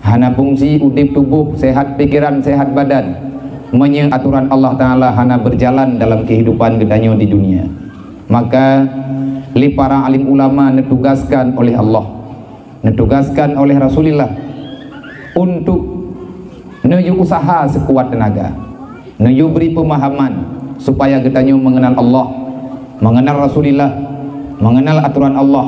hana fungsi udip tubuh, sehat pikiran, sehat badan, menye aturan Allah Ta'ala hana berjalan dalam kehidupan gedanyo di dunia. Maka li para alim ulama netugaskan oleh Allah, netugaskan oleh Rasulullah untuk nuju usaha sekuat tenaga, nuju beri pemahaman supaya gedanyo mengenal Allah, mengenal Rasulullah, mengenal aturan Allah,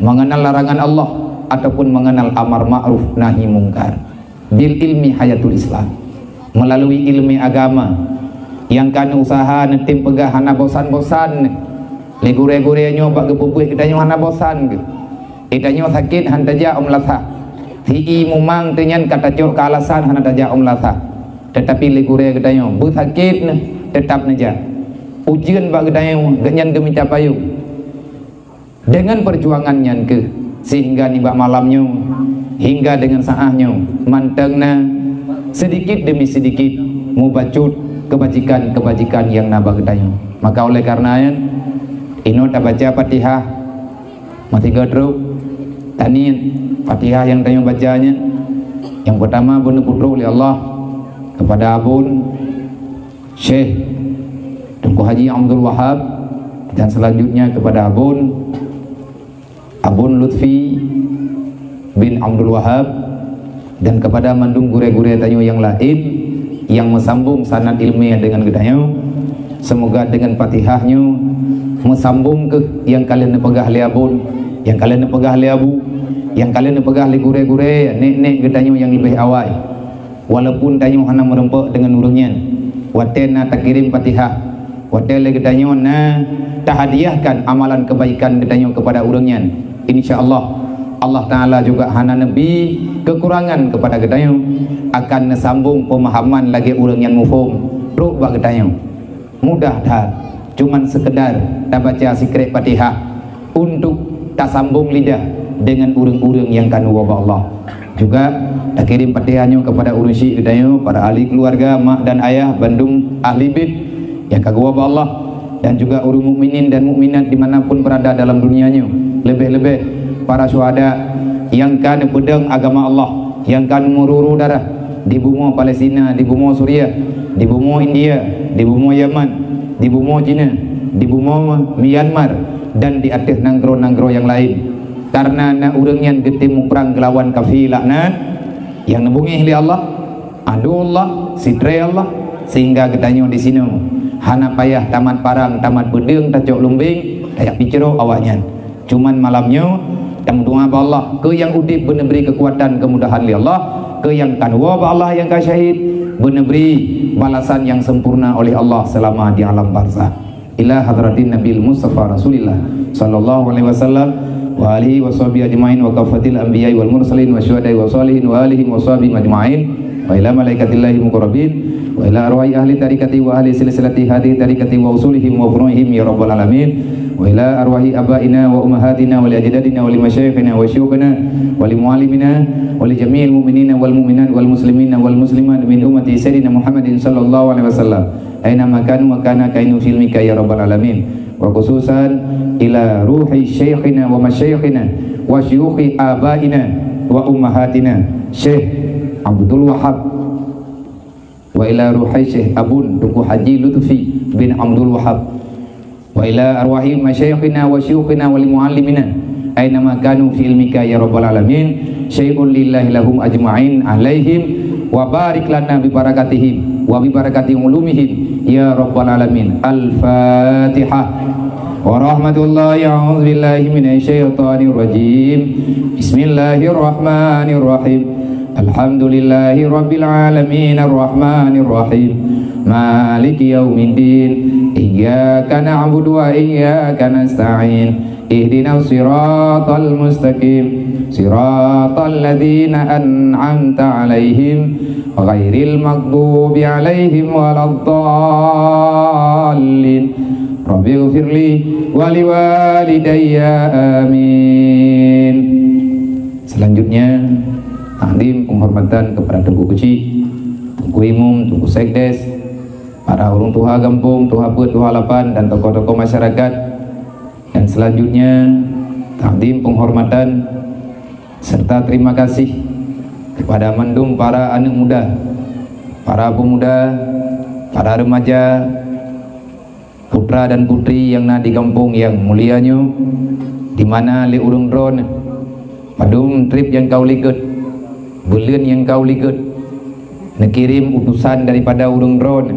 mengenal larangan Allah, ataupun mengenal amar ma'ruf nahi mungkar bil ilmi hayatul Islam, melalui ilmu agama yang kan usaha netim pegah hana bosan-bosan legure-gure nyoba gepupuh kita nyo hana bosan ke kita nyo sakit hantaja latha ti mumang tenyan kata cok kealasan hana taja latha, tetapi legure kita nyo bu sakit tetap neja ujian bak kita nyo ganyan geminta payung dengan perjuangannya ke sehingga nibak malamnya hingga dengan saahnya mantengna sedikit demi sedikit mubacut kebajikan-kebajikan yang nabah gedanya. Maka oleh karenanya ino tak baca Fatihah mati gadruk tanin Fatihah yang tanya bacanya. Yang pertama bunu putruk oleh Allah kepada Abun Syekh Tunku Haji Abdul Wahab, dan selanjutnya kepada Abun Lutfi bin Abdul Wahab, dan kepada mandung gure-gure tanyo yang lain yang mesambung sanad ilmiah dengan gedanyo. Semoga dengan Fatihahnya mesambung ke yang kalian nepegah li Abun, yang kalian nepegah li Abu, yang kalian nepegah li gure-gure nek gedanyo yang lebih awal. Walaupun tanyo hana merempek dengan urungnya, watena tak kirim Fatihah, watele gedanyo na tahadiahkan amalan kebaikan gedanyo kepada urungnya. Insyaallah Allah Ta'ala juga hana nabi kekurangan kepada gedanyo akan nesambung pemahaman lagi urang yang mufhum ruk bak gedanyo mudah dah cuman sekedar tak baca sikret Fatihah untuk tak sambung lidah dengan urang-urang yang kan wabah Allah. Juga tak kirim Fatihahnya kepada urang syik gedanyo, para ahli keluarga, mak dan ayah, bandung ahli bid yang kagak wabah Allah, dan juga urang mukminin dan mukminat dimanapun berada dalam dunianya. Lebih-lebih para syuhada yang kan pedang agama Allah, yang kan mururu darah di bumi Palestina, di bumi Suriah, di bumi India, di bumi Yaman, di bumi Cina, di bumi Myanmar, dan di atas nanggro-nanggro yang lain. Karena na urang yang getimu perang gelawan kafir laknat yang nebungi li Allah, adu Allah, sitre Allah, sehingga gedanyo di sini hana payah tamat parang, tamat pedang, tacok lumbing, kayak picero awaknya. Cuman malamnya dan doa Allah ke yang udip beneberi kekuatan kemudahan li Allah, ke yang kanwa Allah yang kasyahid beneberi balasan yang sempurna oleh Allah selama di alam barzakh. Ila hadratin Nabil Mustafa Rasulillah sallallahu alaihi wasallam wa alihi wa sahbihi ajmain wa kafatil anbiya'i wal mursalin wa syuhada'i wa salihin wa alihi wa sahbihi ajmain wa ila malaikatillahi muqarrabin wa ila arwahi ahli tarikati wa ahli silsilati hadhihi tarikati wa usulihim wa furu'ihim ya rabbal alamin wa ila arwahi abaina wa ummahatina wa li ajdadina wa li masyayikhina wa syuyukhina wa li muallimina wa li jami'il mu'minina wal mu'minat wal muslimina wal muslimat min ummati sayyidina Muhammadin sallallahu alaihi wasallam aina makanu makana kainu filmika ya rabbal alamin. Wa khususan ila ruhi syekhina wa masyayikhina wa syuyukhi abaina wa ummahatina Syekh Abdul Wahab, wa ila ruhi Syekh Abun Tunku Haji Lutfi bin Abdul Wahab, wa ila arwahi masyayikhina wa syuyukhina wa limuallimina aina makanu fi ilmika ya rabbal alamin syai'un lillahi lahum ajma'in alaihim wa barik lana bi barakatihim wa bi barakati ulumihim ya rabbal alamin. Al-Fatihah. Wa rahmatullahi a'udzu billahi minasyaitonir rajim. Bismillahirrahmanirrahim. Alhamdulillahi rabbil alamin arrahmanir rahim maliki yaumiddin iyyaka na'budu wa iyyaka nasta'in ihdinas siratal mustaqim siratal ladzina an'amta 'alaihim ghairil maghdubi 'alaihim waladdallin rabbighfirli wa liwalidayya amin. Selanjutnya takdim penghormatan kepada Tunku Kecil, Tunku Imum, Tunku Sekdes, para orang tua kampung, tua put, tua lapan, dan tokoh-tokoh masyarakat. Dan selanjutnya takdim penghormatan serta terima kasih kepada mandum para anak muda, para pemuda, para remaja, putra dan putri yang di kampung yang mulianya, di mana li urung dron padum trip yang kau likut, bulan yang kau likut, nekirim utusan daripada urung dron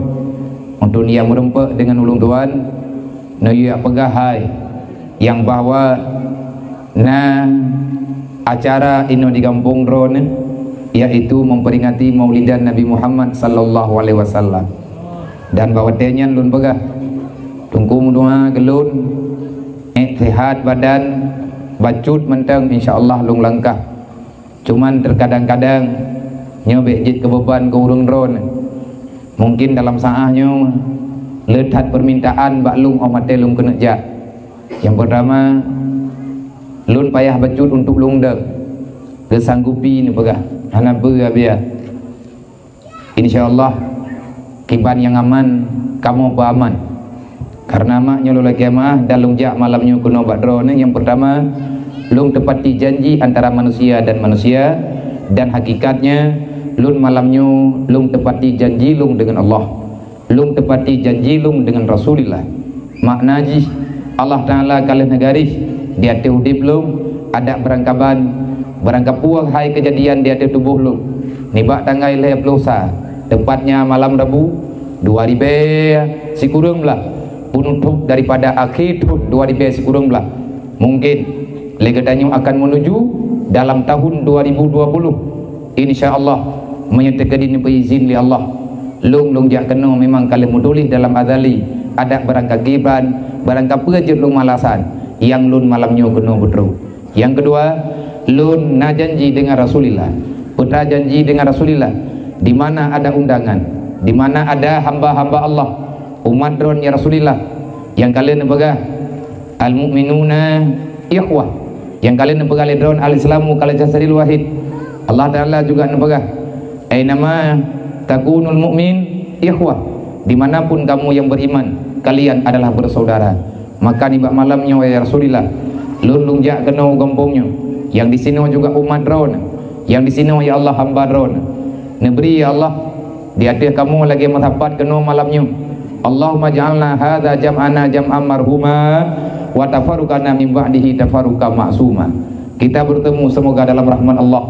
untuk dia merempek dengan ulung tuan, ya pegahai yang bahwa acara ini di kampung dron yaitu memperingati Maulidan Nabi Muhammad sallallahu alaihi wasallam, dan bahwa tenyan lun pegah tunggu doa gelun sehat badan bacut mentang insyaallah lung langkah. Cuman terkadang-kadang nyobek jit ke beban ke urung dron, mungkin dalam saahnya ledat permintaan bak lung omate lung kena jak. Yang pertama, lun payah bacut untuk lung dek kesanggupi ni pegah hana biar insyaallah kiban yang aman kamu apa aman, karena maknya lu lagi mah dalung jak malamnya kuno badro ni. Yang pertama, lung tepati janji antara manusia dan manusia, dan hakikatnya lun malamnya lung tepati janji lung dengan Allah, lung tepati janji lung dengan Rasulullah. Maknaji Allah Ta'ala kalian negaris dia teudip lung ada berangkap puang hai kejadian dia tubuh lung nibak tanggai leh pelosa tempatnya malam Rabu 2000 sikurung belah penutup daripada akhir 2000 sikurung belah, mungkin legadannya akan menuju dalam tahun 2020 insyaallah menyatakan ini berizin li Allah. Lung jak kena memang kalian mudulih dalam adali ada berangkat gibran berangkat pejut lung malasan yang lun malamnya kena betul. Yang kedua, lun na janji dengan Rasulullah, putra janji dengan Rasulullah, di mana ada undangan, di mana ada hamba-hamba Allah umat dron ya Rasulullah, yang kalian nepegah al mu'minuna ikhwah, yang kalian nepegah dron al islamu kal jasadil wahid. Allah Ta'ala juga nepegah nama takunul mu'min ikhwah, dimanapun kamu yang beriman kalian adalah bersaudara. Maka nibak malamnya ya Rasulullah lun jak kena gompongnya, yang di sini juga umat dron, yang di sini ya Allah hamba dron neberi ya Allah di atas kamu lagi matapat kena malamnya. Allahumma ja'alna hadza jam'ana jam'an marhuma wa tafarruqana min ba'dihi tafarruqa ma'suma. Kita bertemu semoga dalam rahmat Allah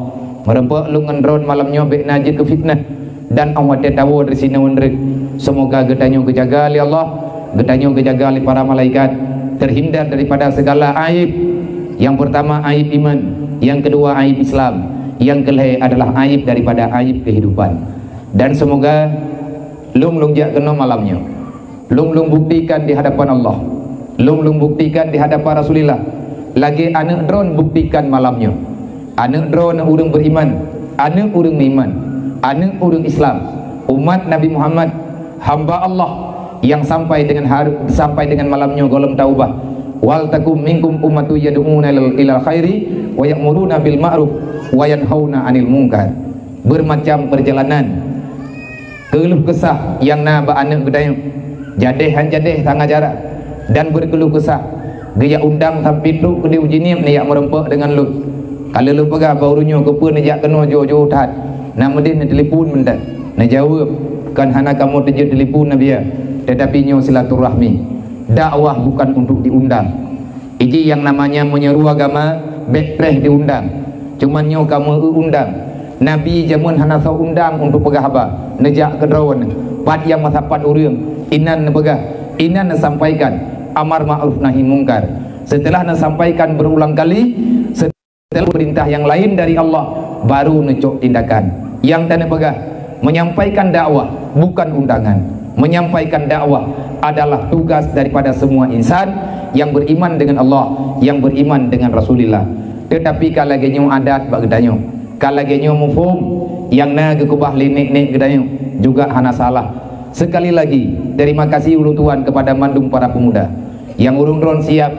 merempek lungan dron malamnya bek najid ke fitnah dan awat tahu dari sini wendrek. Semoga gedanyo kejaga oleh Allah, gedanyo kejaga oleh para malaikat, terhindar daripada segala aib. Yang pertama aib iman, yang kedua aib Islam, yang kelih adalah aib daripada aib kehidupan. Dan semoga lung jak kena malamnya, lung buktikan di hadapan Allah, lung buktikan di hadapan Rasulullah, lagi anak drone buktikan malamnya. Anak drone urang beriman, anak urang iman, anak urang Islam, umat Nabi Muhammad, hamba Allah yang sampai dengan malamnya golem taubah. Wal takum minkum ummatu yad'una ilal khairi wa ya'muruna bil ma'ruf wa yanhauna 'anil munkar. Bermacam perjalanan keluh kesah yang ba anak gedayu jadeh tangga jarak dan berkeluh kesah gaya undang sampai tu ke diuji ni yak merempek dengan lu. Kalau lu pegah baurunya ke pun jak kena jo tat nama dia nak telefon mendak nak jawab kan hana kamu terjadi telefon nabi ya, tetapi nyo silaturahmi. Dakwah bukan untuk diundang. Iji yang namanya menyeru agama bekreh diundang. Cuman nyo kamu undang. Nabi jamun hana sau undang untuk pegah apa? Nejak ke drawan. Pat yang masapat urang. Inan pegah. Inan sampaikan amar ma'ruf nahi mungkar. Setelah sampaikan berulang kali, setelah perintah yang lain dari Allah, baru necok tindakan. Yang tanda pegah menyampaikan dakwah bukan undangan. Menyampaikan dakwah adalah tugas daripada semua insan yang beriman dengan Allah, yang beriman dengan Rasulullah. Tetapi kalau genyo adat bak gedanyo, kalau genyo mufhum yang na gekubah linik gedanyo juga hana salah. Sekali lagi terima kasih ulun tuan kepada mandum para pemuda yang urung dron siap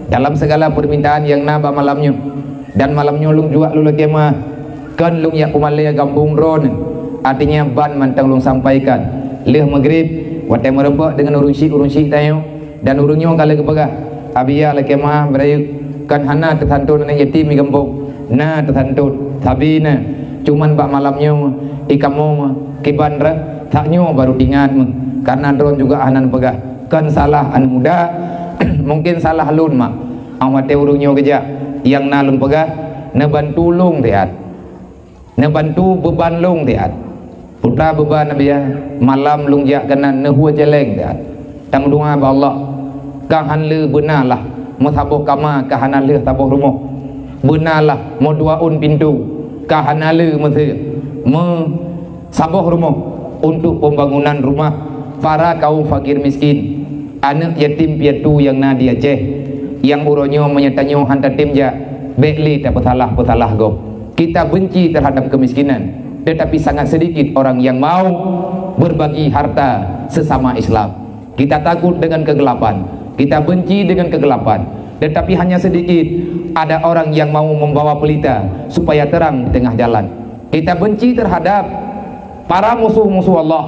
dalam segala permintaan yang naba malamnya, dan malamnya lung juga lu kemah kan lung ya kumalaya kampung dron, artinya ban mantang lung sampaikan leh maghrib watai merempek dengan urung syik tayo, dan urungnya kalau kepegah abiya la kemah berayu kan hana tertantun na yatim di kampung na tertantun tapi na cuman bak malamnya ikamu kibandra taknyo baru ingat karena drone juga anan pegah kan salah an muda mungkin salah lun mak awate urungnya kerja yang nalun pegah nebantu lung tiat nebantu beban lung tiat putra beban nabi ya malam lung jak kena nehua jeleng tiat tang doa ba Allah kahan le benarlah mutaboh kama kahanan le taboh rumah benarlah mo duaun pintu kahanan le saboh rumah untuk pembangunan rumah para kaum fakir miskin, anak yatim piatu yang na di Aceh, yang uronyo menyetanyo hantar timja, bekli tak petalah go. Kita benci terhadap kemiskinan, tetapi sangat sedikit orang yang mau berbagi harta sesama Islam. Kita takut dengan kegelapan, kita benci dengan kegelapan, tetapi hanya sedikit ada orang yang mau membawa pelita supaya terang di tengah jalan. Kita benci terhadap para musuh-musuh Allah.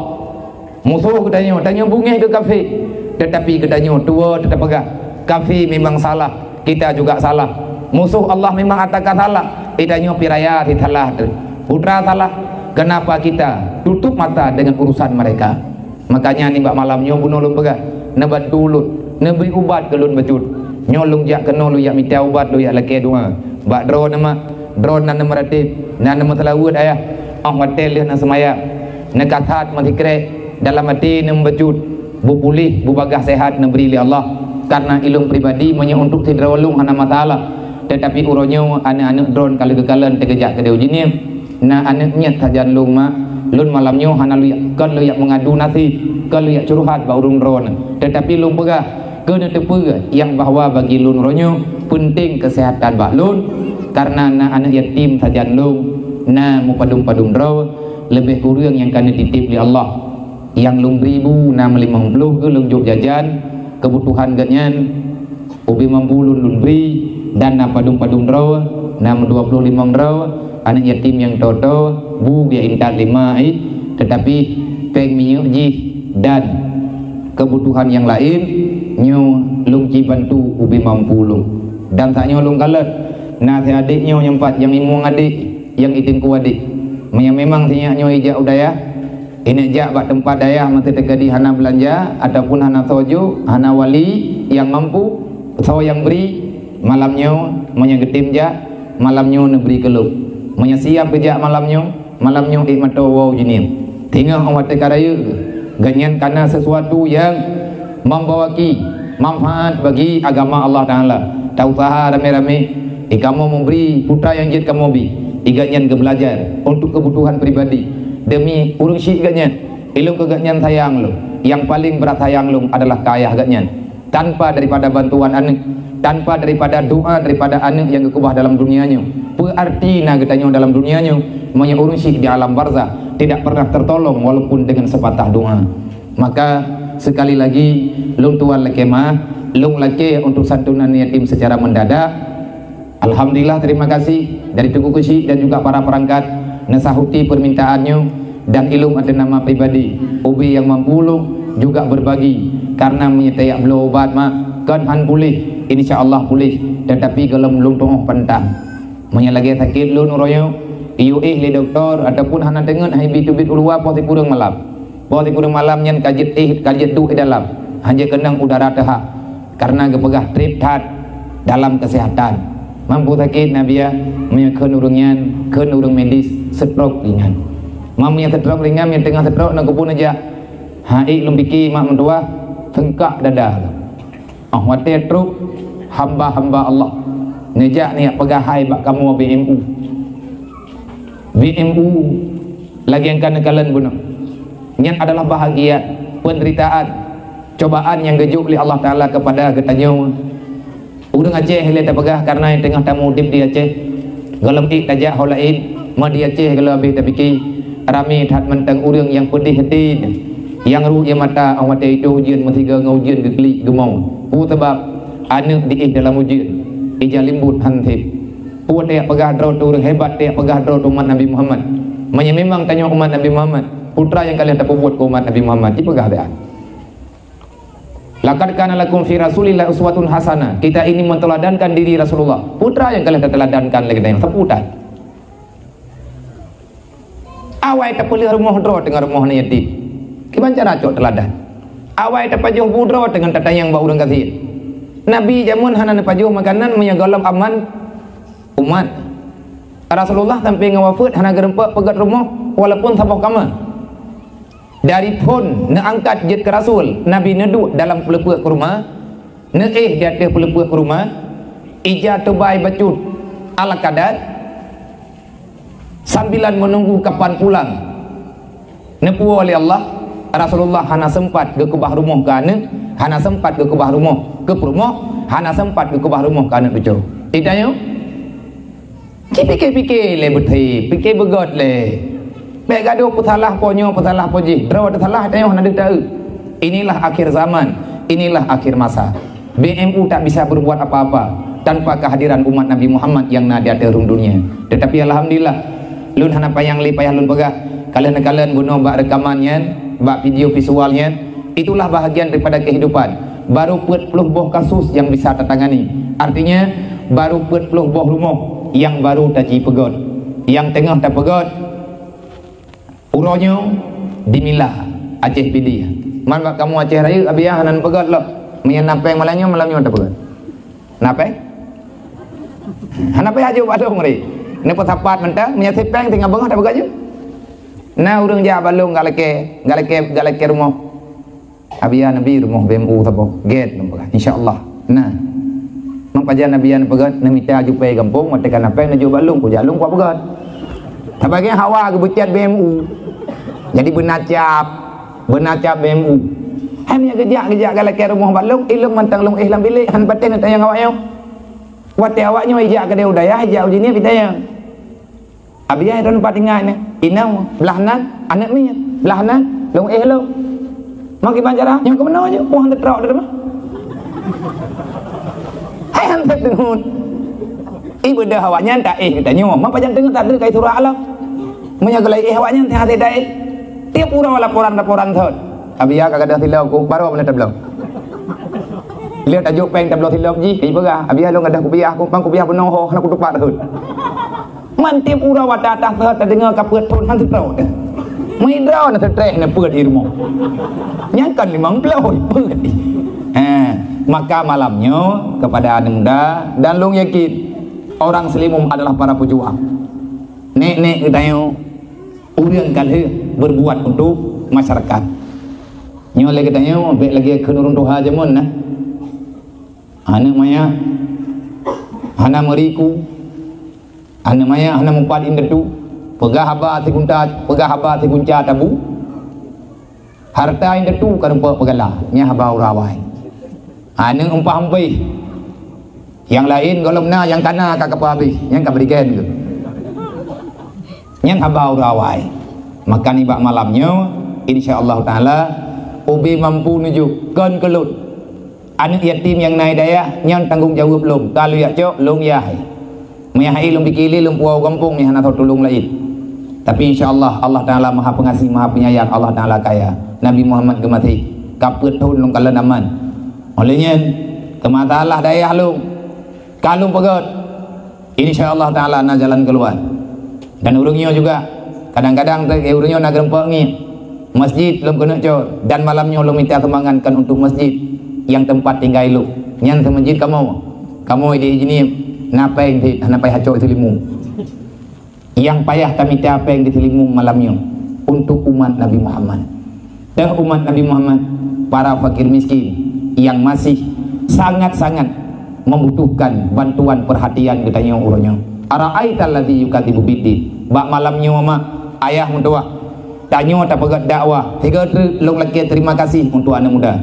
Musuh katanya tanya bungih ke kafir, tetapi katanya tua tetap pegang kafir memang salah, kita juga salah. Musuh Allah memang atakan salah, kitanya piraya salah, putra salah. Kenapa kita tutup mata dengan urusan mereka? Makanya ni bak malamnya bunuh lun pegang nebantu lun, neberi ubat ke lun becut nyolong jak kena lu yak minta ubat lu yak laki dua bak drone nan meratib nan metelawut ayah hotel dia nak semaya nekatat matikre dalam hati nem becut bu pulih bu bagah sehat neberi li Allah karena ilmu pribadi menye untuk tidak walung hana matalah tetapi uronyo anak-anak drone kali kekalan tegejak ke deujinim na anaknya tajan lung ma lun malamnya hana lu kan lu yak mengadu nasi kan lu yak curhat ba urung drone tetapi lung pegah kena tepe yang bahwa bagi lun ronyo penting kesehatan bak lun karena anak yatim tajan lung na mu padum-padum draw lebih kurang yang kena titip li Allah yang lung 1.650 ke lung jog jajan kebutuhan ganyan ubi mampu lun beri dan na padum-padum draw na 25 draw anak yatim yang toto bu dia intat 5 tetapi peng minyak ji dan kebutuhan yang lain nyu lung ci bantu ubi mampu lung dan tak nyolong kalat nah si adiknya yang empat yang imung adik yang itin ku adik memang tinya nyu ijak udaya ini jak bak tempat daya mesti tegadi hana belanja ataupun hana soju hana wali yang mampu so yang beri malamnya menyegetim jak malamnya neberi keluk menyesiap kejak malamnya ikmato wow jinim tinggal awat tekaraya ganyan karena sesuatu yang membawaki manfaat bagi agama Allah Ta'ala tausaha rame-rame kamu memberi putra yang jid kamu bi iganyan ke belajar untuk kebutuhan pribadi demi urung syik ganyan ilmu keganyan sayang lo yang paling berat sayang lo adalah kaya ganyan tanpa daripada bantuan anak tanpa daripada doa daripada anak yang kekubah dalam dunianya berarti na katanya dalam dunianya manya urung syik di alam barzah tidak pernah tertolong walaupun dengan sepatah doa maka sekali lagi lung tuan lekemah lung lake untuk santunan yatim secara mendadak alhamdulillah terima kasih dari Tugu Kusi dan juga para perangkat nasahuti permintaannya dan ilmu ada nama pribadi ubi yang mampu lung juga berbagi karena menyetayak beliau obat mak kan han pulih insyaallah pulih tetapi kalau lung tongok pentang menyalagi sakit lung royo iu li doktor ataupun hana dengan hai bitubit ulua poti kurang malam yang kajet tu dalam hanya kenang udara tehak karena kepegah trip tat dalam kesehatan mampu sakit nabiya menyekan urung medis stroke ringan mampu yang stroke ringan yang tengah stroke nak kupun aja hai lembiki mak mentua tengkak dada wate truk hamba Allah ngejak ni pegah hai bak kamu BMU lagi yang kalian bunuh yang adalah bahagia penderitaan cobaan yang gejuk oleh Allah Ta'ala kepada ketanya urang Aceh lihat pegah karena yang tengah tamu dip di Aceh galam ik tajak holain ma di Aceh kalau habis tapi rami that mentang urang yang pedih hati yang ru yang mata awat itu ujian matiga ngaujian geklik gemong sebab anak diih dalam ujian ijalimbut hantip dia pegah draw tu orang hebat dia pegah draw umat Nabi Muhammad memang tanya umat Nabi Muhammad putra yang kalian dapat buat ke umat Nabi Muhammad di pegah dia laqad kana lakum fi rasulillah uswatun hasanah kita ini menteladankan diri Rasulullah putra yang kalian teladankan lagi yang seputar Awai tak pilih rumah dro dengan rumah ni yatim. Gimana cara cok teladan? Awai tak pajuh budro dengan tatayang bau urang kasih. Nabi jamun hana pajuh makanan menyegalam aman umat. Rasulullah sampai ngawafut hana gerempak pegat rumah walaupun sabah kamar. Dari pun neangkat jet ke Rasul, Nabi neduk dalam pelepuk ke rumah, neeh di atas pelepuk ke rumah, ija tubai bacut ala kadar, sambilan menunggu kapan pulang. Nepu oleh Allah, Rasulullah hana sempat ke kubah rumah ke anak, hana sempat ke kubah rumah ke rumah, hana sempat ke kubah rumah ke anak betul. Tidaknya? Fikir-fikir le betul, fikir begot le. Baik gaduh putalah ponyo putalah poji. Draw putalah tayong hendak tahu. Inilah akhir zaman, inilah akhir masa. BMU tak bisa berbuat apa-apa tanpa kehadiran umat Nabi Muhammad yang ada di dunia. Tetapi alhamdulillah, lun hana payang li payah lun pegah. Kalian guna bak rekamannya, bak video visualnya, itulah bahagian daripada kehidupan. Baru 40 buah kasus yang bisa tertangani. Artinya baru 40 buah rumah yang baru tak pegot. Yang tengah tak pegot, uronya dimilah Aceh Pidi. Man bak kamu Aceh Raya abiah hanan pegot lo. Menyan napeng malamnya tak pegot. Napeng? Hanapeng aja badung ri. Ne petapat mentah menyan sepeng tinggal bengah tak pegot je. Nah urang ja balung galake rumah. Abiah Nabi rumah BMU tapo. Get nampak insyaallah. Nah. Mang pajan Nabi an pegot na minta jupai kampung matekan napeng na jo balung ku jalung ku pegot. Tabagi hawa ke butian BMU. Jadi benacap BMU. Hanya gejak galak rumah balung ilmu mantang long ihlam bilik han paten tayang awaknya. Wate awaknya ijak ke dia udaya ijak ujinya pitayang. Abiyah don patingan ni. Inau belahnan anak minya. Belahnan long lo. Maki banjara yang ke mana aja puang tertrok dah mah. Hai han tenun. Ibu dah awaknya tak katanya. Mak pajan tengah tak ada kai surah Allah. Menyagalai awaknya hati dai. Tiap urang laporan thot. Abia kagak ada tilau ku baru boleh tablong. Lihat tajuk peng tablong tilau ji kai berah. Abia lo ngadah kupiah ku pang kupiah penuh ho nak tupak thot. Man tiap urang wa datang thot dengar kapeut thon hang tertrok. Mai draw na tertreh na peut irmo. Nyangkan 50 peut. Maka malamnya kepada anak muda dan long yakin orang selimum adalah para pejuang. Nek katanya urang kalhe berbuat untuk masyarakat. Nyo lagi katanya baik lagi kenurun doha jamun nah. Ana maya hana meriku. Ana maya hana mumpat indetu. Pegah haba ti kunca tabu. Harta indetu karumpa pegala nya haba urawai. Ana umpah umpai. Yang lain golomna yang kana kakapa habis, yang kaberikan tu. Yang habau rawai. Maka ni bak malamnya insyaallah taala ubi mampu nunjukkan kelut anak yatim yang naik daya yang tanggung jawab belum kalau ya cok long yai meyahai long bikili long puau kampung ni hana tolong lain. Tapi insyaallah Allah taala maha pengasih maha penyayang, Allah taala kaya. Nabi Muhammad gemati kaput tahun long kala aman olehnya kematalah daya long kalung pegot insyaallah taala na jalan keluar. Dan urungnya juga kadang-kadang urungnya nak gerempok ni masjid belum kena cor dan malamnya lo minta semangatkan untuk masjid yang tempat tinggal lu nyan masjid kamu di sini napai hacok telimu yang payah kami tapeng di telimu malamnya untuk umat Nabi Muhammad dan umat Nabi Muhammad para fakir miskin yang masih sangat-sangat membutuhkan bantuan perhatian katanya urungnya. Ara'aital ladzi yukatibu biddi. Bak malamnya mama ayah mentua tanya tak pegat dakwah. Tiga long laki terima kasih untuk anak muda.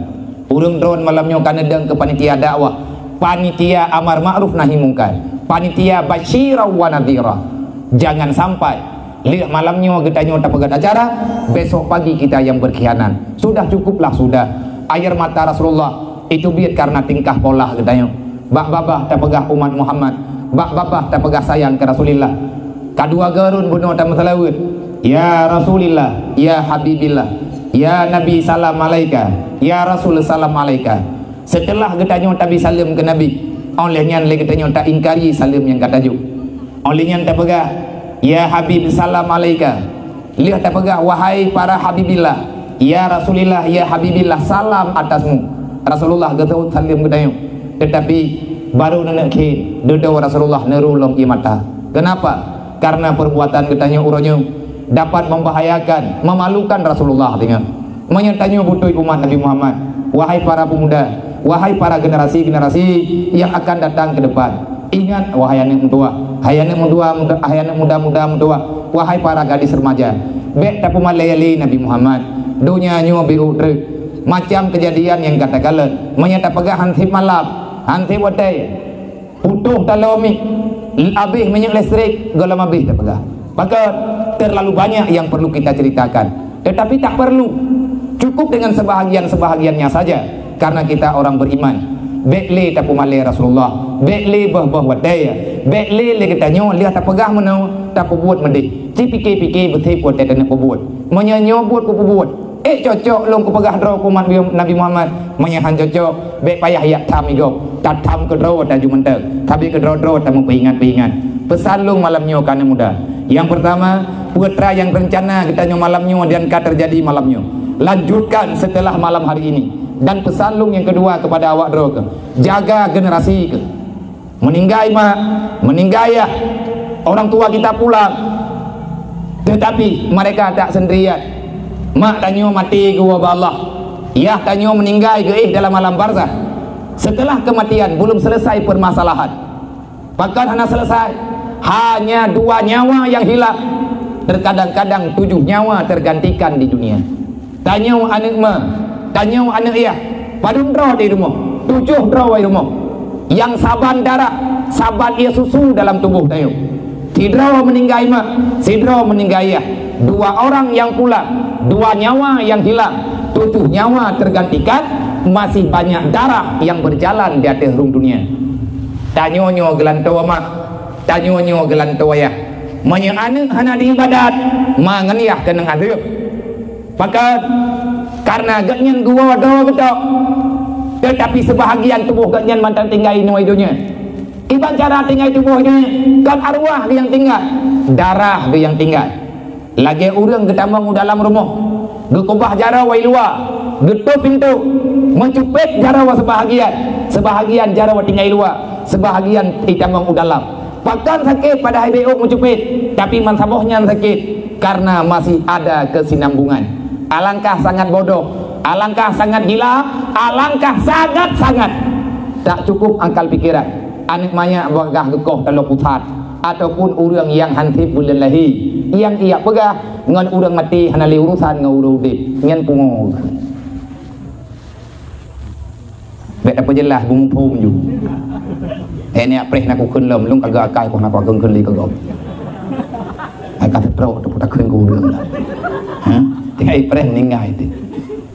Urang drone malamnya kana deng ke panitia dakwah. Panitia amar ma'ruf nahi mungkar. Panitia basyira wa nadhira. Jangan sampai lihat malamnya getanya tak pegat acara, besok pagi kita yang berkhianat. Sudah cukuplah sudah. Air mata Rasulullah itu biar karena tingkah pola getanya. Bak babah tak pegah umat Muhammad. Bak babah tak pegah sayang ke Rasulullah. Kedua gerun bunuh tak masalawut. Ya Rasulullah, ya Habibillah, ya Nabi salam alaika, ya Rasul salam alaika. Setelah getanya Nabi salam ke Nabi, olehnya getanya tak ingkari salam yang kata juk. Olehnya tak pegah, ya Habib salam alaika, lihat tak pegah, wahai para habibillah, ya Rasulillah, ya Habibillah, salam atasmu. Rasulullah getau salim gedayu. Tetapi baru nenek ke dedo Rasulullah nerulong i mata. Kenapa? Karena perbuatan gedayu uronyo dapat membahayakan, memalukan Rasulullah dengan menyertanya butuh umat Nabi Muhammad. Wahai para pemuda, wahai para generasi-generasi yang akan datang ke depan, ingat wahai anak muda, anak muda, wahai para gadis remaja, bek tapu malayali Nabi Muhammad, dunia nyu biru macam kejadian yang katakanlah menyata pegah hantip malam, hantip wadai, putuh talomi, abih minyak listrik, golam abih tak pegah. Maka terlalu banyak yang perlu kita ceritakan, tetapi tak perlu, cukup dengan sebahagian-sebahagiannya saja, karena kita orang beriman. Bekle tapu malai Rasulullah, bekle bah wadai, bekle le kita nyo lihat tak pegah menau tak buat mendih, cipike-pike betul buat tak nak buat, menyanyo buat ku buat, cocok long ku pegah draw ku Nabi Muhammad, menyahan cocok, bek payah yak tam igo, tak tam ke draw tak jumentek, tapi ke draw tak mau peingat. Pesan long malamnya kana muda. Yang pertama, putra yang rencana kita nyo malamnya dan ka terjadi malamnya. Lanjutkan setelah malam hari ini. Dan pesan lung yang kedua kepada awak draw ke, jaga generasi ke, meninggai mak, meninggai ya orang tua kita pulang, tetapi mereka tak sendirian. Mak tanyo mati ke wabah Allah, ya tanyo meninggai ke dalam alam barzah. Setelah kematian belum selesai permasalahan, bahkan hanya selesai hanya 2 nyawa yang hilang, terkadang-kadang 7 nyawa tergantikan di dunia. Tanyo anak ma, tanyo anak iya, padung draw di rumah, 7 draw di rumah, yang saban darah, saban ia susu dalam tubuh tayo. Si draw meninggai ma, si draw meninggai ya. 2 orang yang pulang, 2 nyawa yang hilang, 7 nyawa tergantikan, masih banyak darah yang berjalan di atas rung dunia. Tanyo gelantawa ma, tanyo gelantawa ya. Manya anak hana di ibadat, manganiah kenang aduk. Maka karena ganyan gua doa betul, tetapi sebahagian tubuh ganyan mantan tinggal ini dunia. Iban cara tinggal tubuh ini kan arwah yang tinggal, darah yang tinggal. Lagi urang ketambang dalam rumah, gekubah jarawa luar, getup pintu, mencupet jarawa sebahagian jarawa tinggal luar, sebahagian ditambang dalam. Bahkan sakit pada HBO mencupet, tapi mansabohnya sakit karena masih ada kesinambungan. Alangkah sangat bodoh, alangkah sangat gila, alangkah sangat tak cukup akal pikiran. Anak maya bagah gekoh kalau putat, ataupun orang yang hantip bulillahi, yang ia pegah ngan orang mati hanali urusan ngau udip ngan pungo. Bet apa jelas bung pum ju. Ini apreh nak ku lom lung agak akai ko nak ko keun li ko gom. Agak teruk tu tak keun ku urang lah. Ha? Tinggal apreh ningai tu.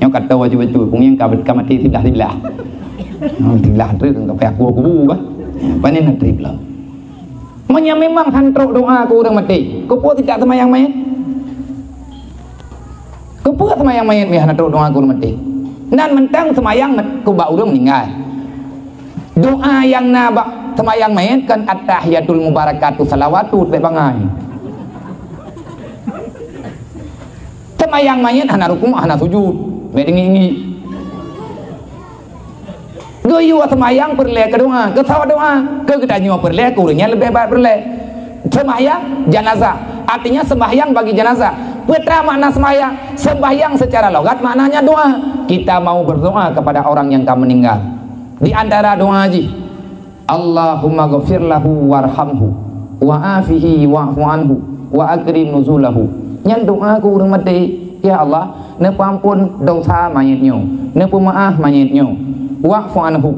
Nyok kata waju pun yang mati tilah. Tilah tu kan payah ku bu bah. Panen nak trip lah. Menya memang hantruk doa ku orang mati. Ku pun tidak semayang mayat. Ku pun semayang mayat mi hantruk doa ku orang mati. Dan mentang semayang ku ba urang meninggal. Doa yang nabak semayang mayat kan at-tahiyatul mubarakatuh salawatu te bangai. Semayang mayat hana rukuk hana sujud, bedingi. Goyu semayang perle ke doa, ke sawa doa, ke kita nyu perle kurnya lebih baik perle. Semayang jenazah, artinya sembahyang bagi jenazah. Putra makna sembahyang secara logat maknanya doa. Kita mau berdoa kepada orang yang telah meninggal. Di antara doa haji, Allahumma ghafir lahu warhamhu wa afihi wa'fu anhu wa akrim nuzulahu. Yang doa ku urang mati, ya Allah, nepampun dosa mayitnya, nepemaaf mayitnya, wa'fu anhu,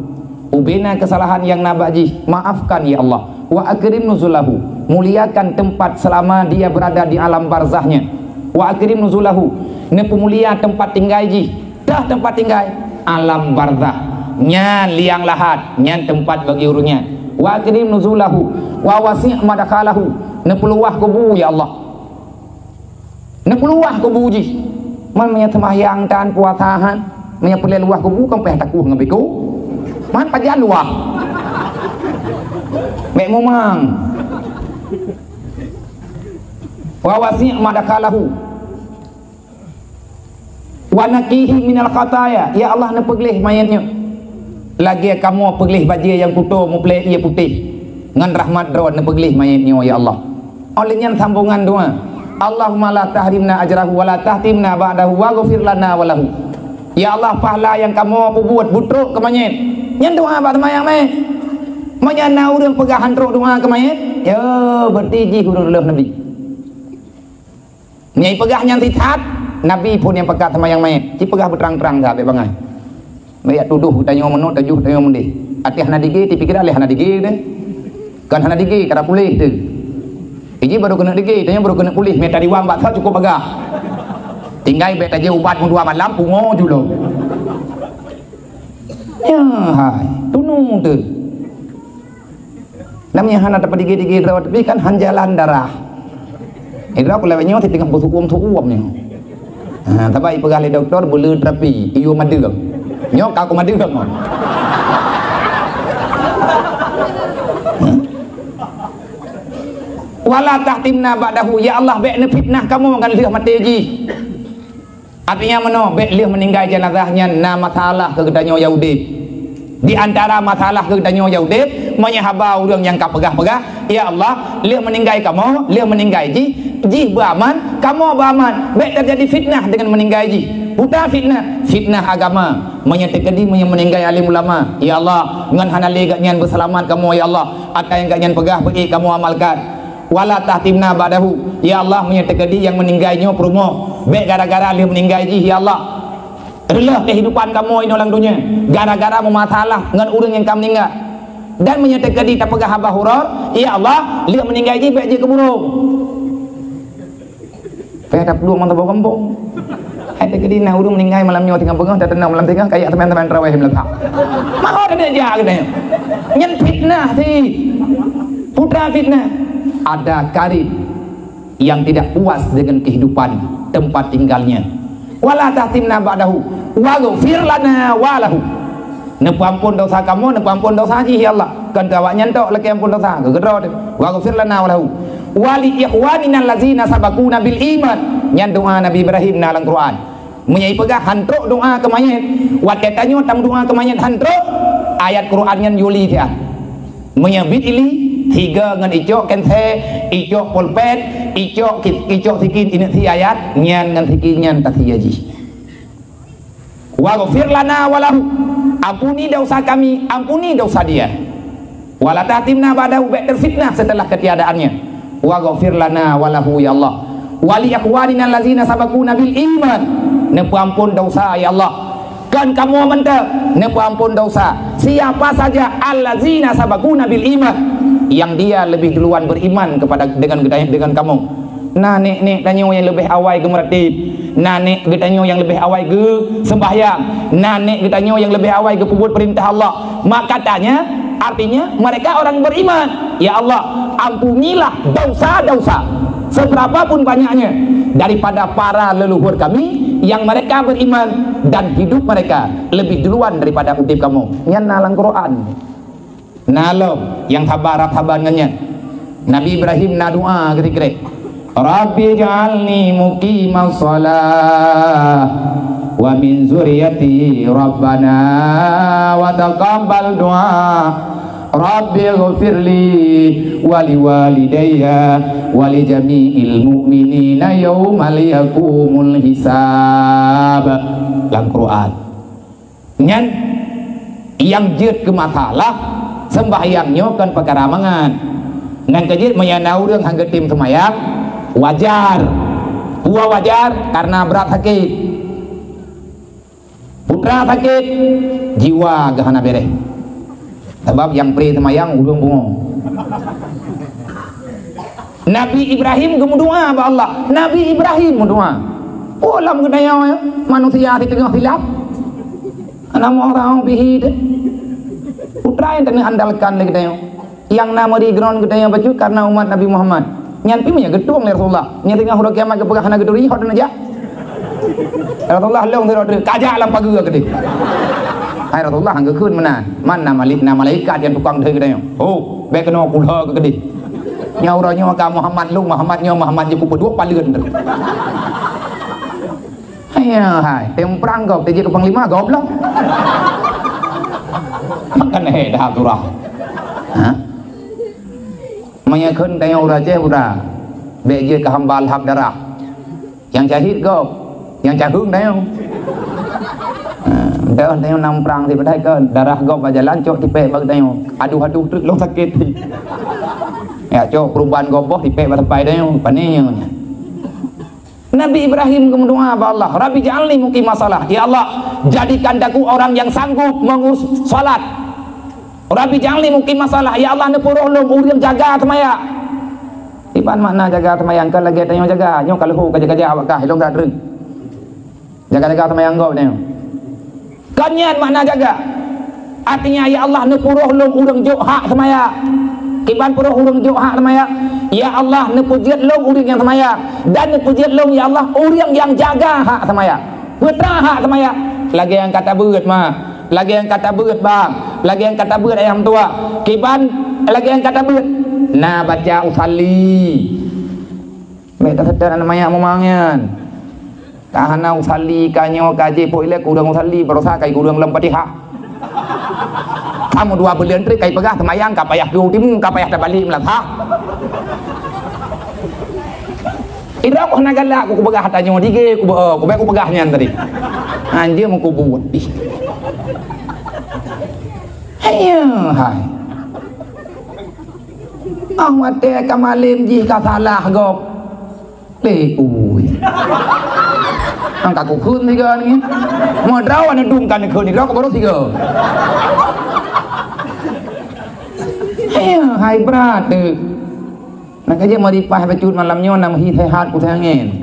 ubina kesalahan yang nabaji, maafkan ya Allah, wa akrim nuzulahu, muliakan tempat selama dia berada di alam barzahnya, wa akrim nuzulahu, nepemulia tempat tinggal ji, dah tempat tinggal alam barzah. Nyan liang lahat, nyan tempat bagi urungnya. Wa akrim nuzulahu wa wasi' madakalahu, nepeluah kubu ya Allah, nepeluah kubu ji. Man menya sembahyang tan puasahan, menya pelai luah kubu kan peh takuh ngabiku. Man pajan luah. Mek momang. Wa wasi' madakalahu, wa naqihi minal khataya, ya Allah na peglih mayatnya lagi kamu peglih baju yang kuto mu plek ia putih ngan rahmat dron na peglih mayatnya ya Allah. Olehnya sambungan doa, Allahumma la tahrimna ajrahu wa la tahtimna ba'dahu wa ghfir lana wa lahu. Ya Allah pahala yang kamu buat butruk ke mayat nyan doa ba mayang mai maya nauរឿងpegahan truk doa ke mayat ya berarti ji huruf Nabi nyai pegah nyan titat Nabi pun yang pegat sama yang mayat, ci pegah berterang-terang dah bangai. Mayat tuduh tanya menut tajuh tanya mendih. Ati hana digi ti pikir alih hana digi deh. Kan hana digi kada pulih tu. Iji baru kena digi, tanya baru kena pulih, meta diwang bak cukup pegah. Tinggal bet aja ubat mun 2 malam pungo julo. Ya hai, tunung tu. Namanya hana dapat digi-digi tapi kan hanjalan darah. Itu aku lewatnya tinggal busuk uam ni. Tapi pegali doktor boleh terapi iyo madam nyok aku madam wala tahtimna ba'dahu, ya Allah bek fitnah kamu akan lihat mati ji. Artinya mano bek lihat meninggal jenazahnya na masalah kegedanyo Yahudi. Di antara masalah kegedanyo Yahudi menyahaba orang yang kau pegah-pegah, ya Allah lihat meninggal kamu, lihat meninggal ji beraman, kamu beraman, baik terjadi fitnah dengan meninggal ji. Buta fitnah agama, menyetekadi meninggal alim ulama. Ya Allah, ngan hanali gak nyan berselamat kamu ya Allah, atau yang gak nyan pegah bagi kamu amalkan. Wala tahtimna ba'dahu, ya Allah menyetekadi yang meninggalnya promo, baik gara-gara lihat meninggal ji ya Allah. Relah kehidupan kamu ini dalam dunia gara-gara memasalah dengan orang yang kamu meninggal dan menyetekadi tak pegah habah hurur, ya Allah lihat meninggal ji baik je keburung. Payah tak peluang mantap kampung. Ada kedi nah urung meninggal malamnya tinggal pegah dan tenang malam tinggal kayak teman-teman terawih meletak. Mau ada dia katanya. Nyen fitnah sih. Putra fitnah. Ada karib yang tidak puas dengan kehidupan tempat tinggalnya. Wala tahtimna ba'dahu wa ghfir lana wa lahu. Nepu ampun dosa kamu, nepu ampun dosa ji ya Allah. Kan kawaknya tok leki ampun dosa. Gegero wa ghfir lana wa lahu. Wali ikhwanina allazina sabaquna bil iman. Nyan doa Nabi Ibrahim dalam Quran. Menyai pegah hantruk doa ke mayat. Wat katanya tam doa ke mayat hantruk. Ayat Quran nyan yuli dia. Menyabit ili tiga ngan icok kente, icok pulpen, icok sikin ini si ayat nyan ngan sikin nyan tasiyaji. Wa ghfir lana wa lahu. Ampuni dosa kami, ampuni dosa dia. Wala tahtimna ba'dahu ba'da fitnah setelah ketiadaannya. Wa ghfir lana wa lahu ya Allah. Wali ikhwanina allazina sabaquna bil iman. Nepu ampun dosa ya Allah. Kan kamu minta nepu ampun dosa. Siapa saja allazina sabaquna bil iman yang dia lebih duluan beriman kepada dengan kamu. Nah nek tanyo yang lebih awal ke meratib. Nah nek tanyo yang lebih awal ke sembahyang. Nah nek tanyo yang lebih awal ke buat perintah Allah. Maka katanya artinya mereka orang beriman. Ya Allah, ampunilah dosa-dosa seberapapun banyaknya daripada para leluhur kami yang mereka beriman dan hidup mereka lebih duluan daripada udip kamu. Nyan nalang Quran. Nalo yang sabar ngannya. Nabi Ibrahim na doa kira-kira. Rabbi ja'alni muqimas shalah wa min zurriyyati rabbana wa taqabbal du'a. Rabbi ghfirli wa liwalidayya wa li jami'il mu'minina yaumal yaqumul hisab. Dalam Quran. Nyan yang jid ke masalah sembahyangnya kan perkara mangan. Ngan kejit menyanau รื่องhangga tim semayang wajar. Gua wajar karena berat sakit. Putra sakit, jiwa gahana bereh. Sebab yang pri semayang ulung bungo. Nabi Ibrahim gemudoa ba Allah. Nabi Ibrahim mudoa. Oh lam gedaya manusia di tengah hilap. Ana orang bihi putra yang tengah andalkan lagi gedaya. Yang nama di ground gedaya baju karena umat Nabi Muhammad. Nyan pimnya gedung Rasulullah. Nyan tengah huruf kiamat ke pegahana geduri hot aja. Rasulullah long terus kajak lam pagi gede. Hai Rasulullah hangga kun mana malaikat yang tukang deui gedaya. Oh, bae kena kulha ke gede. Nyauranya ka Muhammad lu Muhammadnya Muhammad je ku pedua paleun. hai tem perang kau jadi ke panglima goblok makan dah turah menyakin tanya udah je udah beje ke hamba hak darah yang syahid kau yang cahung tanya dah tanya nang perang di badai ke darah kau berjalan cok tipe bag tanya aduh terus lo sakit ya cok perubahan goboh tipe sampai tanya panenya Nabi Ibrahim berdoa kepada Allah, Rabbi ja'alni muqimah salah. Ya Allah, jadikan aku orang yang sanggup mengurus salat. Rabbi ja'alni muqimah salah. Ya Allah, nepuruh long urang jaga temaya. Iban makna jaga temayang kan lagi tanya jaga. Nyo kalau jaga awak kah long dak reng. Jaga temayang kau ni. Kanyan makna jaga. Artinya ya Allah nepuruh long urang jok hak temaya. Kiban puruh urang jok hak temaya. Ya Allah nepujiat long urang yang temaya dan nepujiat long ya Allah urang yang jaga hak temaya putra hak temaya lagi yang kata beut mah lagi yang kata beut bang lagi yang kata beut ayam tua kiban lagi yang kata beut nah baca usalli beta sedar namanya momangan tahana usalli kanyo kaji po ilek urang usalli berosa kai urang lem Fatihah kamu 2 bulan trik kai pegah temayang kapayah du timu kapayah tabalik melatah Ida aku nak galak aku pegah tanya dige aku pegahnya tadi. Anjir mau buat ih. Ayo hai. Ahmad teh kamalim ji ka salah gop. Teh ui. Angka aku khun tiga ni. Mau draw ane dumkan khun ni draw ko baru tiga. Ayo hai berat nak aja mau dipah bacut malamnya nama hi sehat ku sangen.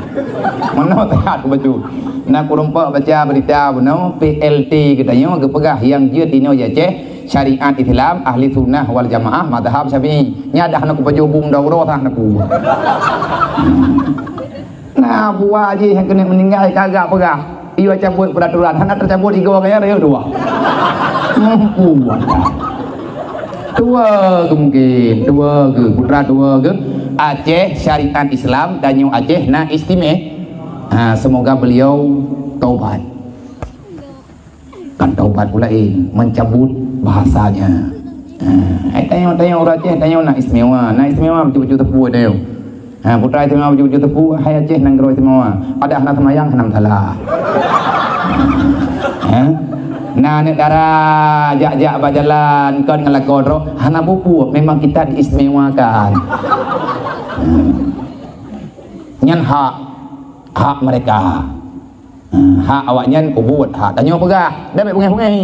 Mana sehat ku bacut. Nak ku rompak baca berita beno PLT katanya ke pegah yang dia tino ya ceh syariat Islam ahli sunnah wal jamaah mazhab Syafi'i. Nya dah nak ku baju bum dauro tah nak ku. Nah buah je yang kena meninggal kagak pegah. Ia cabut peraturan hendak tercabut 3 orang ya 2. Dua ke mungkin dua ke putra dua ke Aceh syariat Islam dan yang Aceh na istimewa. Semoga beliau taubat kan taubat pula mencabut bahasanya. Tanya orang Aceh tanya na istimewa betul-betul tepu dia. Putra istimewa betul-betul tepu hai Aceh nang gero istimewa ada anak semayang hanam salah. Nah negara jak berjalan kan ngelakon roh hana buku memang kita diistimewakan. Nyan hak mereka. Hak awaknya kubut hak tanya pegah dah baik pungai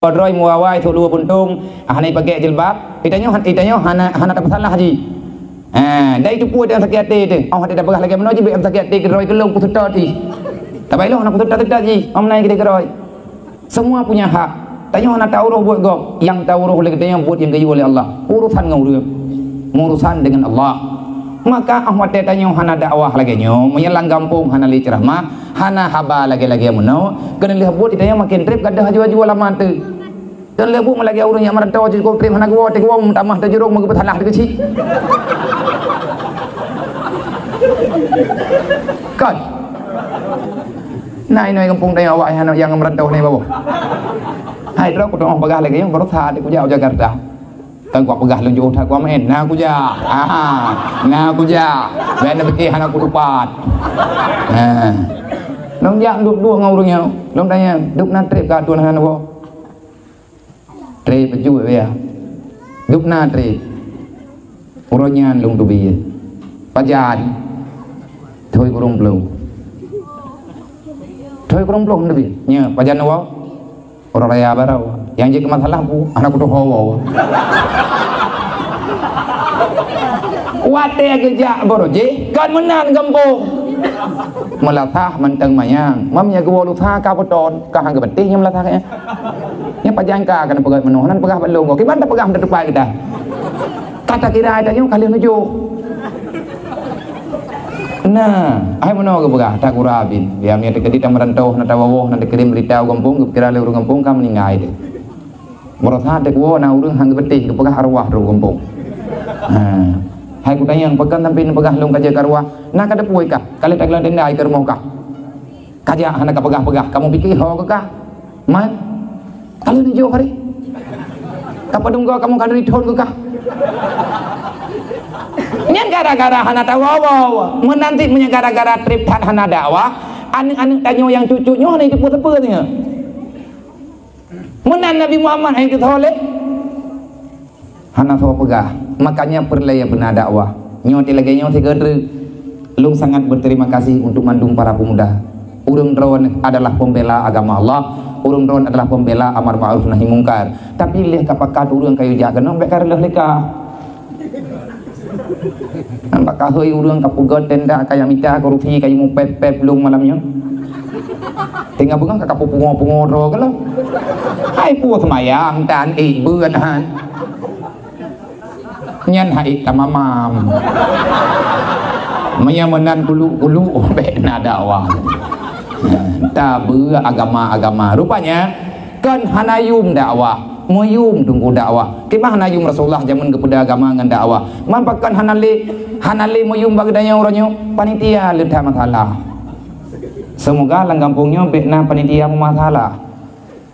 Kodroi muawai tu dua puntung hanai pakai jilbab itanya hana tak masalah haji. Dah itu puas yang sakit hati tu. Oh ada pegah lagi mana je baik sakit hati kedroi kelong ku tutati. Tak baiklah nak tetap je. Am naik kita keroi. Semua punya hak. Tanya nak tahu roh buat gop. Yang tahu roh oleh kita yang buat yang gayu oleh Allah. Urusan ngau dia. Urusan dengan Allah. Maka Ahmad tanya hana dakwah lagi nyo, menyelang kampung hana li ceramah, hana haba lagi-lagi amunau. Kena lihat buat kita yang makin trip gadah jual-jual lama tu. Dan lihat buat lagi orang yang merantau je kau trip hana gua tamah terjeruk mau bertalah dekat si. Kan? Nai kampung tanya awak yang merantau ni bawa. Hai terus aku doa pegah lagi yang baru tadi aku jauh Jakarta. Kan gua pegah lunjuk tak gua main. Nah aku ja. Nah aku ja. Benar betul anak aku dupat. Long jak duk dua ngurungnya. Long tanya, duk na trip ka tuan hana bawa. Trip baju ya. Duk na trip. Uronyan long dubi. Pajan. Thôi kurung belum. Thôi kurang belum lebih. Nya pajan awak orang raya barau. Yang jadi masalah bu anak kudu hawa. Wate gejak boroje kan menan kampung. Melatah menteng mayang. Mamnya gua lutha ka poton ka hang gebetih nya melatah nya. Nya pajan ka kana pegat menoh nan pegah balung. Ki ban pegah depan kita. Kata kira ada yang kalian nuju. Nah, ai mana ke pegah tak kurabin. Biar ni dekat kita merantau nak tawawoh nak kirim berita kampung kira le urang kampung kam meninggal de. Merasa dek wo na urang hang betih ke pegah arwah ru kampung. Hai ku tanya pekan sampai pegah long kaja karwa nak ada puai kah kali tak lang tenda ke rumah kah kaja hana ka pegah kamu pikir ho ke kah man kalau ni jo hari kapadunggo kamu kan return ke kah nyan gara-gara hana tawawa menanti punya gara-gara trip tat hana dakwah anak-anak tanyo yang cucunya hana itu apa ni menan Nabi Muhammad yang ditoleh hana tawa pegah makanya perlaya benar dakwah nyoti lagi nyoti gedre lu sangat berterima kasih untuk mandung para pemuda urung drawan adalah pembela agama Allah urung drawan adalah pembela amar ma'ruf nahi mungkar tapi leh kapakat urang kayu jaga no bekar leh leka nampak kahoi urang kapugot tenda kaya mita korupsi kayu mu pep lung malamnya tinggal bunga kakapu pungo ro kalau hai puas mayang dan buan nyan hai tamamam menyamanan kulu bena dakwah tabu agama rupanya kan hanayum dakwah moyum tunggu dakwah kemah hanayum Rasulullah zaman kepada agama ngan dakwah mampakan hanale moyum bagdanya orangnya panitia ledah masalah semoga lang kampungnya bekna panitia masalah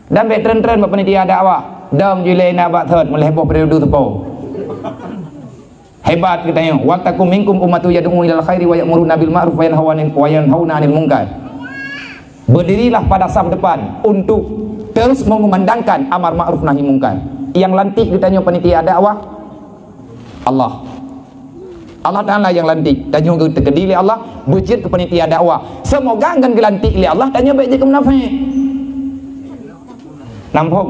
dan bek tren panitia dakwah dam jule na bak thot mulai heboh periode tepo hebat katanya waqtakum minkum ummatu yad'u ilal khairi wa ya'muruna bil ma'ruf wa yanhauna 'anil munkar berdirilah pada saf depan untuk terus mengumandangkan amar ma'ruf nahi mungkar yang lantik katanya panitia dakwah Allah Ta'ala yang lantik dan juga terkedili Allah bujit ke panitia dakwah semoga akan gelantik oleh Allah dan baik je ke munafik nampung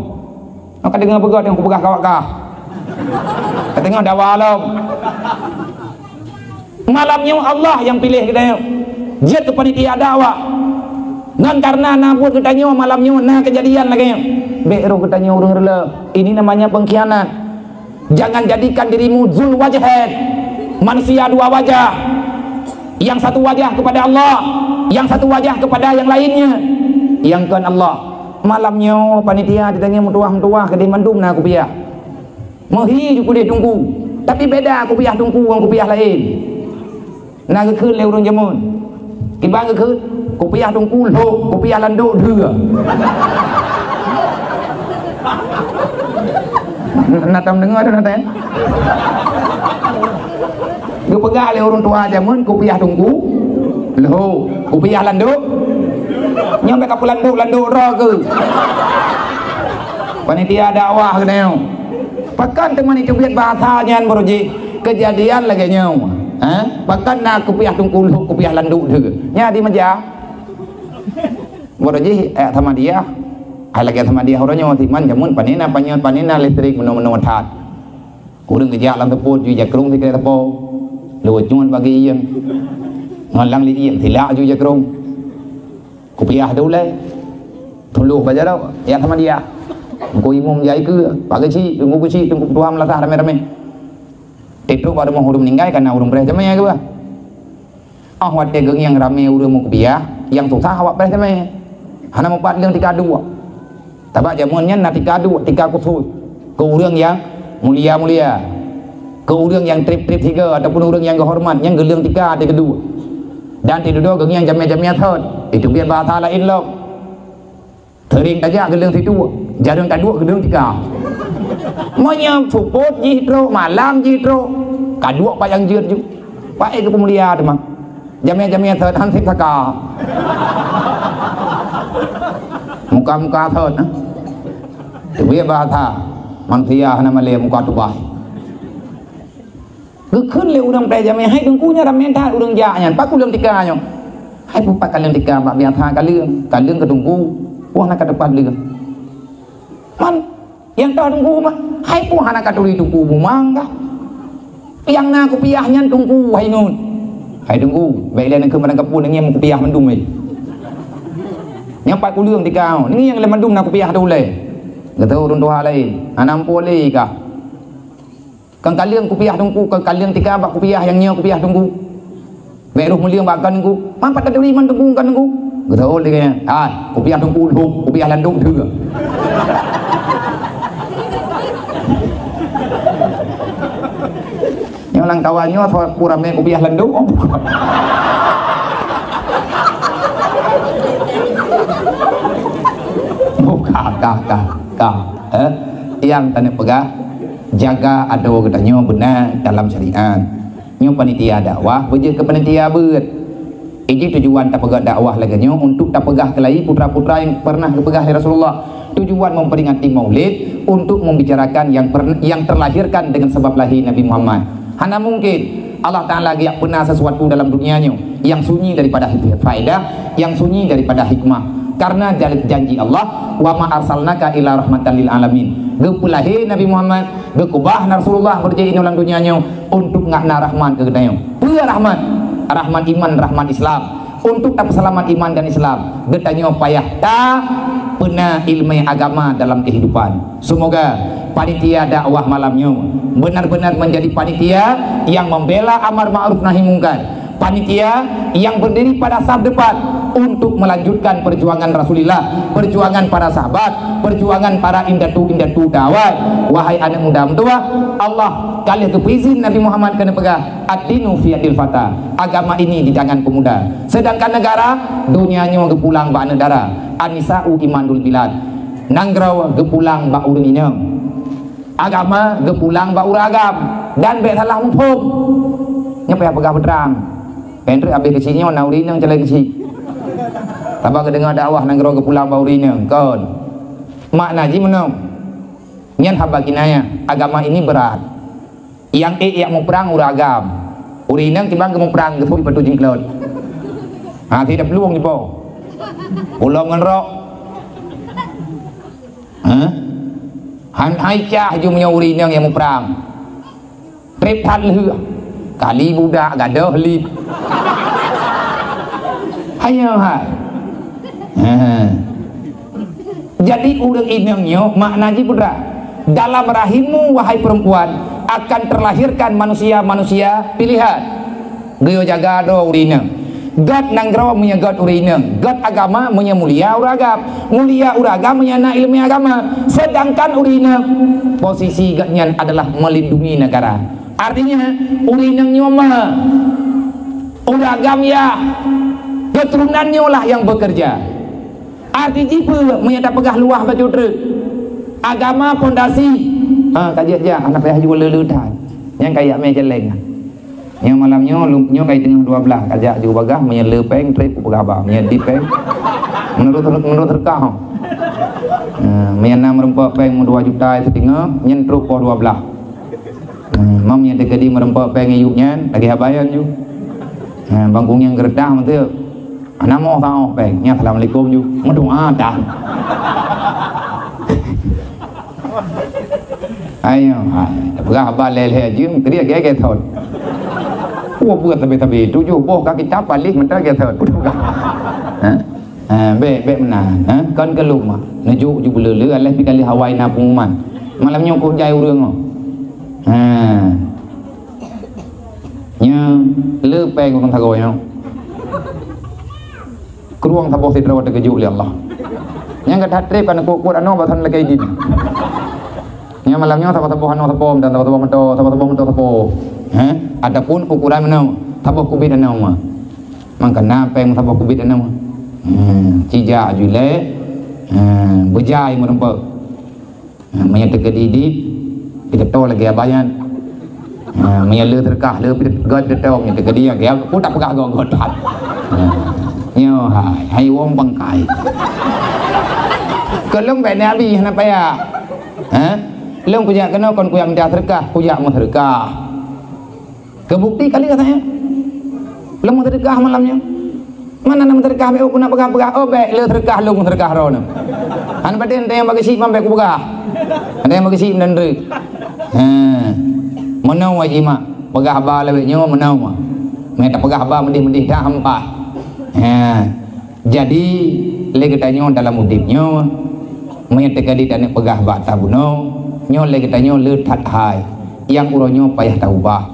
maka dengar pegat yang kupegah kawak-kah tengok dakwah alam malamnya Allah yang pilih kita jet ke panitia dakwah ngan karena nabut katanya malamnya nah kejadian lagi beru katanya urang rela ini namanya pengkhianat jangan jadikan dirimu zul wajhain manusia dua wajah yang satu wajah kepada Allah yang satu wajah kepada yang lainnya yang kan Allah malamnya panitia ditanya mutuah ke di mandum nak kupiah mahi juga dia tunggu tapi beda kupiah tunggu orang kupiah lain nak ke leu urang jamun kibang ke kupiah tunggu lo kupiah landuk dua natam dengar tu natam gue pegang oleh orang tua jamun kupiah tunggu lo kupiah landuk nyampe kapul landuk roh ke panitia dakwah ke neo pakan teman itu biar bahasanya beruji kejadian lagi neo pakan nak kupiah tunggu lo kupiah landuk juga nya di meja beruji sama dia lagi sama dia orangnya timan jamun panina listrik menung tat urang kerja lam teput ju jakrung di kereta po luwet nyuan bagi yang ngalang li yang tilak ju jakrung kupiah dulai tuluh baca dah yang sama dia ko imum jai ke pakai ci tunggu tuam latah rame-rame itu baru mau urang meninggal karena urang beres jamnya ke bah awak tegeng yang rame urang mau kupiah yang susah awak beres jamnya hana mau pat leung tika dua tabak jamunnya na tika dua tika kusui ke urang yang mulia ke urang yang trip tiga ataupun urang yang kehormat yang geuleung tiga ada kedua dan tidak dua geng yang jamnya third itu biar bahasa lain lo tering saja geuleung tiga jarang kedua geuleung tiga monya support jitro malam jitro kadua pak yang jir ju pak ke pemulia tu mah jamnya third hansip saka muka third itu biar bahasa manusia nama le muka tu baikขึ้นเร็วดังแต่จะไม่ให้ดึงกู้เนี่ยทำเมนท่าอุดงยาอย่างปักกู้เรื่องติกาอย่างให้ผู้ปักกันเรื่องติกาแบบเบียร์ทากันเรื่องกระดุงกู้พวกนักกระดับเรื่องมันyang tahu tunggu mah hai pu hana katuri tunggu bumang kah yang na kupiahnya tunggu hai nun hai tunggu baik lain ke mereka pun yang kupiah mendum ni yang pak kuliah tiga ni yang le mendum na kupiah tu le kata urun tua lain anam pole kah kan kalian kupiah tunggu kan kalian tiga bak kupiah yang nyo kupiah tunggu beruh mulia bakkan tunggu mampat katuri man tunggu kan tunggu kata oleh kaya kupiah tunggu kupiah landung juga lang kawannya pura me kubiah lendu. Oh, yang tanda pegah jaga ada katanya benar dalam syariat nyo panitia dakwah beje ke panitia beut ini tujuan tak pegah dakwah lagi nyo untuk tak pegah kelai putra-putra yang pernah kepegah Rasulullah tujuan memperingati maulid untuk membicarakan yang terlahirkan dengan sebab lahir Nabi Muhammad. Hana mungkin Allah Ta'ala lagi pernah sesuatu dalam dunianya yang sunyi daripada faedah, yang sunyi daripada hikmah. Karena janji Allah, wa ma arsalnaka ila rahmatan lil alamin. Gepulahe Nabi Muhammad, gekubah Rasulullah berjaya dalam dunianya untuk ngakna rahman ke gedayo. Pula rahman, rahman iman, rahman Islam. Untuk tak selamat iman dan Islam, gedayo payah ta pena ilmu agama dalam kehidupan. Semoga panitia dakwah malamnya benar-benar menjadi panitia yang membela amar ma'ruf nahi mungkar, panitia yang berdiri pada saf depan untuk melanjutkan perjuangan Rasulullah, perjuangan para sahabat, perjuangan para indatu dakwah. Wahai anak muda tua, Allah kalian kepizin Nabi Muhammad kena pegah ad-dinu fi yadil fata, agama ini di tangan pemuda. Sedangkan negara dunianya gepulang ba negara, anisa'u imandul bilad, nanggrau gepulang ba urang inang, agama gepulang ba uragam dan be salah hukum nya payah pegah berang pendek habis kesinya nauri nang celai kesi tabak kedengar dakwah nang gero pulang baurinya kon makna ji menong nyan haba kinaya agama ini berat yang mau perang uragam urinang timbang ke mau perang ke patu jingklot tidak peluang di bawah pulang ngerok hai cah ju punya urinang yang mau perang trepat leh kali budak gadah lip ayo hai jadi urang inangnya maknanya berat dalam rahimmu wahai perempuan akan terlahirkan manusia-manusia pilihan geyo jaga do urinang God nanggrawa punya God urinang God agama punya mulia uragam mulia uragam punya na ilmu agama sedangkan urinang posisi Godnya adalah melindungi negara. Artinya urinang nyoma uragam ya keturunannya lah yang bekerja. Arti jipe menyata pegah luah baju truk agama pondasi kajian aja anak payah juga leletan yang kayak meja leng yang malamnya lumpnya kayak tengah 12 kajak juga bagah menyelepeng trip pegah bah menyedipeng menurut rekah menyana merempok peng 2 juta setengah nyentruk po 12 mamnya dekedi merempok peng yuknya lagi habayan ju bangkung yang geredah mantu namo tao peng nya assalamualaikum ju mendoa dah ayo pegah ba lele ju tadi ge thon buat tabe tujuh boh kaki cap balik mentah ge thon be menan kan kelum naju ju belele aleh pikali hawai na pengumuman malamnya ko jai urang nya le peng con thagoi không kruang thabo sidra wata keju li Allah nya gadat trip kan ko ano ba than lagi din nya malamnya thabo hano thabo dan thabo mento thabo adapun ukuran menau thabo kubit anau mah mangkana peng thabo kubit anau cija jule bejai merempek menyata kedidit kita tahu lagi abayan menyala terkah le god tahu menyata kedia dia aku tak pegah god nyo hai wong bangkai kelong be nabi kenapa ya long kuya kena kon kuya mendah terkah kuya mau terkah kebukti kali katanya long mau terkah malamnya mana nama terkah be aku nak pegah oh be le terkah long terkah ro an baden yang bagi si mambe ku pegah ada yang bagi si dan re menau wajima pegah ba lebih nyo menau mah meta pegah ba mendih dah hampa jadi lagi tanya dalam udipnya meta kali dan pegah ba tabuno nyo lagi tanya le that hai yang uronyo payah taubah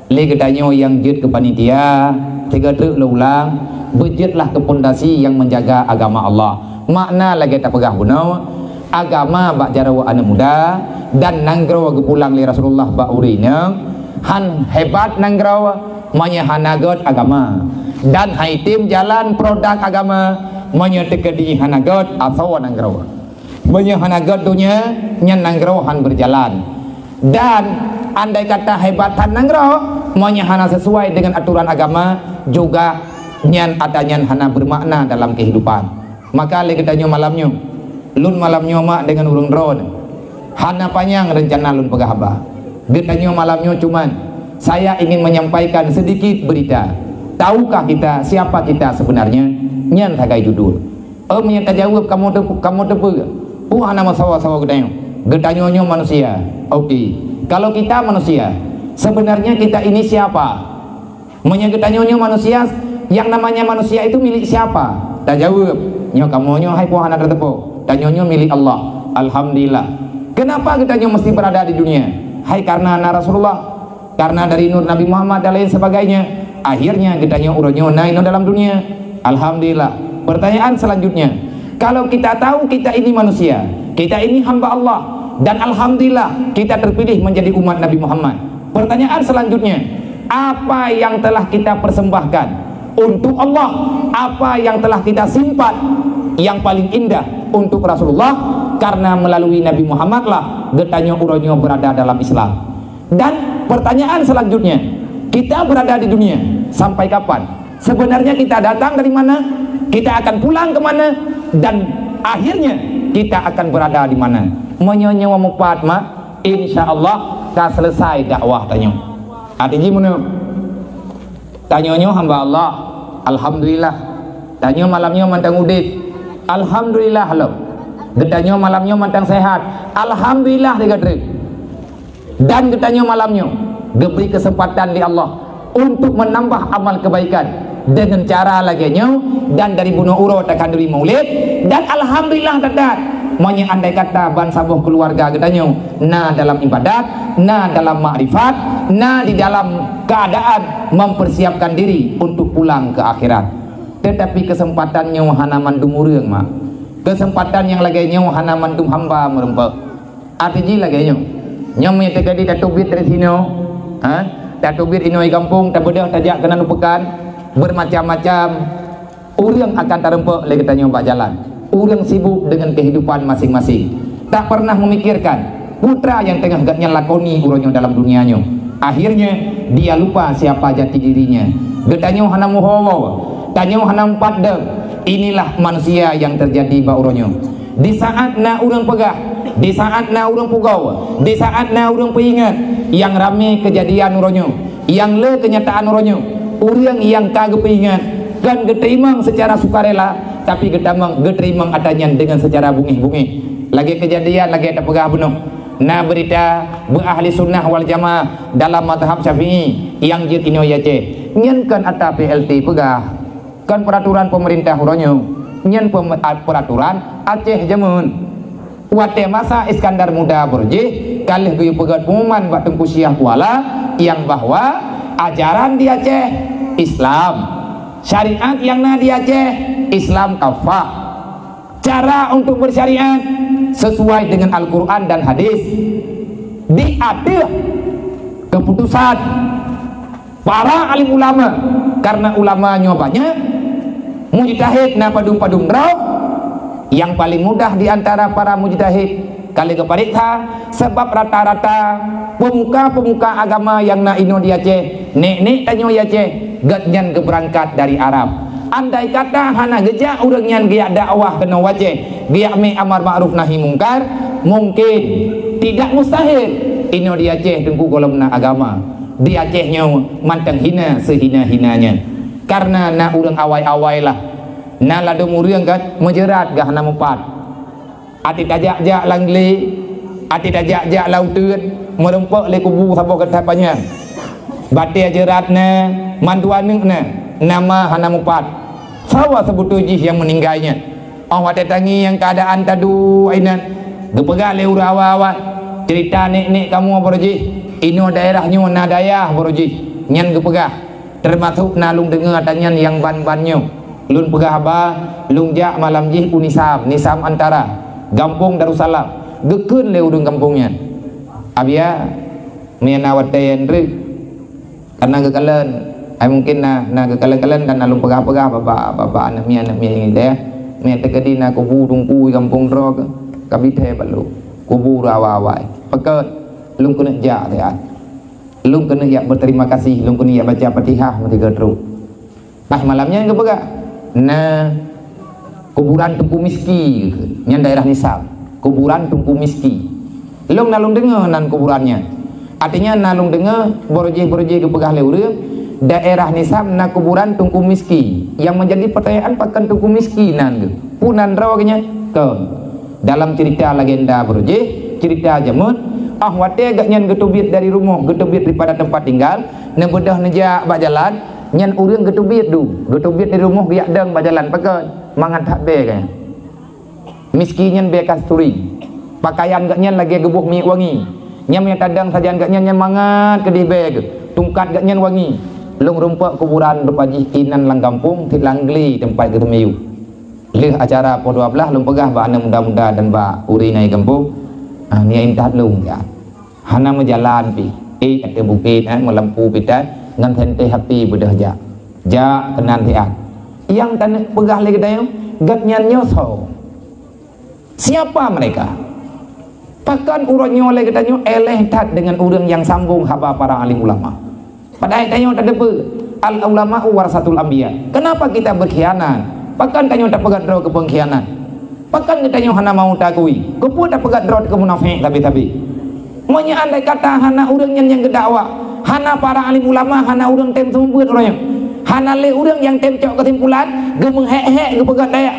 lagi tanya yang jut ke panitia tiga truk ulang bejutlah ke pondasi yang menjaga agama Allah makna lagi tak pegah buno agama bak jarawa anak muda dan nanggro pulang li Rasulullah ba urina han hebat nangrau menyehanagot agama, dan haitim jalan produk agama menyetekedi hanagot atau nangrau menyehanagot dunia nyan nangrau han berjalan. Dan andai kata hebatan nangrau menyehana sesuai dengan aturan agama juga nyan adanya hana bermakna dalam kehidupan. Maka legedanyo malamnya lun malamnya mak dengan urung drone hana panjang rencana lun pegahaba. Gedanyo malamnya cuman saya ingin menyampaikan sedikit berita. Tahukah kita siapa kita sebenarnya? Nyan tagai judul. Menyata jawab kamu tepu. Hana masawa-sawa gedanyo. Gedanyo manusia. Oke. Kalau kita manusia, sebenarnya kita ini siapa? Gedanyo manusia, yang namanya manusia itu milik siapa? Tak jawab. Kamu hai puhana tertepuk. Danyo milik Allah. Alhamdulillah. Kenapa gedanyo mesti berada di dunia? Hai karena Rasulullah, karena dari nur Nabi Muhammad dan lain sebagainya. Akhirnya gedanyo uronyo naik dalam dunia. Alhamdulillah. Pertanyaan selanjutnya, kalau kita tahu kita ini manusia, kita ini hamba Allah, dan alhamdulillah kita terpilih menjadi umat Nabi Muhammad. Pertanyaan selanjutnya, apa yang telah kita persembahkan untuk Allah? Apa yang telah kita simpan yang paling indah untuk Rasulullah? Karena melalui Nabi Muhammad lah getanyo uronyo berada dalam Islam. Dan pertanyaan selanjutnya, kita berada di dunia sampai kapan? Sebenarnya kita datang dari mana? Kita akan pulang kemana? Dan akhirnya kita akan berada di mana? Menyonya mupat mak, insya Allah tak selesai dakwah tanyo. Artinya mana? Tanyonyo hamba Allah, alhamdulillah. Tanyo malamnya mantang udit, alhamdulillah. Halo. Gedanyo malamnya mantang sehat, alhamdulillah. Dan gedanyo malamnya diberi kesempatan di Allah untuk menambah amal kebaikan dengan cara laginya, dan dari bunuh uro takkan diri maulid, dan alhamdulillah tadat andai kata ban sabuh keluarga gedanyo na dalam ibadat, na dalam makrifat, na di dalam keadaan mempersiapkan diri untuk pulang ke akhirat. Tetapi kesempatannya hana mandum urang mak, kesempatan yang laginya hana mandum hamba merempek. Artinya laginya nyamnya terjadi datubit dari sini, datubit ini kampung tak bedah tajak kena lupakan bermacam-macam orang akan terempek lagi tanya mbak jalan. Orang sibuk dengan kehidupan masing-masing, tak pernah memikirkan putra yang tengah gatnya lakoni uronyo dalam dunianya. Akhirnya dia lupa siapa jati dirinya. Getanyo hana muhawaw, tanyo hana padem. Inilah manusia yang terjadi ba uronyo. Di saat na orang pegah, di saat na orang pugau, di saat na orang peingat yang rame kejadian uronyo, yang le kenyataan uronyo, orang yang kagak peingat kan geterimang secara sukarela, tapi geterimang adanya dengan secara bungih-bungih. Lagi kejadian, lagi ada pegah bunuh. Nah berita ahli sunnah wal jamaah dalam mazhab Syafi'i yang jid ino yace nyen kan ata PLT pegah kan peraturan pemerintah uronyo, nyen peraturan Aceh jamun wate masa Iskandar Muda berjih kalih guyu pegat pengumuman bak Tengku Syah Kuala yang bahwa ajaran di Aceh Islam, syariat yang na di Aceh Islam kafah, cara untuk bersyariat sesuai dengan Al-Quran dan hadis. Diadil keputusan para alim ulama, karena ulamanya banyak, mujtahid na padung-padung draw. Yang paling mudah diantara para mujtahid kali keparikha, sebab rata-rata pemuka-pemuka agama yang na ino di Aceh, nek tanyo di Aceh gatnyan keberangkat dari Arab. Andai kata hana gejak urang nyan giak dakwah kena Aceh, giak me amar ma'ruf nahi mungkar, mungkin tidak mustahil ino di Aceh tengku golomna agama. Di Acehnya mantang hina sehina-hinanya, karena na urang awai-awai lah. Nah lado muriang kan menjerat gah hana mupat. Ati tajak-jak langli, ati tajak-jak lautut, merempek le kubu sabo kata panjang. Batia jeratna, manduanengna, nama hana mupat. Sawa sebutujih yang meninggalnya. Oh wate tangi yang keadaan tadu ainan. Gepegah le urawa-awa. Cerita nek kamu borojih. Ino daerahnya na dayah borojih. Nyan gepegah. Termasuk nalung dengar tanyan yang ban-bannya. Lun pegah ba lung jak malam jih unisam nisam antara Gampung Darussalam gekeun le udung kampungnya abia menawat tayandre karena kekalian mungkin na kekalian kan alung pegah-pegah bapak anak mia ini deh mia tekadi na kubu tungku kampung ro kabite balu kubu rawa pekat lung kena ja ya lung kena ya berterima kasih lung kena ya baca Fatihah mati gertru pas malamnya ke pegah na kuburan Tungku Miski nya daerah Nisab kuburan Tungku Miski lung nalung dengar nan kuburannya artinya nalung dengar boroje ke pegah leure daerah Nisab na kuburan Tungku Miski yang menjadi pertanyaan pakan Tungku Miski nan punan rawagnya ke dalam cerita legenda boroje cerita jamut wate gak nyan getubit dari rumah getubit daripada tempat tinggal nebedah nejak bak jalan nyan urang getubit dari rumah giak deng bak jalan pakan mangan tak be kaya Miski nyan be kasturi pakaian gak nyan lagi gebuh mi wangi nyam yang kadang sajian gak nyan mangat ke di beg tungkat gak nyan wangi lung rumpak kuburan berpajih kinan lang kampung tit langgli tempat ketemu leh acara po 12 lung pegah ba ana muda-muda dan ba uri nai kampung ni intat lung ya hana menjalan pi ada bukit melampu pitan ngan tente happy bedah ja kenan tiat yang tanah pegah lagi dayo gak nyan nyoso siapa mereka pakan uronyo oleh katanya eleh tat dengan urang yang sambung haba para alim ulama padahal tanya tak ada al ulama warasatul anbiya kenapa kita berkhianat pakan tanya tak pegat draw ke pengkhianat pakan katanya hana mau takui kepu tak pegat draw ke munafik tapi monya andai kata hana urang yang gedakwa hana para alim ulama hana urang tem sumbeut orangnya hana le urang yang tem cok kesimpulan ge menghek-hek ge pegat daya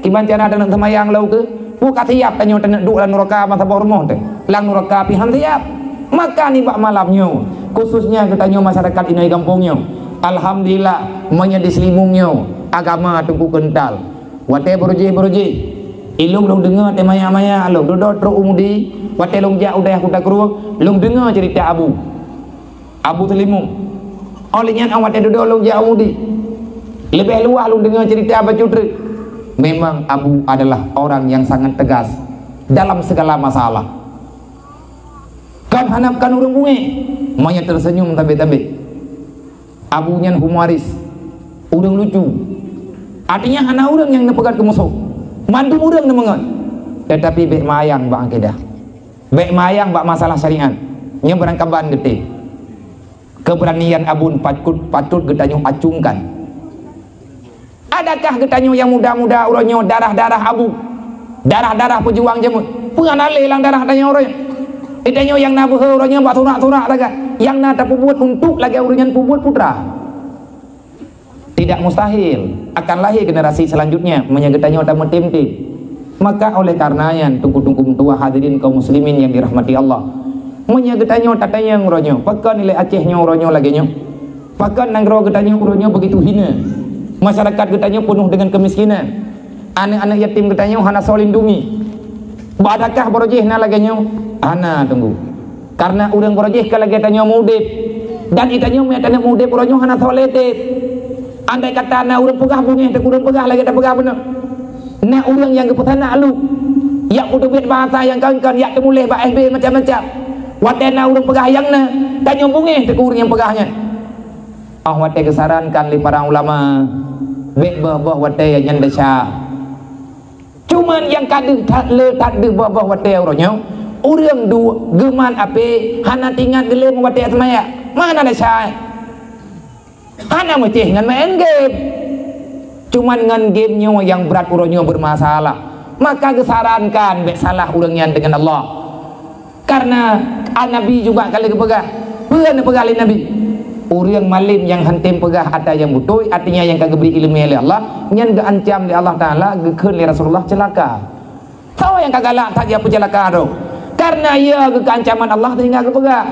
kiman cara dalam semayang lau ke buka tiap tanya tanya duk lang neraka masa rumah teh lang neraka pihan tiap maka ni bak malamnya khususnya ketanya masyarakat ini kampungnya alhamdulillah menjadi selimungnya agama tunggu kental wate beruji ilung long dengar teh maya lo dodot ro umudi wate long ja udah aku tak keruak long dengar cerita abu selimung olehnya awat dodot long ja umudi lebih luas long dengar cerita Abah Cudri. Memang Abu adalah orang yang sangat tegas dalam segala masalah. Kan hanapkan urang bunge, maya tersenyum tabe-tabe. Abu nyan humoris, urang lucu. Artinya hana urang yang nepegat ke musuh. Mandu urang nemengan. Tetapi bek mayang bak akidah. Bek mayang bak masalah syariat. Nya berangkaban gede. Keberanian Abu patut getanyo acungkan. Adakah getanyo yang muda-muda uronyo darah-darah Abu darah-darah pejuang jemut pengan ale lang darah tanya uronyo getanyo yang nabuh uronyo bak turak-turak laga yang nata pubut untuk lagi uronyo pubut putra tidak mustahil akan lahir generasi selanjutnya menyegetanyo tamu tim-tim maka oleh karenanya tunggu-tunggu tua hadirin kaum muslimin yang dirahmati Allah menyegetanyo tatanya uronyo pakan nilai Acehnya uronyo lagi nyo pakan nanggro getanyo uronyo begitu hina masyarakat getanya penuh dengan kemiskinan anak-anak yatim getanya hana solindungi badakah borojeh na laganya hana tunggu karena urang borojeh ka lagi tanya mudip dan itanya metana mudip uronyo hana solete andai kata na urang pegah bunge tak urang pegah lagi tak pegah bener na urang yang keputana alu yak kutubit bahasa yang kan yak temuleh ba SB macam-macam watena urang pegah yang na tanya bunge tak urang yang pegahnya wate kesarankan li para ulama bek bah wate yang desa cuman yang kadeh tak le tak de bah wate uronyo urang du geman ape hana tinggal gele wate semaya mana desa hana meceh ngan main game cuman ngan gamenya yang berat uronyo bermasalah maka kesarankan bek salah urangnya dengan Allah karena Nabi juga kali kepegah bukan pegalin Nabi urang malim yang hantem pegah ada yang butuh artinya yang kagak beri ilmu oleh Allah nyan ga ancam di Allah Taala gekeun li Rasulullah celaka tahu yang kagak lah tak dia celaka do karena ia ke ancaman Allah tinggal kepegah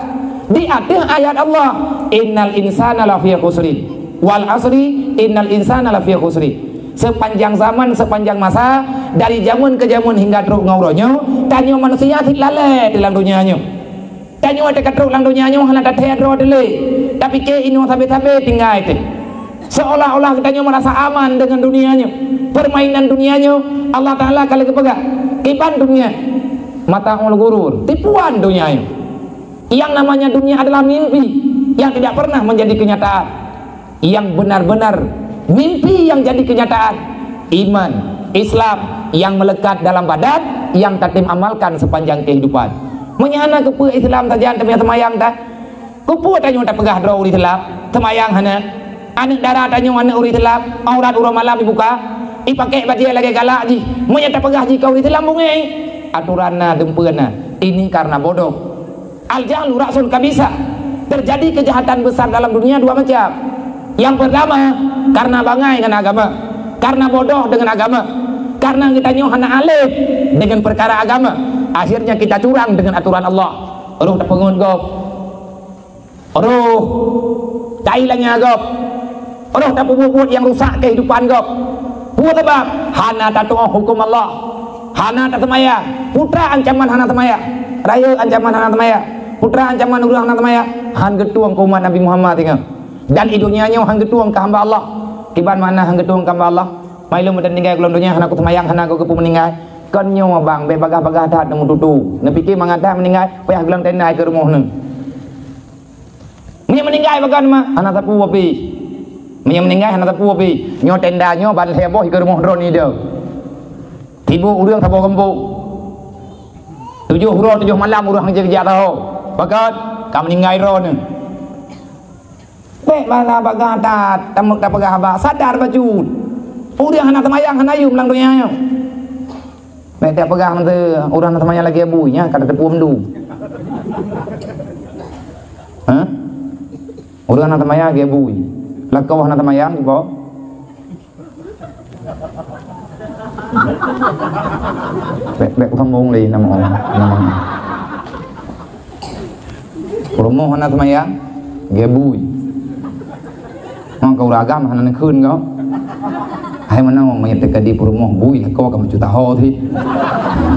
di akhir ayat Allah innal insana lafi khusri wal asri innal insana lafi khusri sepanjang zaman sepanjang masa dari zaman ke zaman hingga terus ngauronyo tanyo manusia lalai dalam dunianya tanyo ada katruk dalam dunianya hana dataya dro dele tapi ke ino tabe-tabe tinggal itu seolah-olah katanya merasa aman dengan dunianya permainan dunianya Allah Ta'ala kalau kepegah kipan dunia mata ul gurur tipuan dunianya yang namanya dunia adalah mimpi yang tidak pernah menjadi kenyataan, yang benar-benar mimpi yang jadi kenyataan. Iman, Islam yang melekat dalam badan, yang tatim amalkan sepanjang kehidupan. Menyana kepu Islam saja temanya temayang dah. Kepu tanyo tak pegah draw uri Islam, temayang hana. Anak darah tanyo anak uri Islam, aurat urang malam dibuka. Ipakai baju lagi galak ji. Menyana tak pegah ji kau uri Islam bungai. Aturanna dempeuna. Ini karena bodoh. Al-jahlu ra'sul kabisa. Terjadi kejahatan besar dalam dunia dua macam. Yang pertama, karena bangai dengan agama, karena bodoh dengan agama, karena kita nyohana alif dengan perkara agama, akhirnya kita curang dengan aturan Allah. Roh tak pengun gop, roh tak hilangnya gop, roh tak buat yang rusak kehidupan gop. Buat apa? Hana tak tuh hukum Allah, hana tak temaya, putra ancaman hana temaya, raya ancaman hana temaya, putra ancaman urang hana temaya, han getuang umat Nabi Muhammad tinggal. Dan hidupnya nyo hang getuang ke hamba Allah. Kiban mana hang getuang ke hamba Allah? Mai lu meden tinggal kelon dunia hana ku temayang hana ku kepu meninggal. Kan nyo bang be bagah-bagah dah nemu tutu. Ne pikir mangada meninggal payah gelang tendai ke rumah ne. Nya meninggal bagan mah hana tapu api. Nya meninggal hana tapu api. Nyo tenda nyo ban heboh ke rumah ron ni dah. Tibu urang tabo gembu. 7 huruf 7 malam urang kerja tahu. Bagan kam meninggal ron ne. Baik mana bagah tat tamak tak pegah ba sadar baju urang hana temayang hana yum lang dunia nya baik tak pegah mante urang hana temayang lagi abunya kada tepu mendu ha urang hana temayang lagi abui lakau hana temayang ibo baik sambung li nama promo hana temayang lagi abui kau ragam hana khun kau hai mana mau menyatakan di perumoh bui kau kamu juta ho thi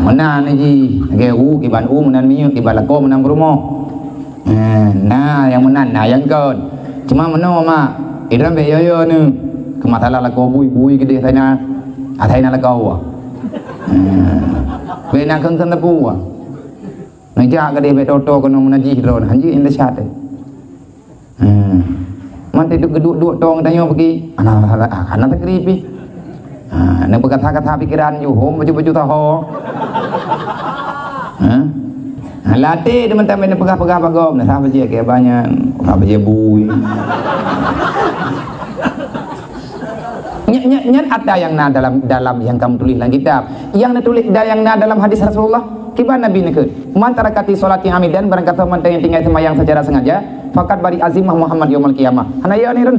mana ni ji ke u ki ban u menan mi ki ban la ko menan perumoh nah yang menan nah yang kon cuma mana ma iram be yo yo ni ke masalah la ko bui gede thana thai na la kau be na khang khang ta pu nang ja gede be to kono menan ji ron hanji in la chat manti duduk tong tanya pergi anak tak kripi nak berkata-kata pikiran you home baju-baju taho latih teman-teman pegah-pegah bagom nah apa je kayak banyak apa je bui nyat ada yang dalam yang kamu tulis dalam kitab yang tulis yang dalam hadis Rasulullah kiban Nabi nak mantara kati salati hamidan barang kata mantai yang tinggal semayang secara sengaja fakat bari azimah Muhammad yaumul qiyamah hana ya ni ren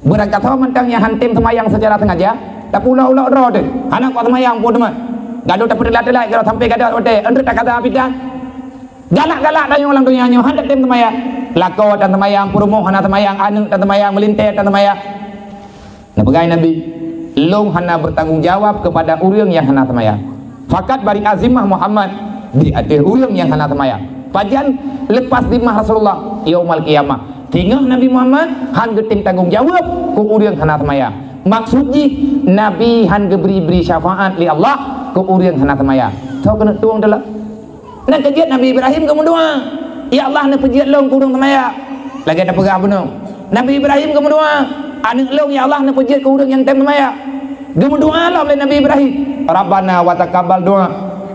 barang kata mantang yang hantem semayang secara sengaja tak ulah-ulah ro de hana ko semayang pun teman gaduh tak perdelat-delat kalau sampai gaduh ote endre tak kata apidah galak-galak dan orang dunia nyo handak tem semayang lako dan semayang purumo hana semayang anu dan semayang melintet dan semayang nah pegai Nabi long hana bertanggung jawab kepada urang yang hana semayang fakat bari azimah Muhammad di atas urang yang hana semayang pajan lepas dimah Rasulullah yaumul qiyamah tinggal Nabi Muhammad han geting tanggung jawab ku urang hana semayang maksudnya Nabi han beri syafaat li Allah ku urang hana semayang tahu kena tuang dalam nak kejiat Nabi Ibrahim kamu doa ya Allah nak pejiat long ku urang semayang lagi ada pegah benar Nabi Ibrahim kamu doa anak long ya Allah nak pejiat ku urang yang tem semayang kamu doa lah oleh Nabi Ibrahim Rabbana wa taqabbal doa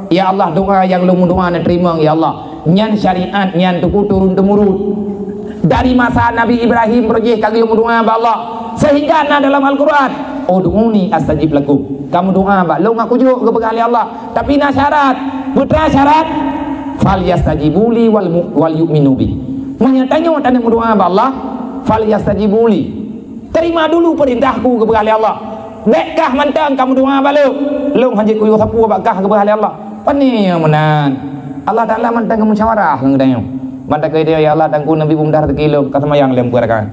ya Allah doa yang lu doa nak terima ya Allah nyan syariat nyan tuku turun temurun dari masa Nabi Ibrahim berjih kagil doa ba Allah sehingga na dalam Al-Quran ud'uni astajib lakum kamu doa ba lu ngaku juk ke begali Allah tapi na syarat putra syarat fal yastajibuli wal yu'minu bi menyatanya tanda doa ba Allah fal yastajibuli terima dulu perintahku ke begali Allah bekkah mantang kamu doa ba lu hajit ku sapu ba kah ke begali Allah pani menan Allah Ta'ala mantang musyawarah ngedayong mantang ke dia ya Allah dan ku Nabi bumdar tekilo kata mayang lem kuarakan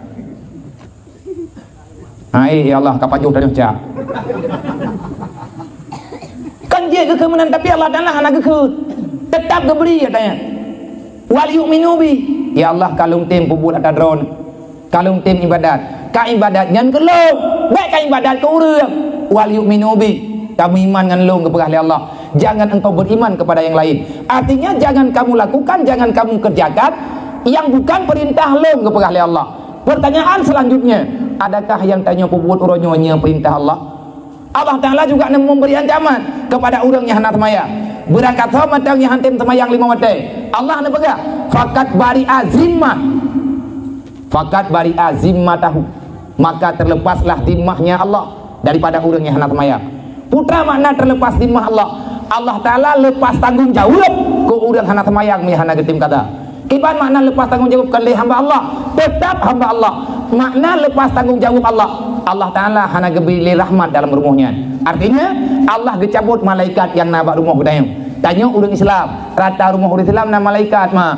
hai ya Allah kapajuh dan cak kan dia ke kemenan tapi Allah Ta'ala hana ke tetap keberi katanya wal yu'minu bi ya Allah kalung tim pubul ada drone kalung tim ibadat ka ibadat nyan ke lo baik ka ibadat ke urang wal yu'minu bi kamu iman dengan lo kepada Allah jangan engkau beriman kepada yang lain artinya jangan kamu lakukan jangan kamu kerjakan yang bukan perintah long kepada Allah. Pertanyaan selanjutnya, adakah yang tanya pembuat uronyonya perintah Allah? Allah Ta'ala juga memberi ancaman kepada orang yang hendak semayang. Berangkat matang yang hantim semayang 5 waktu. Allah nak pegang fakat bari azimah. Fakat bari azimah tahu. Maka terlepaslah zimmahnya Allah daripada orang yang hendak semayang. Putra makna terlepas zimmah Allah. Allah Ta'ala lepas tanggung jawab ke orang hendak semayang yang hendak getim kata. Kiban makna lepas tanggung jawab kan hamba Allah, tetap hamba Allah. Makna lepas tanggung jawab Allah. Allah Ta'ala hana gebili rahmat dalam rumahnya. Artinya Allah gecabut malaikat yang nabak rumah gedayung. Tanya orang Islam, rata rumah orang Islam na malaikat mah.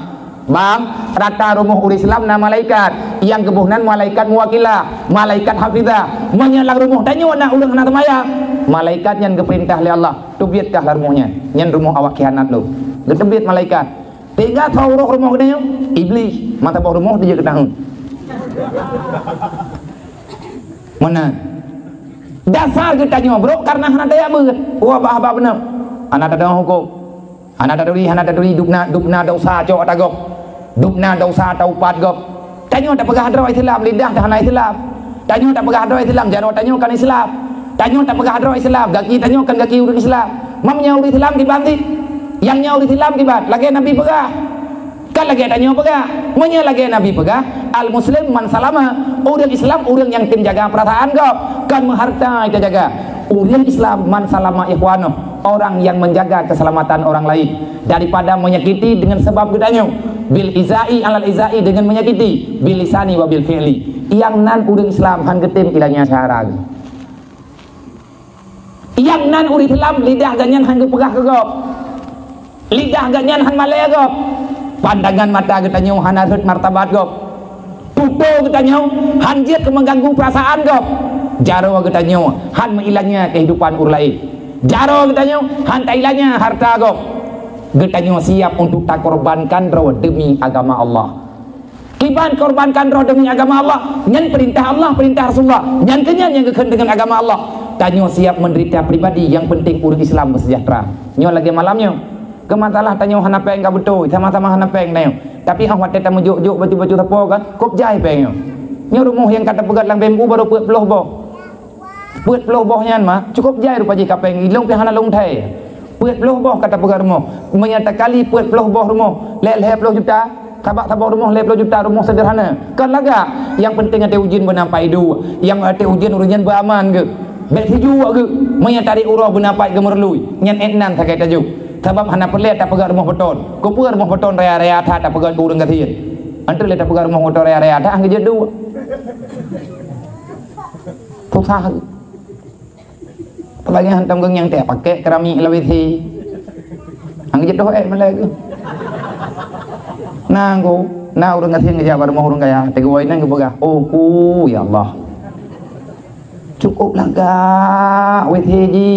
Bang, rata rumah orang Islam na malaikat. Yang kebuhnan malaikat muwakilah, malaikat hafizah. Menyalang rumah tanya nak orang hana temayang. Malaikat yang keperintah oleh Allah, tubiatkah rumahnya. Yang rumah awak khianat lo. Getebit malaikat. Tiga tahu rumah gedayung, iblis mata bawah rumah dia ketahun. Mana dasar kita tanya bro karena hana daya ber wah bah benar anak ada hukum anak ada duri dupna dosa cok tagok dupna dosa taupat gop tanya tak pegah hadra Islam lidah dah hana Islam tanya tak pegah hadra Islam jaro tanya kan Islam tanya tak pegah hadra Islam gaki tanya kan gaki urut Islam mamnya urut Islam dibanti yang nya urut Islam dibat lagi Nabi pegah kan lagi tanya pegah monya lagi Nabi pegah al muslim man salama orang Islam orang yang tim jaga perasaan kau kan mengharta kita jaga orang Islam man salama ikhwanu orang yang menjaga keselamatan orang lain daripada menyakiti dengan sebab gedanya bil izai alal izai dengan menyakiti bil lisani wa bil fi'li yang nan orang Islam han getim ilahnya syarag yang nan orang Islam lidah ganyan han gepegah kegop lidah ganyan han malaya gop pandangan mata getanya han harut martabat gop puto getanya hanjit ke mengganggu perasaan gop jaro getanya han menghilangnya kehidupan orang lain jaro getanya han tailanya harta gop getanya siap untuk tak korbankan roh demi agama Allah kiban korbankan roh demi agama Allah nyan perintah Allah perintah Rasulullah nyan kenyan yang keken dengan agama Allah tanya siap menderita pribadi yang penting orang Islam bersejahtera nyo lagi malamnya kematalah tanya hana peng ka betul sama-sama hana peng nayo tapi awak tetap menjuk-juk baju-baju tapo kan kop jai peng nyo rumah yang kata pegat lang bembu baru peut peloh boh peut peloh boh nyan mah cukup jai rupa ji ka peng ilong pe hana long thai peut peloh boh kata pegat rumah menyata kali peut peloh boh rumah leh peloh juta tabak rumah leh peloh juta rumah sederhana kan laga yang penting ada ujian benampai du yang ada ujian urusan beraman ke bet hiju ke menyatari urah benampai gemerlui nyan enan sakai tajuk sebab hana perlet tak pegat rumah beton ko pegat rumah beton raya-raya tak pegat urang katien antre le tak pegat rumah beton raya-raya tak angge jedu susah pelagi hantam geng yang tak pakai keramik lawiti angge jedu melek nanggo na urang katien ngeja rumah urang kaya tegoi nang gebegah oh ku ya Allah cukup laga witi ji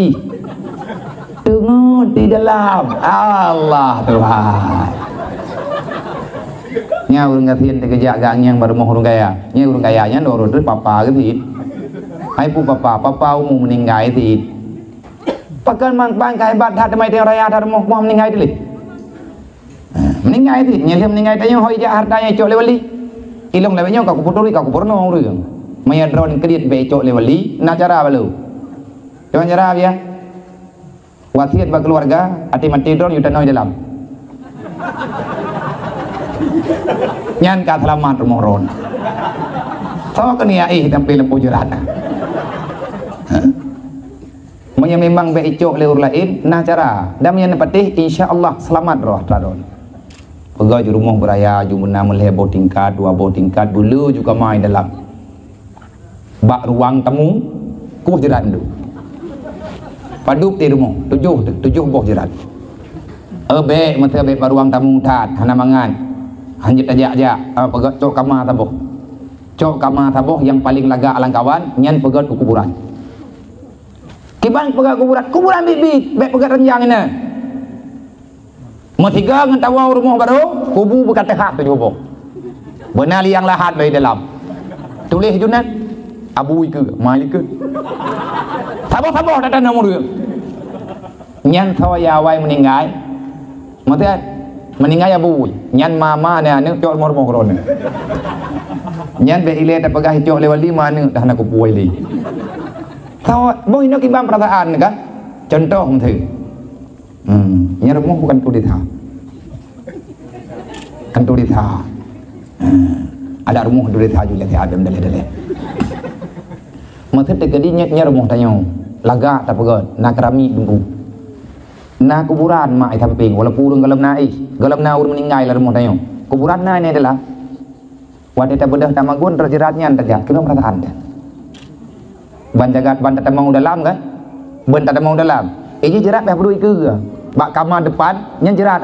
tunggu di dalam Allah Tuhan nya urang katien tegejak gang yang baru mau urang kaya nya urang kayanya do rodut papa gitu hai pu papa umum meninggal itu pakan mang bangkai bat hat mai teng raya dar mau meninggal itu meninggal itu nya meninggal tanya hoi ja hartanya cok lewali ilong lewanya ka kuputuri ka kupurno urang maya drone kedit be cok lewali na cara balu jangan cara ya wasiat bagi keluarga hati mati drone yudan noi dalam nyan ka selamat rumah ron so keniai tampil lempu jurana Manya memang be icok leur lain nah cara dan yang patih insyaallah selamat roh tradon pegah di rumah beraya jumna melebo tingkat dua bo tingkat bulu juga main dalam bak ruang tamu ku jerandu paduk di rumah tujuh boh jerat be mata be ruang tamu tat hana mangan hanjit aja pegat cok kama taboh yang paling laga alang kawan nyan pegat ke kuburan kiban pegat kuburan bibit be pegat renjang ini mau tiga ngetawa rumah baru kubu berkata hak tujuh boh benar yang lahat bayi dalam tulis junat abu ke malik ke sabar datang nomor dia nyan thawa ya wai meninggal mati meninggal ya bu nyan mama ne anu cok mor mor nyan be ile ta pegah cok lewat 5 ni dah nak puai li tahu boy nak ibam perasaan kan contoh thử nyan rumah bukan tu ditha kan tu ditha ada rumah tu ditha juga ti adam dale maka terjadi nyan rumah tanyo laga ta pegot nak rami dumpu na kuburan mak ai thamping walaupun urang galam na urang meninggal lah rumah tanyo kuburan na ini adalah wadah ta bedah tamagun terjeratnya tegak kena perasaan dah ban jagat ban tak mau dalam kan ban tak mau dalam jerat dah perlu ke bak kamar depan nyan jerat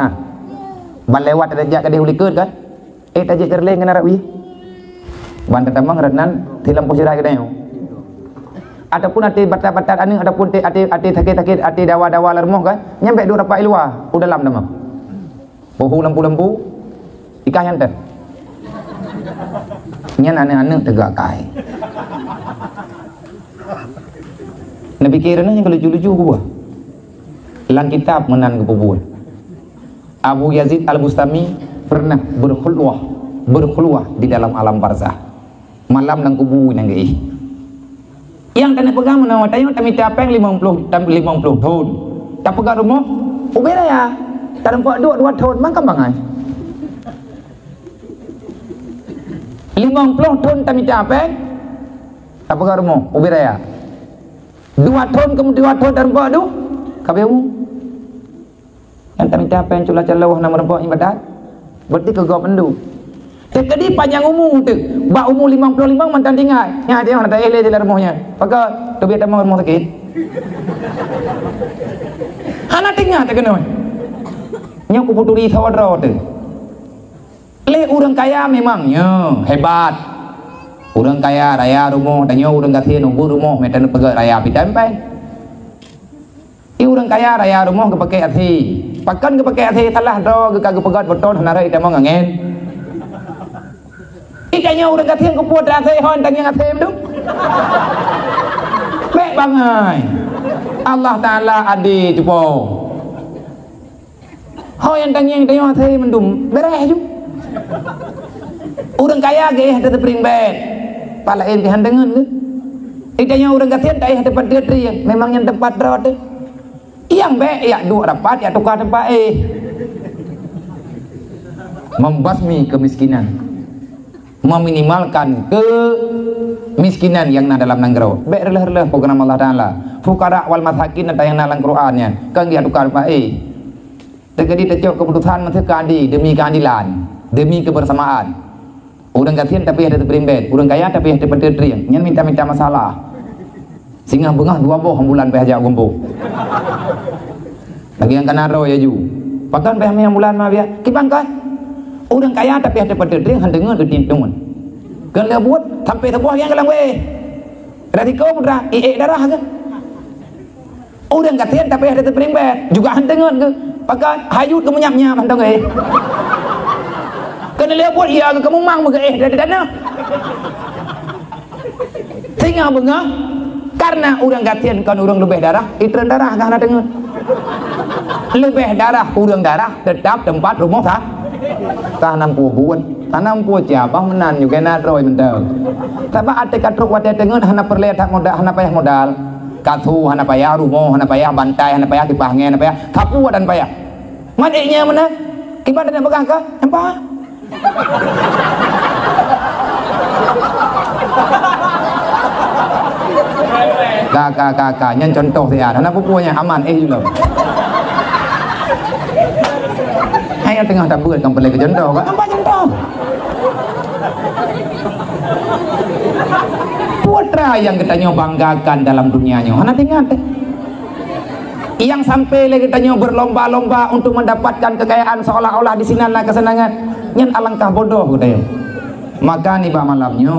ban lewat ada jak kadeh ulikeut kan tajik kerleng kena rawi ban tak mang retnan thilam posirai kadeh ataupun ati batat-batat anu ataupun ati sakit-sakit ati dawa-dawa lermoh kan nyampe dua rapat luar dalam nama bohu lampu-lampu ikah nyantet nyan ane-ane tegak kai nak pikiran yang lucu-lucu ku buah lang kitab menan kepubun Abu Yazid Al-Bustami pernah berkhulwah di dalam alam barzah malam nang kubu nang geih yang tanah pegang menawa tayo kami tapeng 50 tahun tak pegang rumah ubera ya tak nampak 2 tahun mang kambangan 50 tahun kami tapeng tak pegang rumah ubera ya 2 tahun kemudian 2 tahun tak nampak tu kabehmu yang kami tapeng cula calawah nama nampak ibadat berarti kegau pendu jadi panjang umur tu bak umur 55 mantan tinggal yang ada orang tak eleh di rumahnya pakai tu biar tamu rumah sakit anak tinggal tak kena yang kuputuri sawadra tu le orang kaya memangnya hebat orang kaya raya rumah tanya orang kaya nunggu rumah medan pegang raya pitampai orang kaya raya rumah kepakai hati pakan kepakai hati salah draw ke kagak pegat beton hanarai tamu ngangen ikanya orang katian kepuat rasai hon tanya ngatem tu baik bangai Allah Ta'ala adi cupo hon yang tanya ngatem mendum bereh ju orang kaya ge ada tepring bet palain ke handengan ke ikanya orang katian tai ada tempat dia memang yang tempat rot yang baik ya dua rapat ya tukar tempat membasmi kemiskinan meminimalkan kemiskinan yang na dalam nanggro baik relah program Allah Ta'ala fukara wal masakin ada yang nalang Qur'annya kan dia tukar pak terjadi tecok keputusan mensekadi demi keadilan demi kebersamaan orang kasihan tapi ada terperimbet orang kaya tapi ada penterian yang minta masalah singa bengah 2 bulan pehajak gombo lagi yang kanaro ya ju pakan pehame bulan mah dia kibang kan orang kaya tapi ada penterian handengan ketintungan kan dia buat sampai sebuah yang kelang weh radikal mudah darah ke orang kasihan tapi ada terperimbet juga handengan ke pakai hayut ke menyap-nyap hantong kena dia buat ia ke memang dari dana sehingga bengah karena orang kasihan kan orang lebih darah itren darah kan handengan lebih darah kurang darah tetap tempat rumah tak tanam buat tanam siapa menan juga nadroi mental tapi ada katruk wadah dengan hana perlihat modal hana payah modal katu hana payah rumah hana payah bantai hana payah kipahnya hana payah kapu dan payah madiknya mana kibat dan pegang ke apa kakak nyen contoh dia hana pupunya aman juga hanya tengah tabur kamu pergi ke contoh kan apa contoh putra yang kita banggakan dalam dunianya hana tinggal yang sampai lagi kita berlomba-lomba untuk mendapatkan kekayaan seolah-olah di sini lah kesenangan yang alangkah bodoh kita maka nih malamnya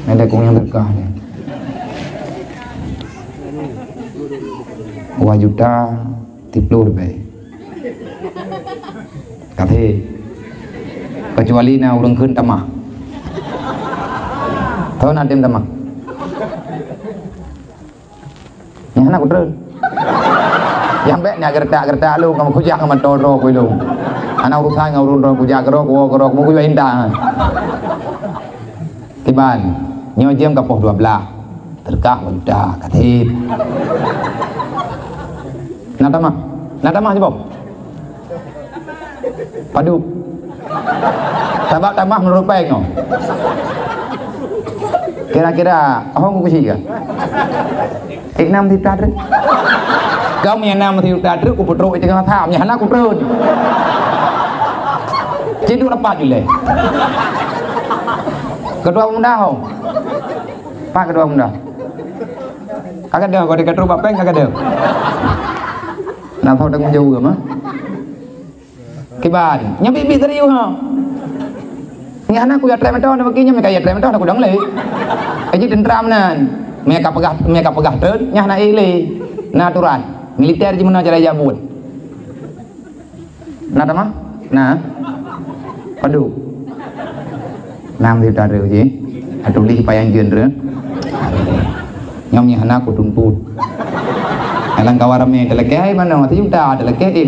ada kung yang berkah 2 juta tiplu lebih kata kecuali na orang kun tamah tahu nadim tamah yang anak udah yang baik nak gertak lu kamu kujak kamu toro ku lu anak urusan ngurun ron kujak gerok mu ku indah tiban nyo jam kapoh 12 terkah udah katip Natama coba padu tambah menurut peng no kira-kira ahong ku sih ik nam thì ta đấy kau punya nam thì ta trước ku petruk itu kan tham nya anak ku terun ciduk lepas jule kedua muda hong pak kedua muda kagak ada kalau dikatru bapeng kagak ada nah thau đang jauh rồi mah kiban nya bibi tadi ha nya anak ku ya trem to na begini nya kayak trem to aku dang le aja dendram nan mereka pegah terus nya na ile natural militer gimana cara jabut nah mah nah padu nam thì ta đều gì tụng đi phải anh duyên nữa nhóm nhà anak của tuntut lang kawaram yang terlekai mana mati kita terlekai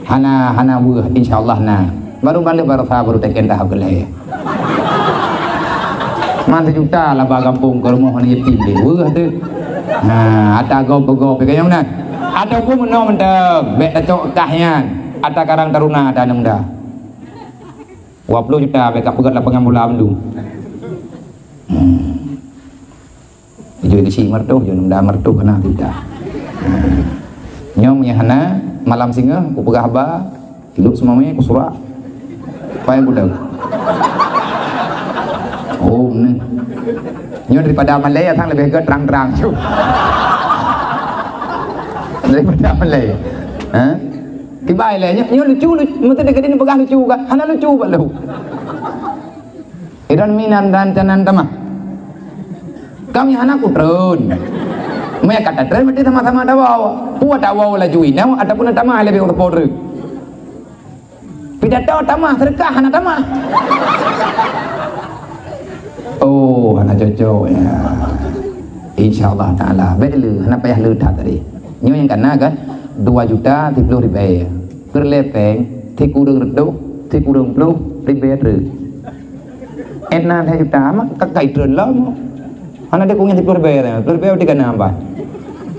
hana buah insyaallah nah baru balik baru teken dah gelai mati juta lah bagampung ke rumah ni yatim dia buah tu ada gop pegang nak ada pun menong mendem bek tacok kahnya ada karang taruna ada nenda 20 juta bek pegat lapangan bola mendung jadi si mertu jadi nenda mertu kena tidak nyom hana malam singa ku pegah ba hidup semuanya ku surah apa yang budak oh nih nyom daripada Malaya thang lebih ke terang-terang cu daripada Malaya kibai le nyom lucu mesti dekat ini pegah lucu kan hana lucu ba lu iran minan dan canan tamah kami hana ku terun mereka kata tren mesti sama-sama dawa puat dawa la juin now ada pun tamah lebih untuk polri pidato tamah sedekah anak tamah oh anak cocok ya insyaallah taala belu anak payah lu tadi nyo yang kana kan 2 juta 30 ribu kerlepeng thi kurang redup thi kurang puluh ribu ru enna 2 juta mah kakai tren lah anak dia punya 10 ribu di kana apa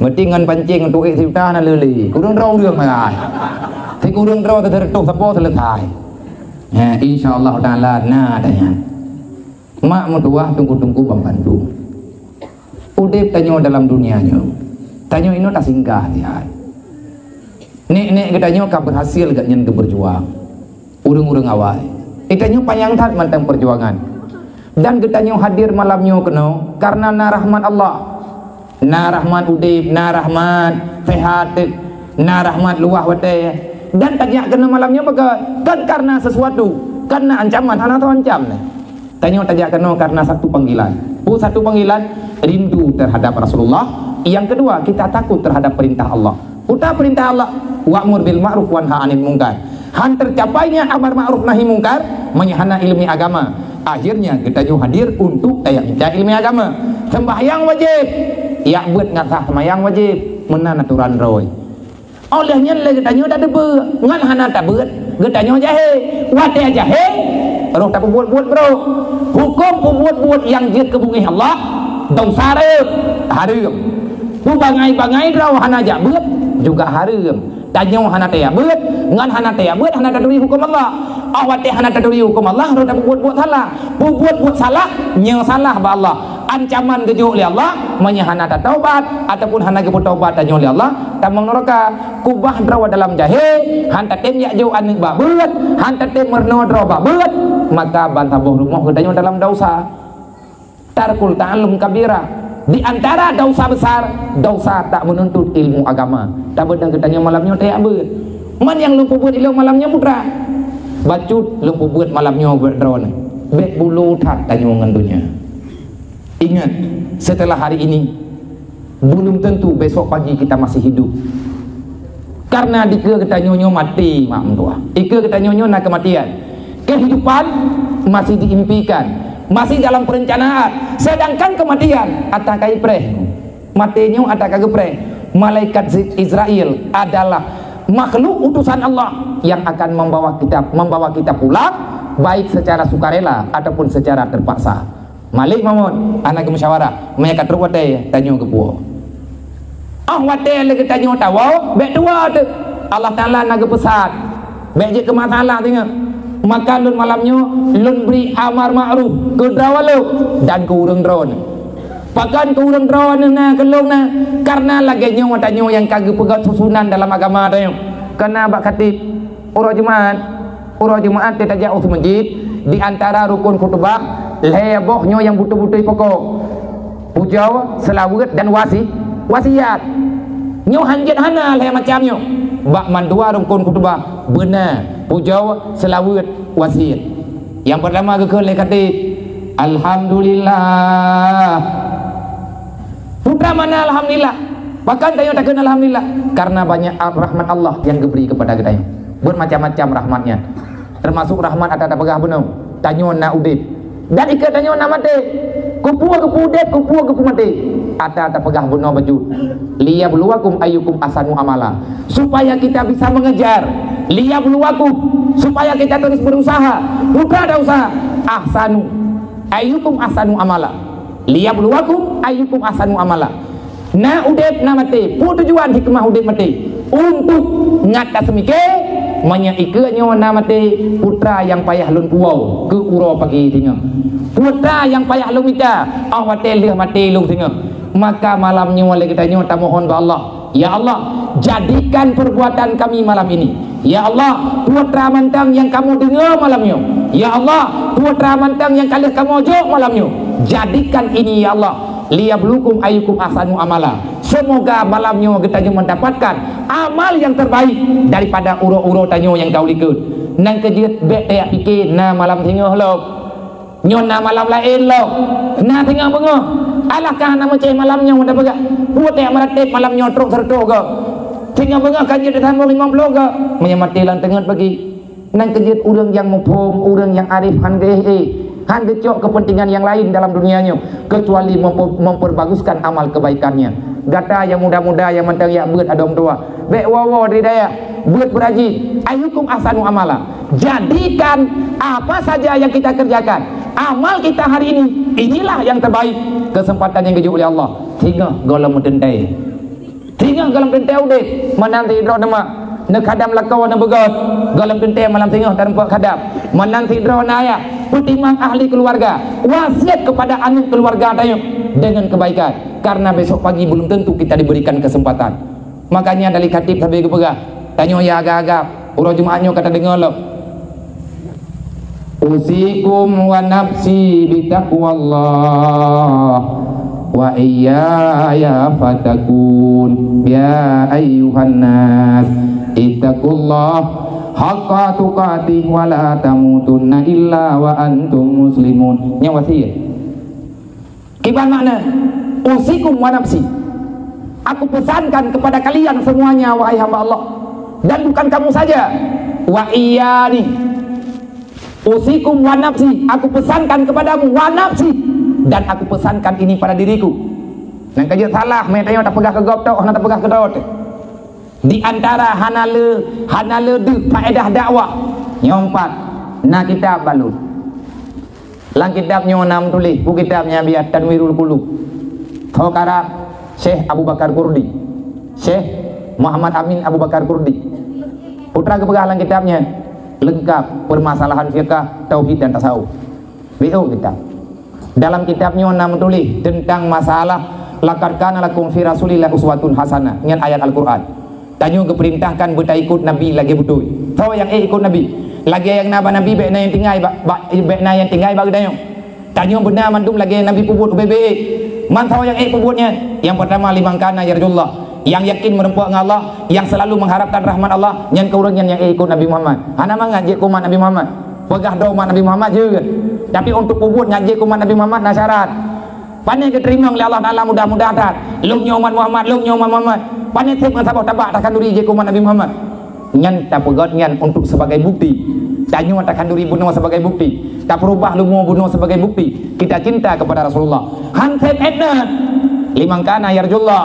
mesti ngan pancing untuk juta na lili kurang rau đường mà thì kurang rau thì tục sapo selesai insyaallah taala nah tanya mak mutua tunggu membantu udip tanyo dalam dunianya tanyo ini tak singgah dia nek tanyo ka berhasil gak nyen ke berjuang urang-urang awal tanyo panjang tat mantang perjuangan dan tanyo hadir malamnya keno karena rahmat Allah na rahmat udip na rahmat sehat na rahmat luah wate dan tanya kena malamnya kan karena sesuatu karena ancaman hana atau ancam tanya kena karena satu panggilan rindu terhadap Rasulullah yang kedua kita takut terhadap perintah Allah perintah Allah wa'mur bil ma'ruf wanha 'anil munkar han tercapainya amar ma'ruf nahi munkar menyahana ilmi agama akhirnya kita hadir untuk ilmi agama sembahyang wajib ya buat ngasah semayang wajib menan aturan roy olehnya lagi tanya tak ada ngan hana tak buat getanya jahe wate jahe roh tak buat bro hukum buat yang jid ke bumi Allah dosa harum ku bangai roh hana jak buat juga harum tanya hana teh buat ngan hana teh buat hana tak hukum Allah wate hana tak hukum Allah roh tak buat salah buat salah nya salah ba Allah ancaman kejuk oleh Allah menyahana taubat ataupun hana ke taubat tanya oleh Allah tamang neraka kubah drawa dalam jahe hanta tem ya jauh anik babut hanta tem merno drawa babut maka bantabuh rumah kedanya dalam dosa tarkul ta'allum kabira di antara dosa besar dosa tak menuntut ilmu agama tak bedang kedanya malamnya tak abut man yang lumpuh buat ilmu malamnya putra bacut lumpuh buat malamnya berdrawa bet bulu tat tanya ngendunya. Ingat, setelah hari ini belum tentu besok pagi kita masih hidup. Karena dika kita nyonyo mati, mak mentua. Dika kita nyonyo nak kematian. Kehidupan masih diimpikan, masih dalam perencanaan. Sedangkan kematian atakai preh. Matinya atakai gepreh. malaikat Israel adalah makhluk utusan Allah yang akan membawa kita pulang, baik secara sukarela ataupun secara terpaksa. Malik Mahmud anak musyawarah mereka terwate tanya ke puak wate lagi tanya tahu baik dua tu Allah Ta'ala nak pesan baik je ke masalah tengok maka lun malamnya lun beri amar ma'ruf ke drawalu dan ke urang drone pakan ke urang drone na kelong na karena lagi nyawa tanya yang kagak pegang susunan dalam agama tanya karena bak khatib urang Jumaat kita jauh masjid di antara rukun khutbah lebohnya yang butuh-butuh pokok pujau, selawat dan wasiat nyo hanjit hana le macamnya bak mandua rukun khutbah benar pujau, selawat, wasiat. Yang pertama ke le kata alhamdulillah putra mana alhamdulillah bahkan tayo tak kenal alhamdulillah karena banyak rahmat Allah yang diberi kepada kita bermacam-macam rahmatnya termasuk rahmat ada pegah benar tanyo na udip dan ikat tanyo na mati kupua udip kupua mati ada pegah benar baju liyabluwakum ayyukum ahsanu amala supaya kita bisa mengejar liyabluwakum supaya kita terus berusaha bukan ada usaha ahsanu ayyukum ahsanu amala liyabluwakum ayyukum ahsanu amala na udip na mati tujuan hikmah udip mati untuk ngata semike menyaikanya namate putra yang payah lun puau ke uro pagi tinga putra yang payah lun mita awate lih mati lun tinga maka malamnya wala kita nyota mohon ba Allah ya Allah jadikan perbuatan kami malam ini ya Allah putra mantang yang kamu dengar malamnya ya Allah putra mantang yang kalian kamu ojok malamnya jadikan ini ya Allah liyablukum ayyukum ahsanu amala semoga malamnya kita mendapatkan amal yang terbaik daripada uro-uro tanyo yang kau likut nang kejut bek tak fikir na malam tengah lo nyon na malam lain lo na tengah bengo alahkah nama cai malamnya mudah begak buat tak meratik malamnya truk serto ke tengah bengo kajut datang 50 ke menyamatilan tengah bagi nang kejut urang yang mempom urang yang arif handeh hanya cok kepentingan yang lain dalam dunianya kecuali memperbaguskan amal kebaikannya gata yang muda-muda yang mentang ya buat adong tua bek wawo dari daya buat beraji ayyukum ahsanu amala jadikan apa saja yang kita kerjakan amal kita hari ini inilah yang terbaik kesempatan yang diberi oleh Allah hingga golong mendentai hingga golong mendentai udah menanti hidro nama nak khadam lakau na begot golong mendentai malam tengah tanpa khadam menanti hidro naya pertimbang ahli keluarga wasiat kepada anak keluarga tayo dengan kebaikan karena besok pagi belum tentu kita diberikan kesempatan makanya dari khatib sampai ke pegah tanyo ya agak-agak urang Jumaatnya kata dengar lo usikum wa nafsi bitaqwallah wa iyaya fatakun ya ayyuhan nas ittaqullah haqqa tuqatih wa la tamutunna illa wa antum muslimun yang wasiat kiban makna usikum wa nafsi aku pesankan kepada kalian semuanya wahai hamba Allah dan bukan kamu saja wa iyani usikum wa nafsi aku pesankan kepadamu wa nafsi dan aku pesankan ini pada diriku yang kerja salah metanya tak pegah ke gop tau tak pegah ke daut di antara hanale de faedah dakwah yang empat na kitab balut lang kitabnya enam tulis bu kitabnya biat tanwirul qulub Thokara Syekh Abu Bakar Kurdi Syekh Muhammad Amin Abu Bakar Kurdi putra kepegalan kitabnya lengkap permasalahan fiqh tauhid dan tasawuf BO kitab dalam kitabnya enam tulis tentang masalah laqad kana lakum fi rasulillah uswatun hasanah dengan ayat Al-Qur'an tanyo keperintahkan buta ikut nabi lagi betul tahu yang ikut nabi lagi yang nabi bekna yang tinggal bekna yang tinggal bagi tanyo benar mandum lagi nabi pubut bebe man tahu yang pubutnya yang pertama limangkana yarjullah yang yakin merempuk dengan Allah yang selalu mengharapkan rahmat Allah yang keurangnya yang ikut Nabi Muhammad ana mengajak kumat Nabi Muhammad pegah doa Nabi Muhammad juga tapi untuk pubut ngajak kumat Nabi Muhammad nah syarat pandai diterima oleh Allah Ta'ala mudah-mudahan lu nyoman Muhammad lu nyoman Muhammad pandai tip dengan sabah tabak takkan duri je kumat Nabi Muhammad nyan tak pegat nyan untuk sebagai bukti tanyo takkan duri bunuh sebagai bukti tak perubah lu mau bunuh sebagai bukti kita cinta kepada Rasulullah han tip edna limangkana yarjullah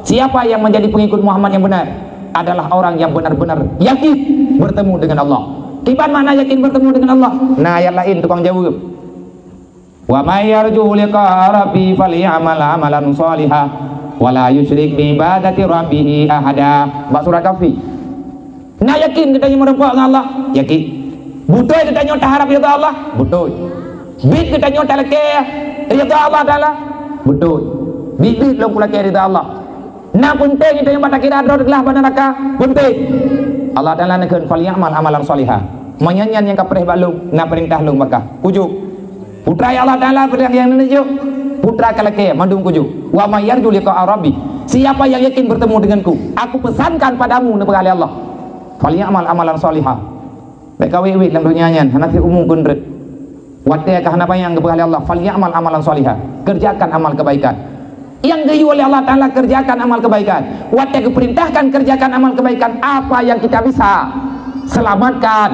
Siapa yang menjadi pengikut Muhammad yang benar adalah orang yang benar-benar yakin bertemu dengan Allah. Kiban mana yakin bertemu dengan Allah? Nah, ayat lain tukang jawab. Wa may yarju liqa rabbi falyamal amalan shalihan wa la yusyrik bi ibadati rabbih ahada. Bak surat Kahfi. Nah, yakin kita yang merempuak dengan Allah? Yakin. Betul kita nyota harap ridha Allah? Betul. Bit kita nyota leke ridha Allah Taala? Betul. Bit long pula ke ridha Allah. Nah, penting kita yang batak kira adro gelah pada neraka. Penting. Allah Taala nekeun falyamal amalan shalihan. Menyanyian yang kapreh balung, na perintah lung bakah. Ujuk. Putra ya Allah Taala yang menuju. Putra kalake mandung kujuk. Wa may yarju liqa rabbi. Siapa yang yakin bertemu denganku, aku pesankan padamu nebali Allah. Falyamal amalan shalihan. Bekawi dalam dunianya hanafi umum kunret. Watte ka hanapa yang nebali Allah. Falyamal amalan shalihan. Kerjakan amal kebaikan. Yang diyu oleh Allah Ta'ala kerjakan amal kebaikan. Watte keperintahkan kerjakan amal kebaikan. Apa yang kita bisa selamatkan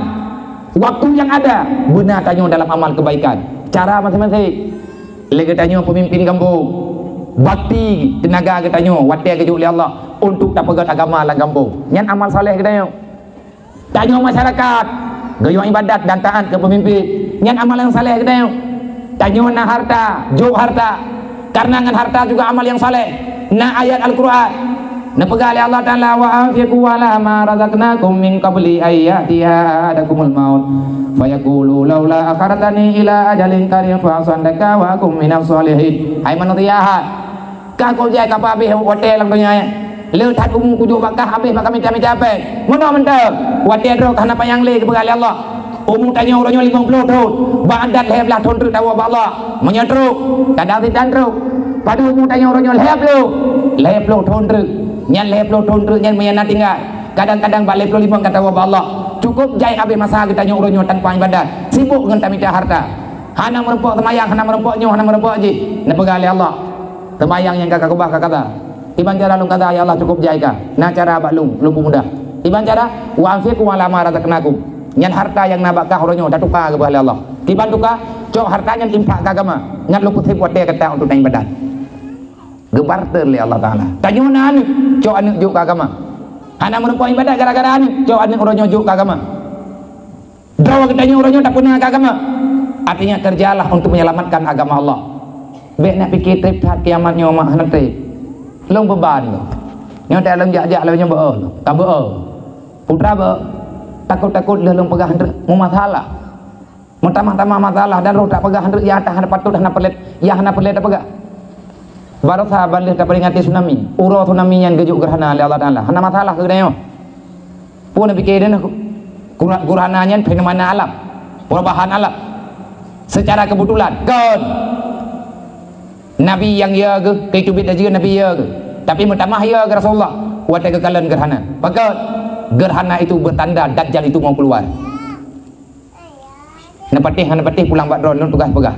waktu yang ada benar tanya dalam amal kebaikan. Cara masing-masing. Lagi tanya pemimpin kampung, bakti tenaga kita tanya watte keju oleh Allah untuk tak pegat agama dalam kampung. Yang amal soleh kita tanya masyarakat gayo ibadat dan taat ke pemimpin. Yang amal yang soleh kita tanya na harta, jauh harta. Karena dengan harta juga amal yang saleh. Nah, ayat Al-Quran na pegali Allah Ta'ala wa anfiqu ala ma razaqnakum min qabli ayyatiha adakumul maut fayaqulu laula akhartani ila ajalin qarib fa asadaka wa akum minas solihin. Hai manusia ka ko jai ka pa be hotel lang dunia le that umum kuju bakah habis maka minta apa mono menteu wate ro kana payang le ke pegali Allah. Umum tanya orangnya 50 tahun badat leblah tahun tu tahu Allah menyetruk kadang tidak truk pada umum tanya orangnya leblah tahun tu nyan leblah tahun tu nyan menyana tinggal kadang-kadang balik 55 kata Allah cukup jai habis masa kita tanya orangnya tanpa ibadat sibuk dengan tamita harta hana merempok temayang hana merempoknya hana merempok je na pegali Allah temayang yang kakak kubah kata iban cara lung kata ya Allah cukup jai ka na cara bak lung mudah iban cara wa anfiqu ala ma razaqnakum nyan harta yang nabakah orangnya dah tukar ke bahagia Allah tiban tukar cok hartanya impak ke agama ngan lu putih buat dia kata untuk naik badan gebar terli Allah Ta'ala tanya mana anu cok anu juk ke agama hana menempuh ibadat gara-gara anu cok anu orangnya juk ke agama dawa katanya orangnya tak punya ke agama artinya kerjalah untuk menyelamatkan agama Allah baik nak fikir trip saat kiamatnya mak nanti long beban lo nyotek long jak-jak lo nyoba tak putra takut-takut dalam pegahan mu masalah mu tamah-tamah masalah dan roh tak pegahan ya tak hana patut hana pelet ya hana pelet apa gak baru sahabat tak peringati tsunami uro tsunami yang gejuk gerhana oleh Allah Ta'ala hana masalah ke dayo pun pikir dia gerhananya fenomena alam perubahan alam secara kebetulan kan Nabi yang ya ke kehidupan juga Nabi ya ke tapi mutamah ya ke Rasulullah wate kekalan gerhana pakat gerhana itu bertanda Dajjal itu mau keluar. Nepatih pulang bak drone lung tugas pegah.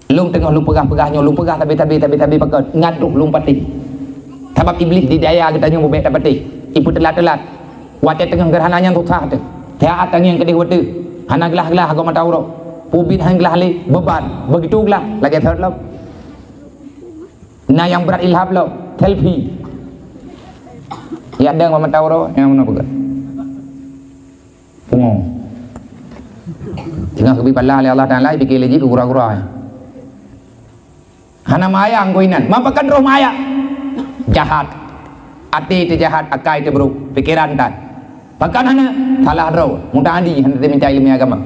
Lung tengah lung pegah-pegahnya lung pegah tapi pakat ngaduk lung patih. Sebab iblis di daya kita nyu bebek patih. Ibu telat-telat. Wate tengah gerhananya susah tu. Taat yang kedih wate. Hana gelah-gelah agama tauro. Pubit hang gelah li beban. Begitu gelah lagi third love. Nah yang berat ilham lo selfie. Ya ada yang tahu roh yang mana pegat pungo tinggal kebi pala oleh Allah Ta'ala pikir lagi ke gura-gura hana maya angkoinan mampakan roh maya jahat hati itu jahat akai itu buruk pikiran tak bahkan hana salah roh mudah adi hana minta ilmu agama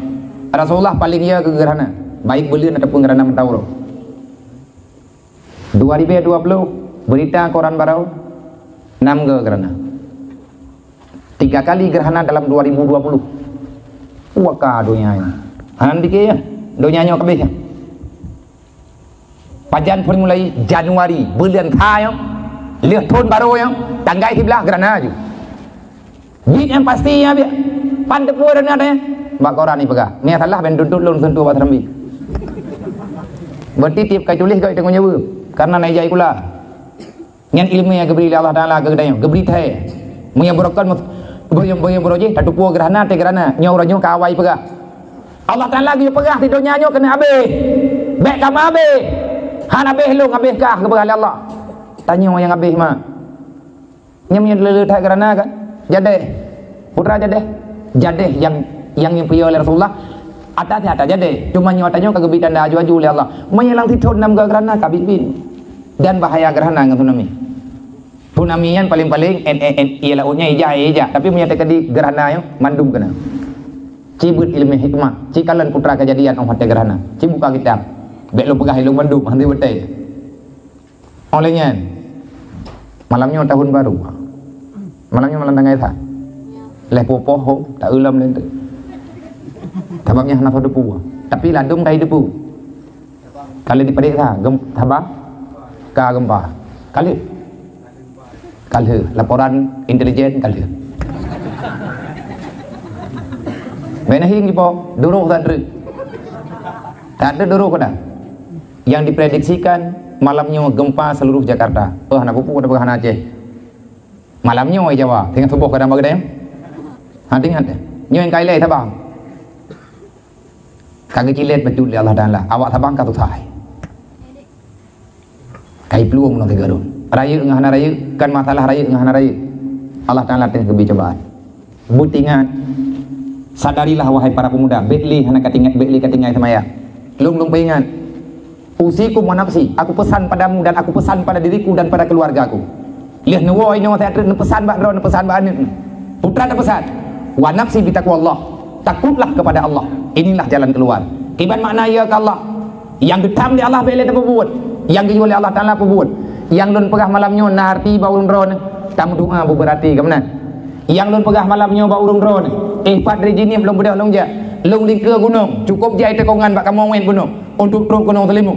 Rasulullah paling ya ke gerhana baik belian ataupun gerhana mentau roh 2020 berita koran barau 6 gerhana 3 kali gerhana dalam 2020 waka donyanya hanan dikit ya donyanya kabeh pajan pun mulai Januari bulan Thai lihat tahun baru yang tanggai sebelah gerhana aja bit yang pasti ya biar pandep pun ada ya bak koran ni pegah ni salah ben tuntut lun sentuh bat rambi berarti tiap kai tulis kai tengok nyawa karena naik jai kula ngan ilmu yang geberi Allah Ta'ala ke gedanya geberi thai menyabarakan boyong broje tak tupu gerhana te gerhana nyoranya kawai pegah Allah Ta'ala lagi pegah ti donya nyo kena abe bek kam abe han abe lu abe kah ke Allah tanya yang habis mak. Nyamnya lele tak kerana kan? Jadeh. Putra jadeh. Jadeh yang impian oleh Rasulullah. Atas jadeh. Cuma nyatanya kegebitan dah aju oleh Allah. Menyelang tidur nam kerana kabibin. Dan bahaya gerhana dengan tsunami. Tsunami yang paling-paling ialah unya ija. Tapi menyatakan di gerhana yang mandum kena. Cibut ilmu hikmah. Cikalan putra kejadian om hati gerhana. Cibuka kitab. Bek lu pegah ilmu mandum nanti betai. Olehnya malamnya tahun baru. Malamnya malam tanggai tak. Leh popoh tak ulam lentu. Tabaknya hana so depu. Tapi ladum kai depu. Kalau dipedik tak tabak ka gempa. Kali laporan intelijen kali. Benahing ipo duruh tak ada. Tak ada duruh dah. Yang diprediksikan malamnya gempa seluruh Jakarta. Anak pupu ada berhana Aceh. Malamnya oi Jawa. Tengah subuh kadang bagedem. Ingat nyo yang kailai tabang. Kagak cilet betul Allah Taala. Awak tabang ka tu thai. Kai peluang nak gaduh. Raya ngah hana raya kan masalah raya ngah hana raya. Allah Taala tengah kebi cobaan. Butingan sadarilah wahai para pemuda, betli hana katingai semaya. Lung peingat. Usikum wa nafsi, aku pesan padamu dan aku pesan pada diriku dan pada keluargaku. Lihat nuwo ino saya pesan bak dron pesan bak anu. Putra ada pesan. Wa nafsi bi taqwallah. Takutlah kepada Allah. Inilah jalan keluar. Kiban makna ya ke Allah. Yang getam di Allah bele apa buat. Yang dijual oleh Allah Taala apa buat. Yang lun pegah malamnya narti baulun ron. Tamu doa berarti ke mana? Yang lun pegah malamnya baulun ron. Pak rejini belum budak long ja. Long lingkar gunung. Cukup jai tekongan bak kamu main gunung untuk terus gunung Selimut.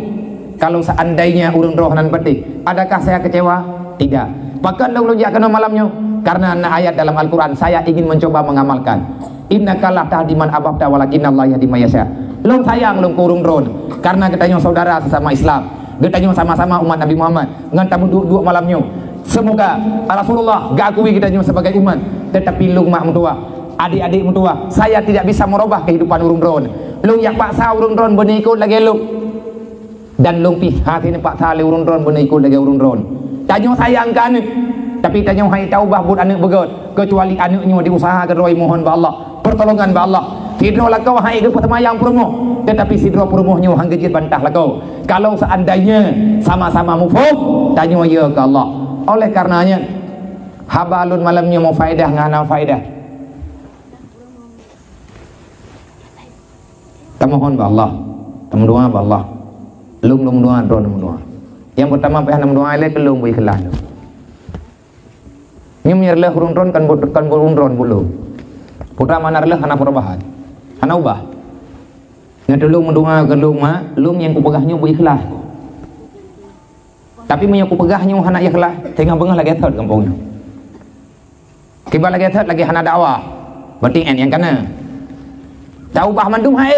Kalau seandainya urung roh nan petik, adakah saya kecewa? Tidak. Bahkan long ja kena malamnya karena ayat dalam Al-Qur'an saya ingin mencoba mengamalkan. Innaka la tahdi man ahbabta walakinnallaha yahdi may yasha. Long sayang long kurung ron karena katanya saudara sesama Islam. Kita sama-sama umat Nabi Muhammad ngan tamu dua malamnya. Semoga Rasulullah gak akui kita sebagai umat, tetapi lung mak mentua, adik-adik mentua, saya tidak bisa merubah kehidupan urung ron. Lung yang paksa urung ron benih ikut lagi lung. Dan lung pi hati ni paksa le urung ron benih ikut lagi urung ron. Tanya sayang ke anak, tapi tanya hai taubah buat anak begot, kecuali anaknya diusahakan roi mohon ba Allah, pertolongan ba Allah. Sidro lah kau hai ke pertemayang promo, tetapi sidro promohnya hang gejit bantah lah kau. Kalau seandainya sama-sama mufuk, tanya ya ke Allah. Oleh karenanya habalun malamnya mau faedah ngana faedah. Tamohon ba Allah, tamu doa ba Allah. Lung doa doa. Yang pertama pihak nam doa le kelung bui kelah. Nyum nyerleh urun ron kan urun ron bulu. Putra mana releh kana perubahan. Kana ubah. Nya dulu mendoa ke lung ma, lung yang kupegahnya bui kelah. Tapi punya kupegahnya hana ikhlas, tengah bengah lagi third kampungnya. Kiba lagi third lagi hana dakwah. Berarti yang kana. Taubah mandum hai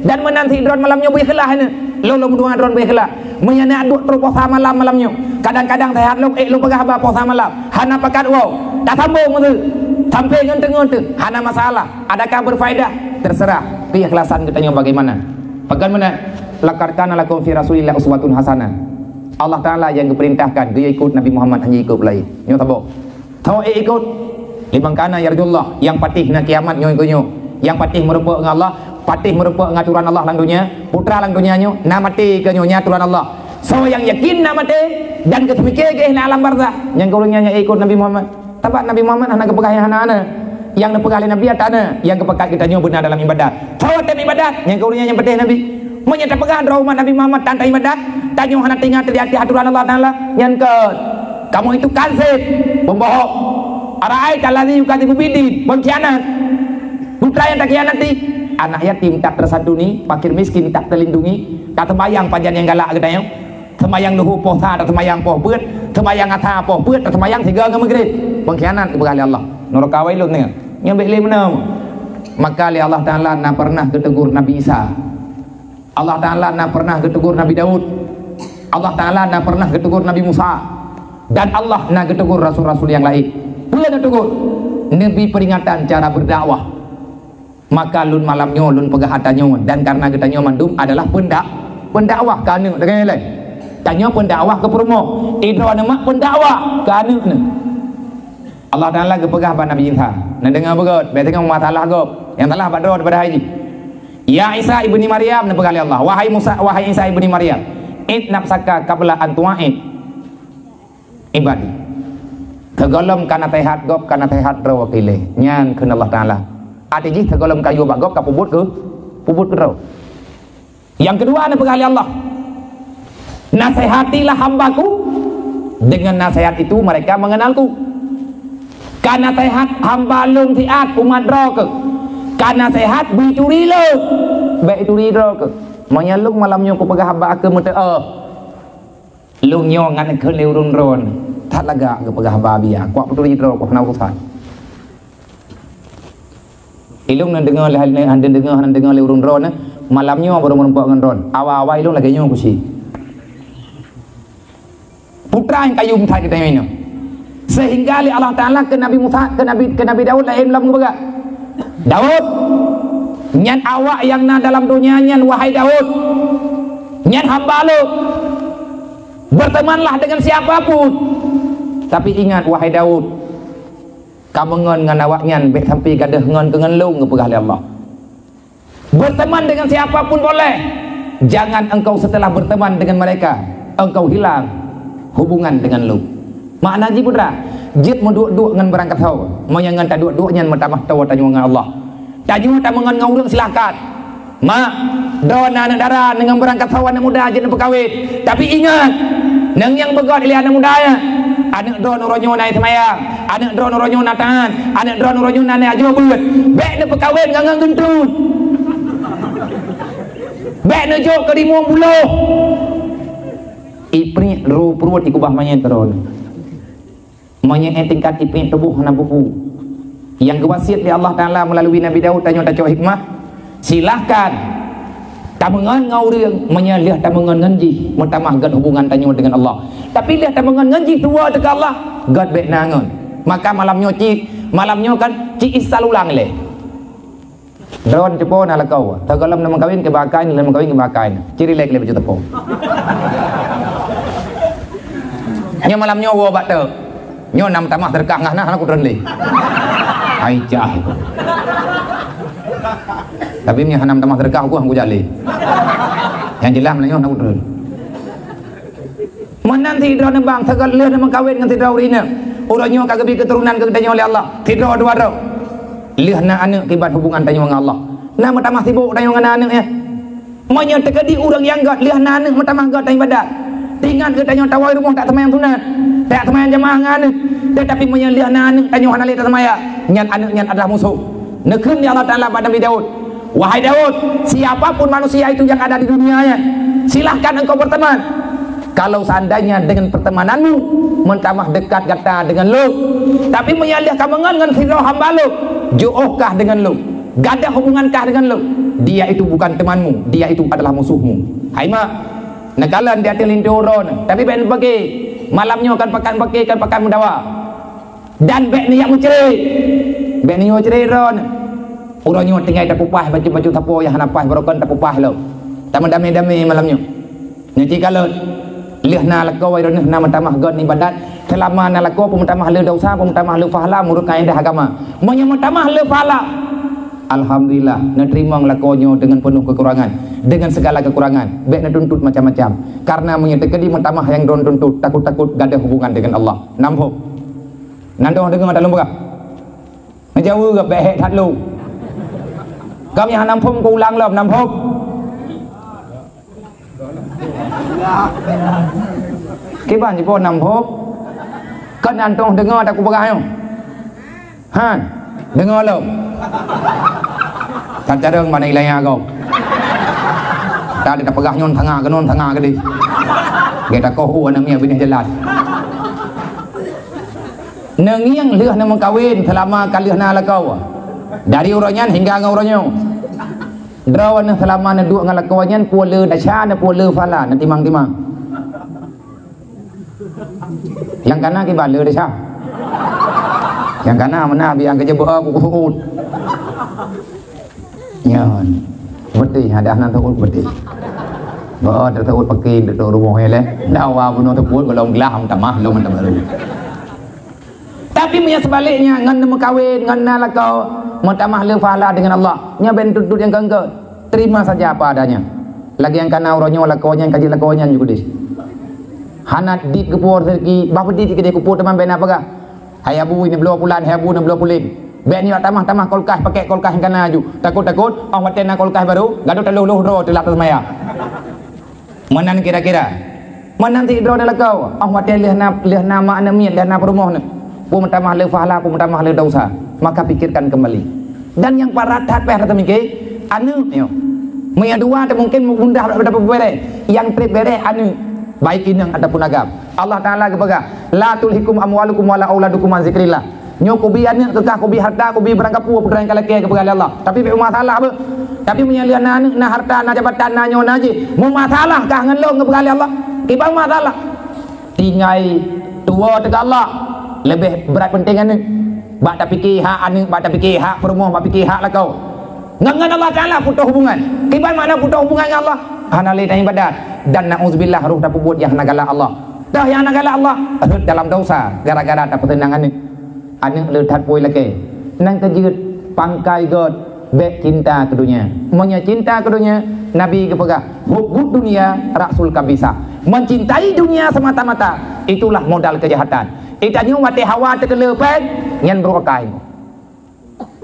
dan menanti dron malamnya bui kelah ni. Lo mendoa dron bui kelah. Menyana aduk terus posa malamnya. Kadang-kadang saya lo lo pegah ba posa malam. Hana pakat wow. Tak sambung tu. Sampai ngente-ngente hana masalah. Adakah berfaedah? Terserah keikhlasan kita bagaimana. Bagaimana lakarkan lakum fi rasulillah uswatun hasanah. Allah Ta'ala yang diperintahkan dia ikut Nabi Muhammad hanya ikut belai nyo tabo tau ikut limang kana yarjullah yang patih na kiamat nyo yang patih merupa dengan Allah patih merupa ngaturan Allah lang dunia putra lang dunia nyo na mati ke nyo nyaturan Allah so yang yakin na mati dan ketemikir ke na alam barzah yang golongnya ikut Nabi Muhammad tabak Nabi Muhammad anak kepegah anak-anak yang nepegah Nabi atana yang kepekat kita nyo benar dalam ibadat tau tem ibadat yang golongnya yang patih Nabi menyata pegang umat Nabi Muhammad tanpa ibadat tanya hana tinggal terjadi aturan Allah Taala yang ke kamu itu kadzib pembohong arai talazi yukadzibu bidin pengkhianat putra yang tak khianati anak yatim tak tersantuni fakir miskin tak terlindungi tak sembayang panjang yang galak katanya sembayang luhu posa tak sembayang poh beut sembayang atha poh beut tak sembayang tiga ke maghrib pengkhianat kepada Allah neraka wailun ni nyambe le mana maka li Allah Taala na pernah ketegur Nabi Isa Allah Ta'ala nak pernah ketegur Nabi Daud Allah Ta'ala nak pernah ketegur Nabi Musa dan Allah nak ketegur Rasul-Rasul yang lain boleh ketegur Nabi peringatan cara berdakwah maka lun malamnya lun pegah hatanya dan karena kita mandum adalah pendakwah kanu dengan lain tanya pendakwah ke perumah idra nama pendakwah ke anak ni Allah Ta'ala ke pegah pada Nabi Isa nak dengar begot baik tengok masalah gop yang telah pada daripada haji ya Isa ibni Maryam nak pegah Allah wahai Musa wahai Isa ibni Maryam id nafsaka qabla an tu'id ibadi tergolong kana tehat gop kana tehat raw pilih nyan keun Allah Ta'ala ati ji tergolong kayu bak gop ka pubut ke raw yang kedua nak pegah Allah nasihatilah hambaku dengan nasihat itu mereka mengenalku karena sehat hamba lung tiat umat roke karena sehat bicuri lo baik curi roke menyalung malamnya ku pegah hamba ke mute lung nyo ngan ke leurun ron tak laga ke pegah hamba biya kuak curi roke ku nau kusan ilung nan dengar hal ni anda dengar leurun ron malamnya baru menempak ngan ron awal-awal ilung lagi nyo ku si putra yang kayu mutai kita ini sehingga Allah Ta'ala ke Nabi Musa ke Nabi Daud lain lam bega Daud nyan awak yang na dalam dunia nyan wahai Daud nyan hamba lu bertemanlah dengan siapapun tapi ingat wahai Daud kamu ngon ngan awak nyan bek sampai gadah ngon dengan lu ngepegah Allah berteman dengan siapapun boleh jangan engkau setelah berteman dengan mereka engkau hilang hubungan dengan lu makna ji putra jit mau duk ngan berangkat hau mau yang ngan tak duk nyan matamah tawa tanya ngan Allah tanya tak mengan ngau silakan mak dona anak darah dengan berangkat hau anak muda jit berkawin tapi ingat nang yang begot ili anak muda ya anak drone ronyo naik semayang anak drone ronyo natan anak drone ronyo naik ajo buat bek ne berkawin ngan gentut bek ne jok ke 50 ipri ru perut ikubah manya teron manya tingkat ipri tubuh na buku yang kewasiat di Allah Ta'ala melalui Nabi Daud tanya tak cok hikmah silahkan tamungan ngau riang menyalih tamungan nganji mentamah gad hubungan tanya dengan Allah tapi lihat tamungan nganji tua dekat Allah gad bek nangon maka malamnya kan ci isalulang le drone cepo na lakau tagalam na mengkawin ke bakai na mengkawin ke bakai ciri lek le baju tepo nya malamnya wo bak te nyo nam tamah terkah ngah nah aku renli ai cah tapi nya hanam tamah terkah aku jali yang jelas nyo aku ren menanti drone bang tegal le na mengkawin ngan tidau rina uranyo kagabi keturunan kedanyo oleh Allah tidau dua ro lih na anak kibat hubungan tanyo dengan Allah nama tamah sibuk tanyo dengan anak ya monya tekadi urang yang gad lih na anak matamah gad tanyo ibadat tinggal ke tanyo tawai rumah tak temayang sunat tak temayang jemaah ngane tetapi menyeliah anak tanyo hanali tak temayang nyan anak nyan adalah musuh nekeun Allah Ta'ala pada Nabi Daud wahai Daud siapapun manusia itu yang ada di dunianya silahkan engkau berteman kalau seandainya dengan pertemananmu mentamah dekat kata dengan lu tapi menyeliah kamangan dengan firau hamba lu juohkah dengan lu gadah hubungankah dengan lu dia itu bukan temanmu dia itu adalah musuhmu hai mak nakalan dia telindoron tapi ben pagi malamnya kan pakan mudawa dan bek ni yang mencerai bek ni mencerai ron uranyo tinggal tak pupah baju tapo yang hanapas barokan tak pupah lo tak mendami malamnya nanti kalau lih na lakau iron na matamah god ibadat selama na lakau pemutamah le dosa pemutamah le pahala murut kaedah agama monya matamah le pahala alhamdulillah nerima lakonyo dengan penuh kekurangan dengan segala kekurangan baik tuntut macam-macam karena menyetekedi mentamah yang don tuntut takut-takut gadah hubungan dengan Allah nampo nando dengar dalam buka ngejauh ke baik hat lu kami yang nampum ku ulang lom nampum kiban jipo nampum kan antong dengar tak ku pegah yo han dengar lom tak careng mana ilahnya kau tak ada pegah nyon tengah ke di kita kohu namanya bini jelas nengiang lih nama kawin selama kalih na lakau dari uranyan hingga ngau uranyo drawan selama na dua ngalakowanyan pule dasya na pule fala na timang yang kana ki bale dasya yang kana mana biang kerja aku kuut nyon beti ada nan takut beti Dah tahu pakai duduk rumah ya leh. Dah awak bunuh tu pun kalau gelah tamah lo mentah baru. Tapi punya sebaliknya ngan mengkawin ngan lakau mentamah le fahala dengan Allah. Nya ben tutut yang kengke. Terima saja apa adanya. Lagi yang kana uronyo lakonya yang kaji lakonya juga dis. Hanat dit kepur serki, bapa dit ke dia kepur teman ben apa kah? Hayabu ini belum bulan, hayabu ini belum pulin. Ben ni tamah kolkah pakai kolkah yang kana aju. Takut orang waten nak kolkah baru, gaduh teluh ro telap semaya. Manan kira-kira. Manan ti dro dah kau. Orang waten leh nama anamian leh nama rumah ni. Pu mentamah le fahala, pu mentamah le dosa. Maka pikirkan kembali. Dan yang paratat peh kata mikir, anu yo. Maya dua ada mungkin mudah dapat bere. Yang trip bere anu baik inang ataupun agam. Allah Taala kebaga, la tulhikum amwalukum wala auladukum an zikrillah. Nyo kubi anu kekah kubi harta kubi barang kapu putra yang kalake kebaga Allah. Tapi be masalah apa? Tapi menyalian anu na harta na jabatan na nyo naji. Mu masalah kah ngan lo kebaga Allah? Kibang masalah. Tingai tua dekat Allah. Lebih berat penting anu. Bak tak fikir hak anu, bak tak fikir hak perumah, bak fikir hak lah kau. Ngan Allah Taala putus hubungan. Kibang mana putus hubungan dengan Allah? Hana le tanya badan dan nauzubillah ruh dapat buat yang nagala Allah. Dah yang nagala Allah dalam dosa gara-gara tak pertenangan ni. Anu le that poi lagi. Nang kejut pangkai god be cinta ke dunia. Monya cinta ke dunia Nabi kepegah hubud dunia rasul kabisa. Mencintai dunia semata-mata itulah modal kejahatan. Itanya wate hawa tekelepet nyan berokai.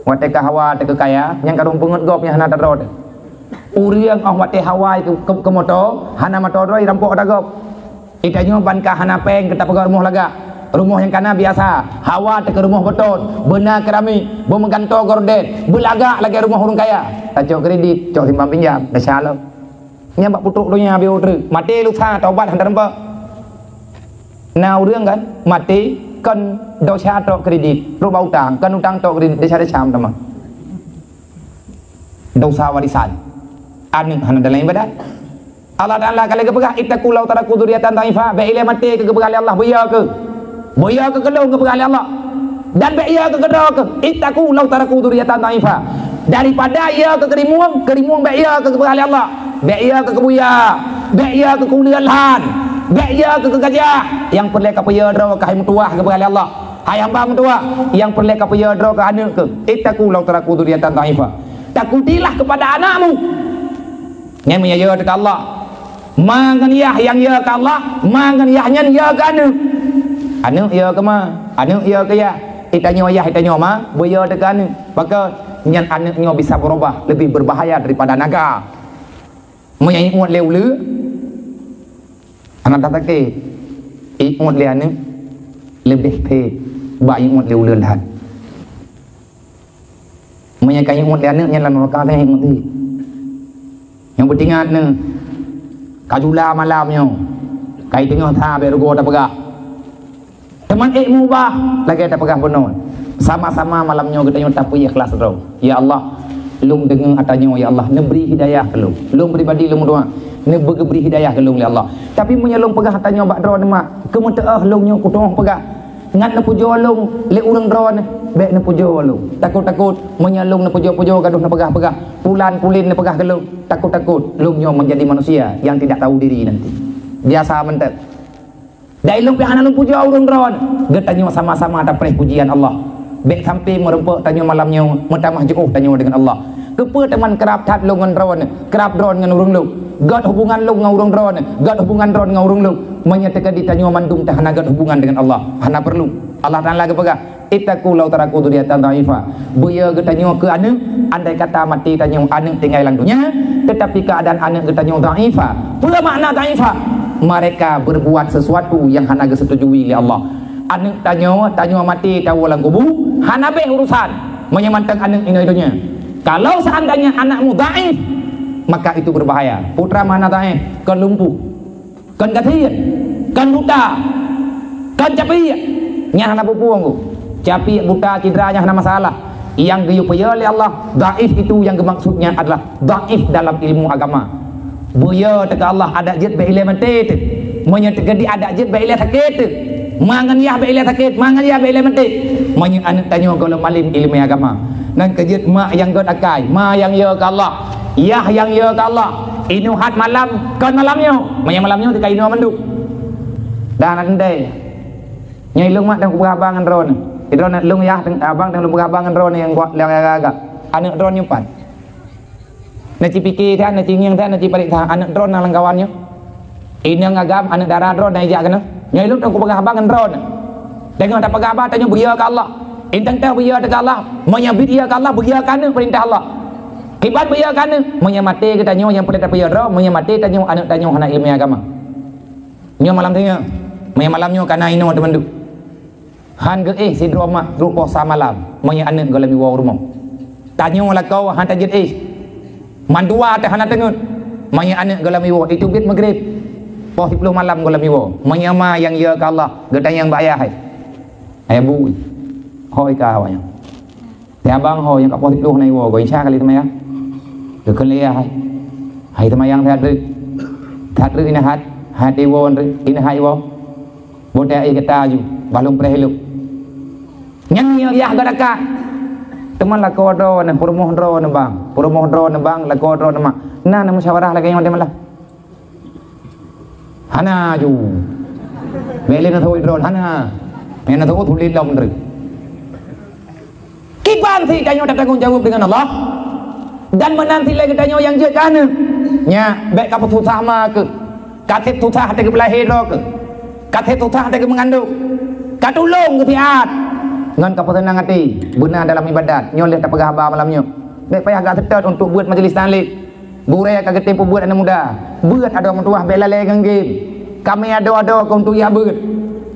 Wate ka hawa tekekaya yang kadung pengut gop yang hana terod. Uriang wate hawa ke motor hana motor roi rampok dagop. Itanya ban ka hana peng kita pegang rumah laga. Rumah yang kana biasa, hawa ke rumah beton, benar kerami, bo mengganto gorden, belaga lagi rumah orang kaya. Tajok kredit, cok timbang pinjam, dah salah. Nya bak putuk dunia biar udre, mati lu sa taubat hantar rempa. Now รื่องkan, mati kan dosa tok kredit, rupa utang, kan utang tok kredit, dia cari cam teman. Dosa warisan, anu hana dalam ibadat. Allah Taala kalau kepegah ittaqu law taraku dzurriatan dhaifa, ba ile mati ke kepegah Allah boya ke. Boya ke kedong ke pegawai Allah dan beia ke kedong ke itaku lau taraku dzurriatan dhaifa daripada ia ke kerimuang beia ke pegawai Allah beia ke kebuya beia ke kuliahan beia ke gajah yang perle ka peya dro ka hai mutuah ke pegawai Allah hai hamba mutuah yang perle ka peya dro ka anak ke itaku lau taraku dzurriatan dhaifa takutilah kepada anakmu yang menyaya dekat Allah manganiyah yang ya ke Allah manganiyahnya ya ke anak anu ya ke ma anu ya ke ya itanya ayah itanya ma boya dekat anu maka nyan anaknya bisa berubah lebih berbahaya daripada naga menyai uat leu anak tak ke uat le anu lebih pe ba uat leu lahat menyai kai uat le anu nyan lan ka teh ngerti yang penting anu kajula malamnya kai tengah tha be rugo tak pegah teman mubah lagi ada pegang benar sama-sama malamnya kita tapi ikhlas terus ya Allah lung dengan atanya ya Allah neberi hidayah ke lung pribadi lung doa neberi hidayah ke lung ya Allah tapi menyelung pegang atanya bak dro mak kemuteah lungnya kutong pegang ngan nepujo lung le urang dro be nepujo lung takut-takut menyelung nepujo-pujo gaduh nepegah-pegah pulan-pulin nepegah ke lung takut-takut lungnya menjadi manusia yang tidak tahu diri nanti biasa mentek dai lung pi hanalung puja urang ron getanyo sama-sama ada pujian Allah bek sampai merempek tanyo malamnya mentamah jauh tanyo dengan Allah kepe teman kerap tat lung ngan ron kerap ron ngan urang lung god hubungan lung ngan urang ron god hubungan ron ngan urang lung menyatakan di tanyo mandum tah hana god hubungan dengan Allah hana perlu Allah Taala kepegah ittaqu law taraku dzurriatan dhaifa boya getanyo ke anu andai kata mati tanyo anu tinggal lang dunia tetapi keadaan anu getanyo dhaifa pula makna dhaifa mereka berbuat sesuatu yang hana disetujui oleh Allah. Anak tanya mati tahu lang kubu, hana be urusan menyemantang anak ini dunia. Kalau seandainya anakmu dhaif, maka itu berbahaya. Putra mana dhaif? Kan lumpuh, kan kasihan, kan buta, kan capi. Nya hana pupuang capi buta cidranya hana masalah. Yang geyup oleh Allah, dhaif itu yang maksudnya adalah dhaif dalam ilmu agama. Boya dekat Allah ada jid be ile mati tu monya tegadi ada jid be ile sakit mangan ya be ile sakit mangan ya be ile mati monya anak tanya kalau malim ilmu agama nan kejid mak yang god akai ma yang ya ke Allah yah yang ya ke Allah inuhat malam kan malamnya maya malamnya tika inu manduk dan andai nyai lung mak dan kubabangan ron idron lung ya abang dan lung kubabangan ron yang gua agak anak ron nyupat naci pikir than naci ngiang than naci parik than anak ron nang kawannya ini ngagam anak darah ron naik jak kana nyai lung dan kubabangan ron dengan dapat gabar tanya beria ke Allah intang teh beria ke Allah menyabit ia ke Allah beria kana perintah Allah kibat beria kana menyamati ke tanya yang perintah beria ro menyamati tanya anak tanya anak ilmu agama nyo malam tanya malamnya kana ino teman tu han ke sidroma rupa sa malam menya anak golami wa rumah tanya la kau han tajid mandua teh hana tengut menya anak golami wa itu bit maghrib po 10 malam golami wa menya ma yang ya ke Allah gedang yang bayah hai bu hoi ka waแต่บางหอยังกับพอที่ลูกในวัวก็อิชากันเลยทำไมอ่ะเดี๋ยวคนเลี้ยให้ทำไมยังทัดรึอินหัดหัดอีวัวรึอินหายวัวบทแต่อีกตาอยู่บาลงประเฮลุยังยากกระดักteman la kodro na promoh dro na bang la kodro na ma na musyawarah lagi yang mana hana ju beli na thoi dro hana mena tho thulin long dru kiban si danyo tanggung jawab dengan Allah dan menanti lagi danyo yang jekan nya baik ka putusah ma ke katet tutah te ke belahir ke katet tutah te ke mengandung katulung ke tiat ngan keputusan hati benar dalam ibadat nyoleh tak pegah ba malamnya baik payah agak setet untuk buat majlis taklim burai kagak tempo buat anak muda buat ada orang tua bela le ganggim kami ada untuk ya buat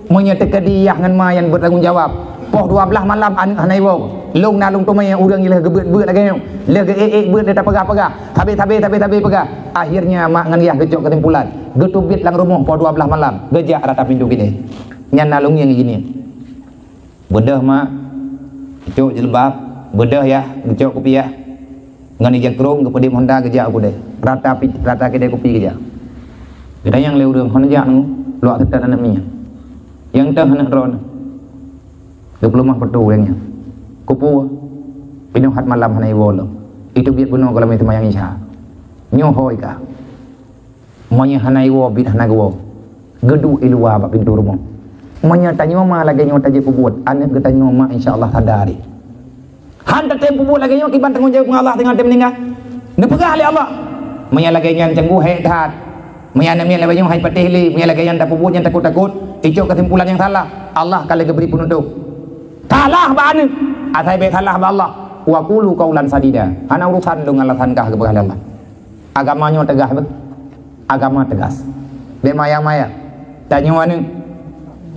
menyatakan dia ngan mayan bertanggung jawab poh 12 malam anai wo lung na lung tu mai urang ilah gebeut lagi le ge beut tak pegah tabe pegah akhirnya mak ngan ya gejok kesimpulan getubit lang rumah poh 12 malam gejak rata pintu gini nyan na lung yang gini bedah mak gejok jilbab bedah ya gejok kopiah ngan ijak krong ke pedim Honda gejak aku deh rata kedai kopi gejak kita yang leu urang Honda nu luak tetan anak minyak yang teh anak ron 20 mah petu yang kupu pinong hat malam hanai wolo itu biat buno kalau itu mayang isha nyo hoi ka monya hanai wo bit hanaga wo gedu ilwa ba pintu rumah monya tanyo ma lagi nyo taje pubuat anet ge tanyo ma insyaallah sadari han ta tem pubuat lagi nyo kiban tanggung jawab Allah dengan tem ningga ne pegah ali Allah monya lagi nyan cenggu he dat monya namnya lagi nyo hai patihli monya lagi nyan ta pubuat nyan takut-takut itu kesimpulan yang salah Allah kali beri penutup kalah bani atai be kalah ba Allah wa qulu qaulan sadida ana urusan dengan alasan kah kepada Allah agamanya tegas agama tegas be maya tanyo anu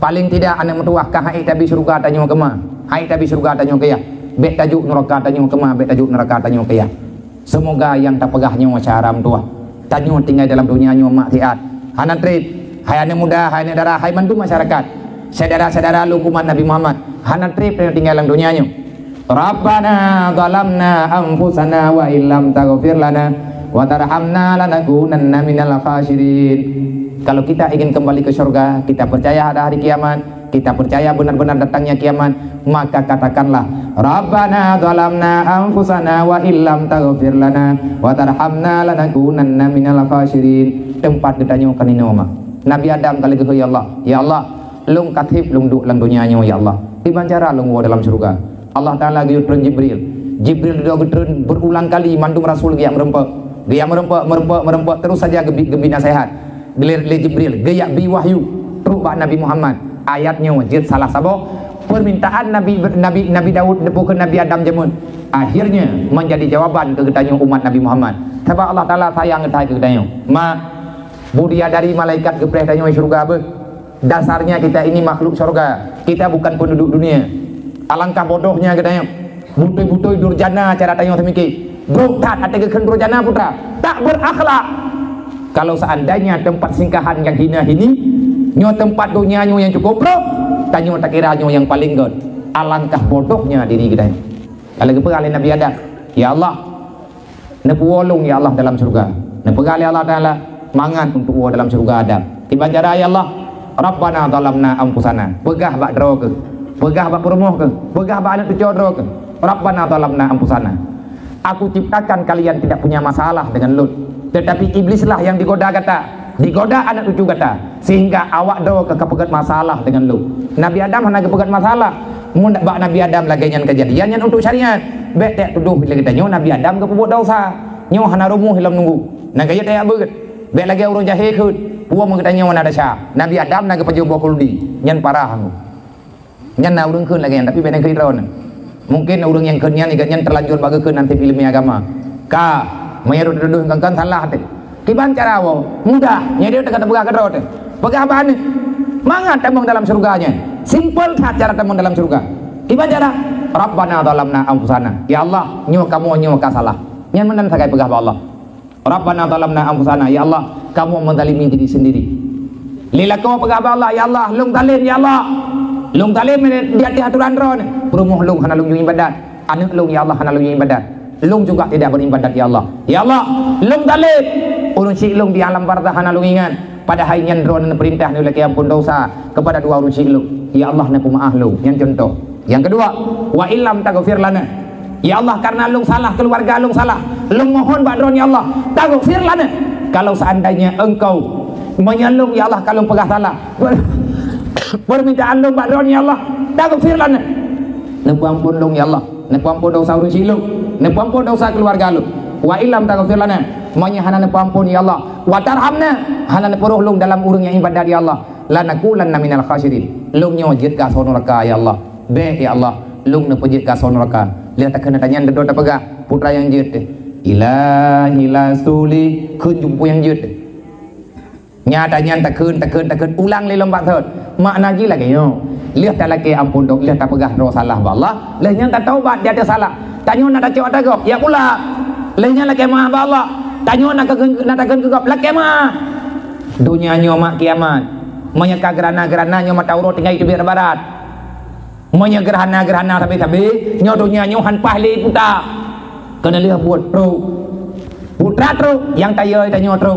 paling tidak ane metuah kah hai tabi surga tanyo kema hai tabi surga tanyo kaya be tajuk neraka tanyo kema be tajuk neraka tanyo kaya semoga yang tak pegahnya cara metuah tanyo tinggal dalam dunia nyo maksiat hanan trip hai ane muda hai ane darah hai bantu masyarakat saudara-saudara umat Nabi Muhammad hana trip yang tinggal dalam dunianya Rabbana zalamna anfusana wa illam taghfir lana wa tarhamna lanakunanna minal khasirin. Kalau kita ingin kembali ke surga, kita percaya ada hari kiamat, kita percaya benar-benar datangnya kiamat, maka katakanlah Rabbana zalamna anfusana wa illam taghfir lana wa tarhamna lanakunanna minal khasirin. Tempat ditanya kanino ma Nabi Adam kali ke ya Allah lung katib lung duk lang dunia ya Allah tiban cara lung wa dalam surga Allah Ta'ala giyutun Jibril giyutun berulang kali mandum Rasul giyam merempek terus saja gebi nasihat gelir Jibril gayak bi wahyu terubah Nabi Muhammad ayatnya wajid salah sabo permintaan Nabi Daud bukan Nabi Adam jamun akhirnya menjadi jawaban kegetanya umat Nabi Muhammad sebab Allah Ta'ala sayang kegetanya ma budia dari malaikat gepreh tanya surga be dasarnya kita ini makhluk surga, kita bukan penduduk dunia. Alangkah bodohnya katanya butoi durjana cara tanya semiki brokat ada keken durjana putra tak berakhlak. Kalau seandainya tempat singgahan yang hina ini nyo tempat dunia nyo yang cukup bro tanyo tak kira nyo yang paling god. Alangkah bodohnya diri kita. Kalau kepada Nabi Adam ya Allah nepuolung ya Allah dalam surga nepegali Allah Ta'ala mangan untuk dalam surga Adam tiba-tiba ya Allah Rabbana zalamna anfusana pegah bak dro ke pegah bak perumoh ke pegah bak anak tujuh dro ke Rabbana zalamna anfusana Aku ciptakan kalian tidak punya masalah dengan Lut, tetapi iblislah yang digoda kata, digoda anak cucu kata, sehingga awak do kepegat masalah dengan Lut. Nabi Adam hana kepegat masalah, mun bak Nabi Adam lagi nyan kejadian yang untuk syariat, bek tak tuduh bila kita nyo Nabi Adam kepebuat dosa, nyo hana rumuh hilam nunggu, nak kaya tak beget, bek lagi orang jahil kut, puan mengkata nyo mana ada syah, Nabi Adam nak kepejum bakuldi, nyan parah hangu, nyan na urang kun lagi, tapi bek nak kira mungkin orang yang kenyan ikannya terlanjur bagi ke nanti ilmu agama ka menyerut-ruduh kan salah teh kiban cara wo mudah nyari dia kata pegah kedot pegah apa ni mangat tembong dalam surganya simple cara tembong dalam surga kiban cara Rabbana zalamna anfusana ya Allah nyo kamu nyo ka salah nyan menan sakai pegah Allah Rabbana zalamna anfusana ya Allah kamu menzalimi diri sendiri lilaku pegah Allah ya Allah lung zalim ya Allah lung talim di hati aturan ron perumuh lung hana lung ibadat anak lung ya Allah hana lung ibadat lung juga tidak beribadat ya Allah lung talim urun si lung di alam barzah hana lung ingat pada hari nyan ron perintah ni laki ampun dosa kepada dua urun si lung ya Allah na pemaaf lung yang contoh yang kedua wa illam taghfir lana ya Allah karena lung salah keluarga lung salah lung mohon badron ya Allah taghfir lana kalau seandainya engkau menyelung ya Allah kalau pegah salah permintaan lu badron ya Allah taghfir lana nepu ampun lu ya Allah nepu ampun dosa urun si lu nepu ampun dosa keluarga lu wa illam taghfir lana monya hana nepu ampun ya Allah wa tarhamna hana nepu roh lu dalam urang yang ibadah ya Allah lanakulanna minal khasirin lu nyojit ka sono neraka ya Allah be ya Allah lu nepu jit ka sono neraka lihat kena tanya dedot pegah putra yang jit ilahi lasuli kun jumpu yang jit nyatanya takun ulang li lomba thot makna gila kayo lihat tak lagi ampun dok lihat tak pegah ro salah ba Allah lehnya tak taubat dia ada salah tanyo nak cok ada gop ya pula lehnya lagi mah ba Allah tanyo nak ke gop lagi mah dunia nyo mak kiamat menyeka gerana nyo mak taurat tinggal di barat menyeka gerana tapi nyo dunia nyo han pahli puta kena lihat buat putra tro yang tayo tanyo tro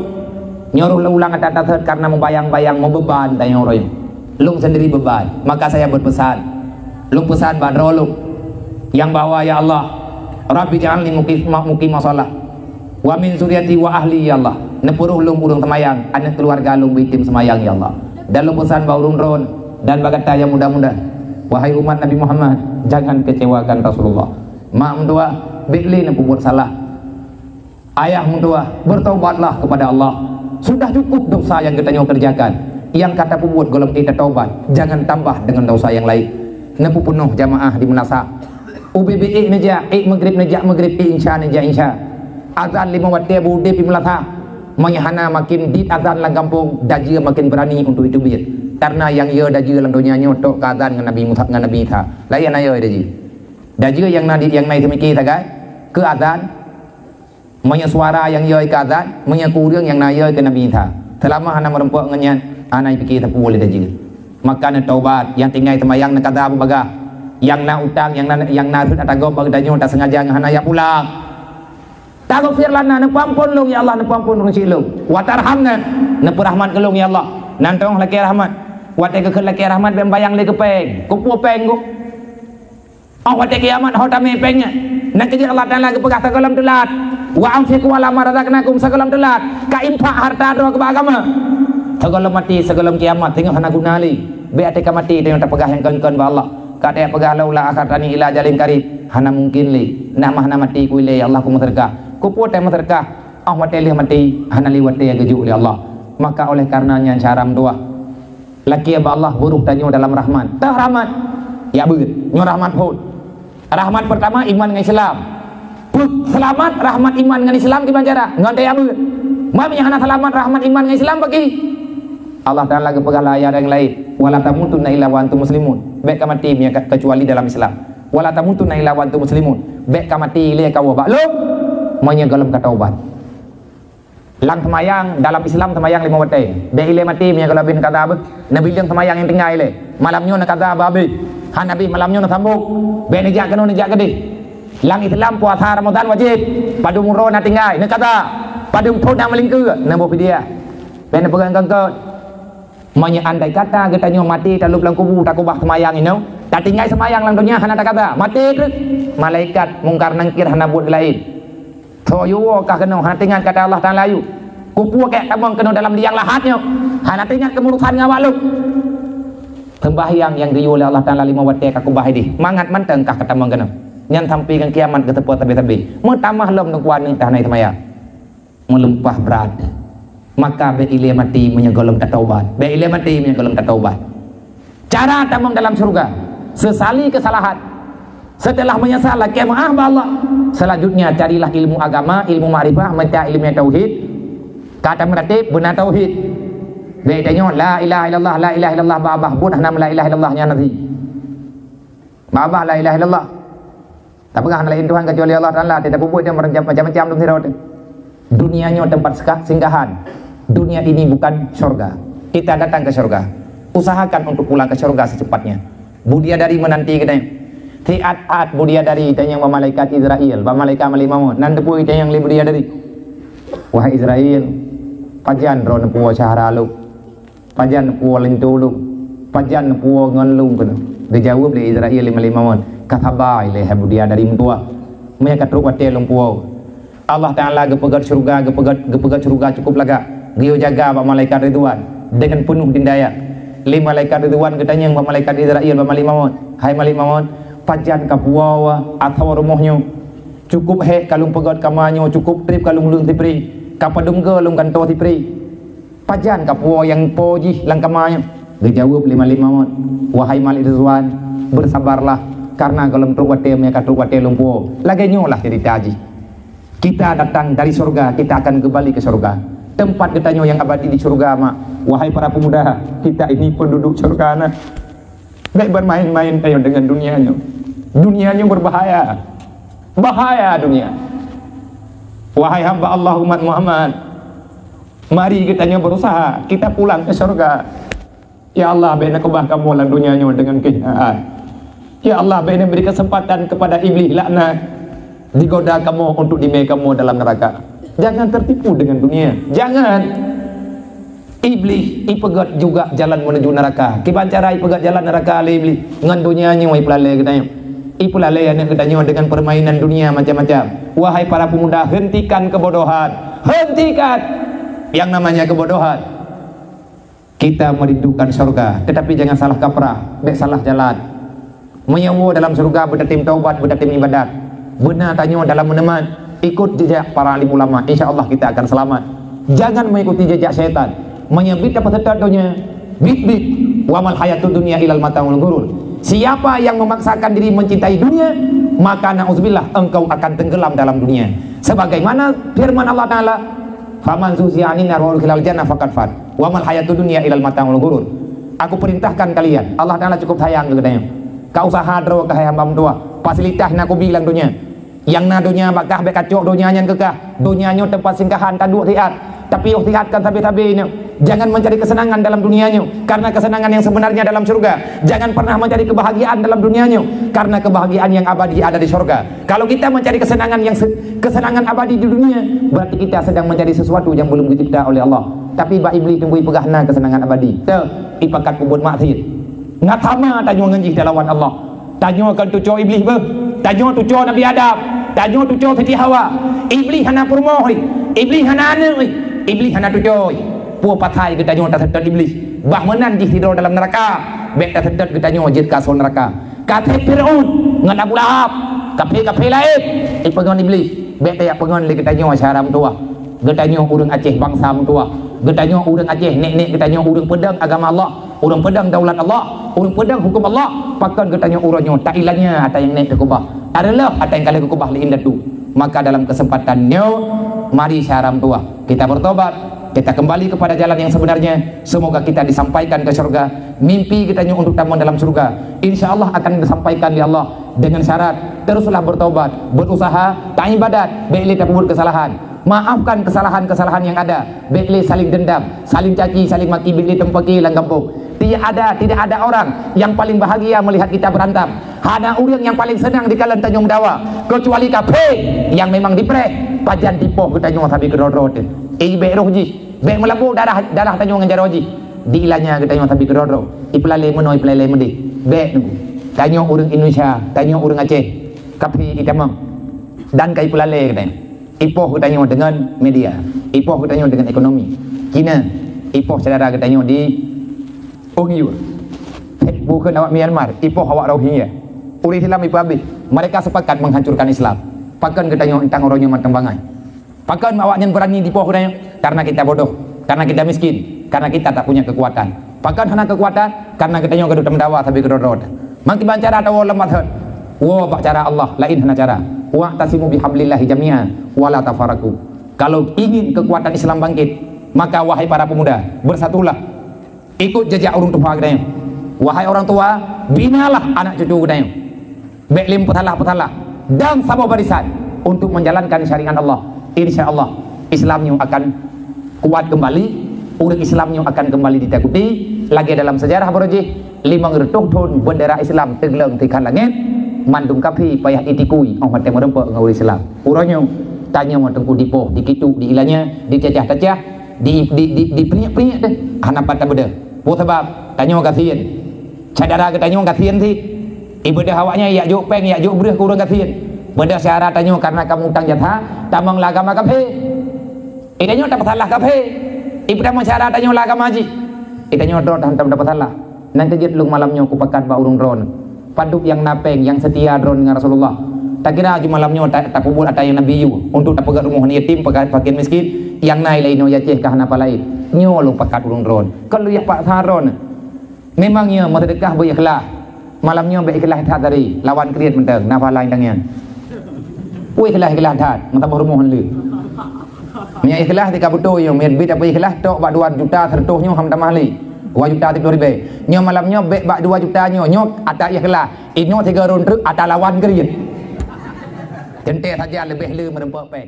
nyuruh ulang kata karena membayang-bayang mau beban tanya orang lung sendiri beban maka saya berpesan lung pesan badro lung yang bawa ya Allah Rabbi ja'alni muqim masalah wa min suriati wa ahli ya Allah nepuruh lung urung semayang anak keluarga lung bitim semayang ya Allah dan lung pesan bau urung ron dan bagata yang muda-muda wahai umat Nabi Muhammad jangan kecewakan Rasulullah mak mentua bikli nepu buat salah ayah mentua bertaubatlah kepada Allah sudah cukup dosa yang kita kerjakan yang kata pembuat golong kita taubat jangan tambah dengan dosa yang lain nepu penuh jamaah di menasa UBBI neja maghrib insya azan 5 waktu bude pi melata menyahana makin dit azan lang kampung dajia makin berani untuk itu biar karena yang ia dajia lang dunia nyotok azan dengan Nabi Musa dengan Nabi Isa layan ayo dajia yang naik semiki tagai ke azan punya suara yang yoi ke azan punya kurang yang nayoi ke Nabi Isa selama hana merempuk ngenyan anai pikir tak boleh dah maka na taubat yang tinggal semayang na kata abu bagah yang na utang yang na rut atagop bagdanyo tak sengaja hana ya pulang taghfir lana na pampun lung ya Allah na pampun rung silung wa tarhamna na rahmat kelung ya Allah nantong laki rahmat wa te ke laki rahmat bayang le ke peng ku pu peng ku wa te kiamat ho tame pengnya nak kejar Allah Taala ke pegah sagalam telat wa anfiqu ala ma razaqnakum sagalam telat ka infak harta do ke agama sagalam mati sagalam kiamat tengok hana guna li be ate ka mati tengok tak pegah yang keun ba Allah ka te pegah laula akhatani ila jalin karib hana mungkin li nak mah mati ku le Allah ku materkah ku pu te materkah wa te li mati hana li wate ya geju li Allah maka oleh karenanya cara doa laki ba Allah buruk tanyo dalam rahmat tah rahmat ya beut nyo rahmat hud rahmat pertama iman dengan Islam selamat rahmat iman dengan Islam gimana cara ngantai abu mami yang selamat rahmat iman dengan Islam bagi Allah Ta'ala kepegang ayat yang lain wala tamutunna illa wa antum muslimun baik mati kecuali dalam Islam wala tamutunna illa wa antum muslimun baik mati le kawa baklum menyegalam kata obat lang semayang dalam Islam semayang 5 waktu baik ile mati menyegalam bin kata apa nabi yang semayang yang tinggal le malamnya nak kata babi han nabi malamnya nak sambung be nejak kena nejak gede lang Islam puasa Ramadan wajib padu muro na tinggal nak kata padu thod na melingku na bo dia be na pegang kangkut manya andai kata kita nyo mati tak lup lang kubu tak kubah semayang ini tak tinggal semayang lang dunia hana tak kata mati malaikat mungkar nangkir hana buat lain so yo kah kena hatingan kata Allah Taala yu kupu kayak tamang kena dalam liang lahatnya hana tingat kemurusan ngawak lu pembahyang yang diyu oleh Allah Taala 5 waktu aku bahai di mangat manteng kah ketamang kena nyan sampai kan kiamat ke tepat tabi-tabi mau tamah lom nang kuan ning tanah tamaya melempah berat maka be ile mati menyegolong taubat be ile mati menyegolong taubat cara tamang dalam surga sesali kesalahan setelah menyesal lagi maaf Allah selanjutnya carilah ilmu agama ilmu ma'rifah mencari ilmu tauhid kata meratib benar tauhid bedanya la ilaha illallah la ilaha illallah babah pun nama la ilaha illallah nya nanti babah la ilaha illallah tak pernah lain Tuhan kecuali Allah Taala tidak pupuk dia macam-macam dunianya tempat singgahan dunia ini bukan surga kita datang ke surga usahakan untuk pulang ke surga secepatnya budia dari menanti kita tiat budia dari dan yang malaikat Israel malaikat malimau nan depu kita yang budia dari wahai Israel pajan ron puo syahralu pajan puo lintulu pajan puo ngelung kena dijawab oleh Israel malimau katabai leh budia dari mentua mereka teruk wate lumpuo Allah Taala gepegat surga cukup laga dia jaga malaikat Ridwan dengan penuh dindaya 5 malaikat Ridwan katanya yang malaikat Israel malimau hai malimau pajan kapuawa atau rumahnya cukup he kalung pegat kamanyo cukup trip kalung lung tipri kapadung ke lung kanto tipri pajan kapuawa yang poji lang kamanyo dijawab 5 wahai Malik Ridwan bersabarlah karena kalau terwate mereka terwate lumpuo lagi nyolah jadi taji kita datang dari surga kita akan kembali ke surga tempat katanya yang abadi di surga mak wahai para pemuda kita ini penduduk surga nah gak bermain-main kayak dengan dunianya berbahaya bahaya dunia wahai hamba Allah umat Muhammad mari kitanya berusaha kita pulang ke surga ya Allah bina kebah kamu lang dunianya dengan kehinaan ya Allah bina beri kesempatan kepada iblis laknat digoda kamu untuk dimai kamu dalam neraka jangan tertipu dengan dunia jangan iblis ipegat juga jalan menuju neraka kiban cara ipegat jalan neraka oleh iblis dengan dunianya wahai pelale katanya ipulale yang katanya dengan permainan dunia macam-macam wahai para pemuda hentikan kebodohan hentikan yang namanya kebodohan kita merindukan surga tetapi jangan salah kaprah tidak salah jalan menyewa dalam surga berdatim taubat berdatim ibadat benar tanya dalam meneman ikut jejak para alim ulama insyaallah kita akan selamat jangan mengikuti jejak syaitan menyebut apa terdadonya bit-bit wamal hayatud dunia ilal mataul ghurur siapa yang memaksakan diri mencintai dunia maka na'udzubillah engkau akan tenggelam dalam dunia sebagaimana firman Allah Ta'ala faman zuzi'anin nar wa udkhilal jannah faqad fat wamal hayatud dunia ilal mataul ghurur aku perintahkan kalian Allah Ta'ala cukup sayang katanya kau usaha dro ke hamba tua fasilitas nak aku bilang dunia yang na dunia bakah bekacok dunianya kekah dunianya tempat singgahan tanduk tiat tapi ikhtihatkan tabi-tabi ini jangan mencari kesenangan dalam dunianya karena kesenangan yang sebenarnya dalam surga jangan pernah mencari kebahagiaan dalam dunianya karena kebahagiaan yang abadi ada di surga kalau kita mencari kesenangan abadi di dunia berarti kita sedang mencari sesuatu yang belum dicipta oleh Allah tapi ba iblis tunggu pegahna kesenangan abadi ipakat kubut maksiat ngatama tanya nganjih dalawan Allah tanya akan tuco iblis ber tanya tuco Nabi Adam tanya tuco Siti Hawa iblis hana purmoh iblis hana ane iblis hana tuco puah patai kita tanya tak sedot iblis bah menan di tidur dalam neraka bet tak sedot kita tanya jid kasol neraka kata Fir'aun ngan Abu Lahab kafe lain ipengon iblis bet tak pengon li kita tanya syaram tua kita tanya urang Aceh bangsa tua kita tanya urang Aceh nek kita tanya urang pedang agama Allah urang pedang daulat Allah urang pedang hukum Allah pakan kita tanya urangnya tak ilahnya ada yang naik ke kubah adalah ada yang kali ke kubah li indatu maka dalam kesempatannya mari syaram tua kita bertobat kita kembali kepada jalan yang sebenarnya semoga kita disampaikan ke surga mimpi kita untuk tamu dalam surga insyaallah akan disampaikan di Allah dengan syarat teruslah bertobat berusaha tak ibadat baiklah tak buat kesalahan maafkan kesalahan-kesalahan yang ada baiklah saling dendam saling caci saling maki baiklah tempaki lang kampung tidak ada orang yang paling bahagia melihat kita berantem hanya orang yang paling senang di kalan Tanjung Dawa kecuali kafe yang memang diprek pajan tipoh ke Tanjung tapi ke rodrot ibe roji be melabu darah Tanjung Ngajaroji diilahnya ke Tanjung tapi ke rodrot ipelale menoi pelale medi be Tanjung orang Indonesia Tanjung orang Aceh kafe itamang dan kai pelale katanya Ipoh katanya dengan media, ipoh katanya dengan ekonomi. China, ipoh saudara katanya di Rohingya. Bukan awak Myanmar, ipoh awak Rohingya. Uri Islam ipoh habis. Mereka sepakat menghancurkan Islam. Pakan katanya tentang orangnya matang bangai. Pakan awaknya berani dipoh katanya karena kita bodoh, karena kita miskin, karena kita tak punya kekuatan. Pakan hana kekuatan karena katanya kedua mendawa tapi kedua. Makin bancara atau lemah hot. Wa bak cara Allah lain hana cara. Wa tasimu bihablillahi jami'an wala tafaraku. Kalau ingin kekuatan Islam bangkit, maka wahai para pemuda, bersatulah. Ikut jejak orang tua katanya. Wahai orang tua, binalah anak cucu katanya. Beklim petalah dan sama barisan untuk menjalankan syariat Allah. Insyaallah Islamnya akan kuat kembali, orang Islamnya akan kembali ditakuti. Lagi dalam sejarah berojih 5 ngertuk thon bendera Islam tegeleng di kan langit. Mandung kapi payah itikui orang mati merempek dengan orang Islam. Urangnya tanya mau tengku dipoh, dikitu, diilanya, dicacah-cacah, di perinyak deh. Anak patah beda. Buat sebab tanya kasihan. Cadara ke tanya kasihan sih. Ibadah awaknya ya juk peng, ya juk bereh kurang kasihan. Beda syarat tanya karena kamu utang jatah, tamang lagama kafe. Idanya dapat salah kafe. Ibadah masyarakat tanya lagama haji. Idanya drone hantam dapat salah. Nanti jetlung malamnya aku pakat ba urung drone. Paduk yang napeng, yang setia drone dengan Rasulullah. Tak kira di malamnya tak kubur ada yang Nabi yu untuk tak pegat rumah yatim, pegat fakir miskin, yang naik lain ya ceh kah apa lain. Nyo lu pakat urung drone. Kalau ya pak saron, memangnya mau sedekah berikhlas. Malamnya berikhlas tak tadi, lawan kriat menteng, napa lain tangnya. Ikhlas tak, mentah rumah lu. Nya ikhlas di kabuto yang merbit apa ikhlas tok bak 2 juta sertuhnya ham tamahli. 2 juta 30.000. Nyo malamnya bek bak 2 juta nyo ada ikhlas. Inyo 3 run truk ada lawan kriat. Jentik saja lebih lu merempek pek.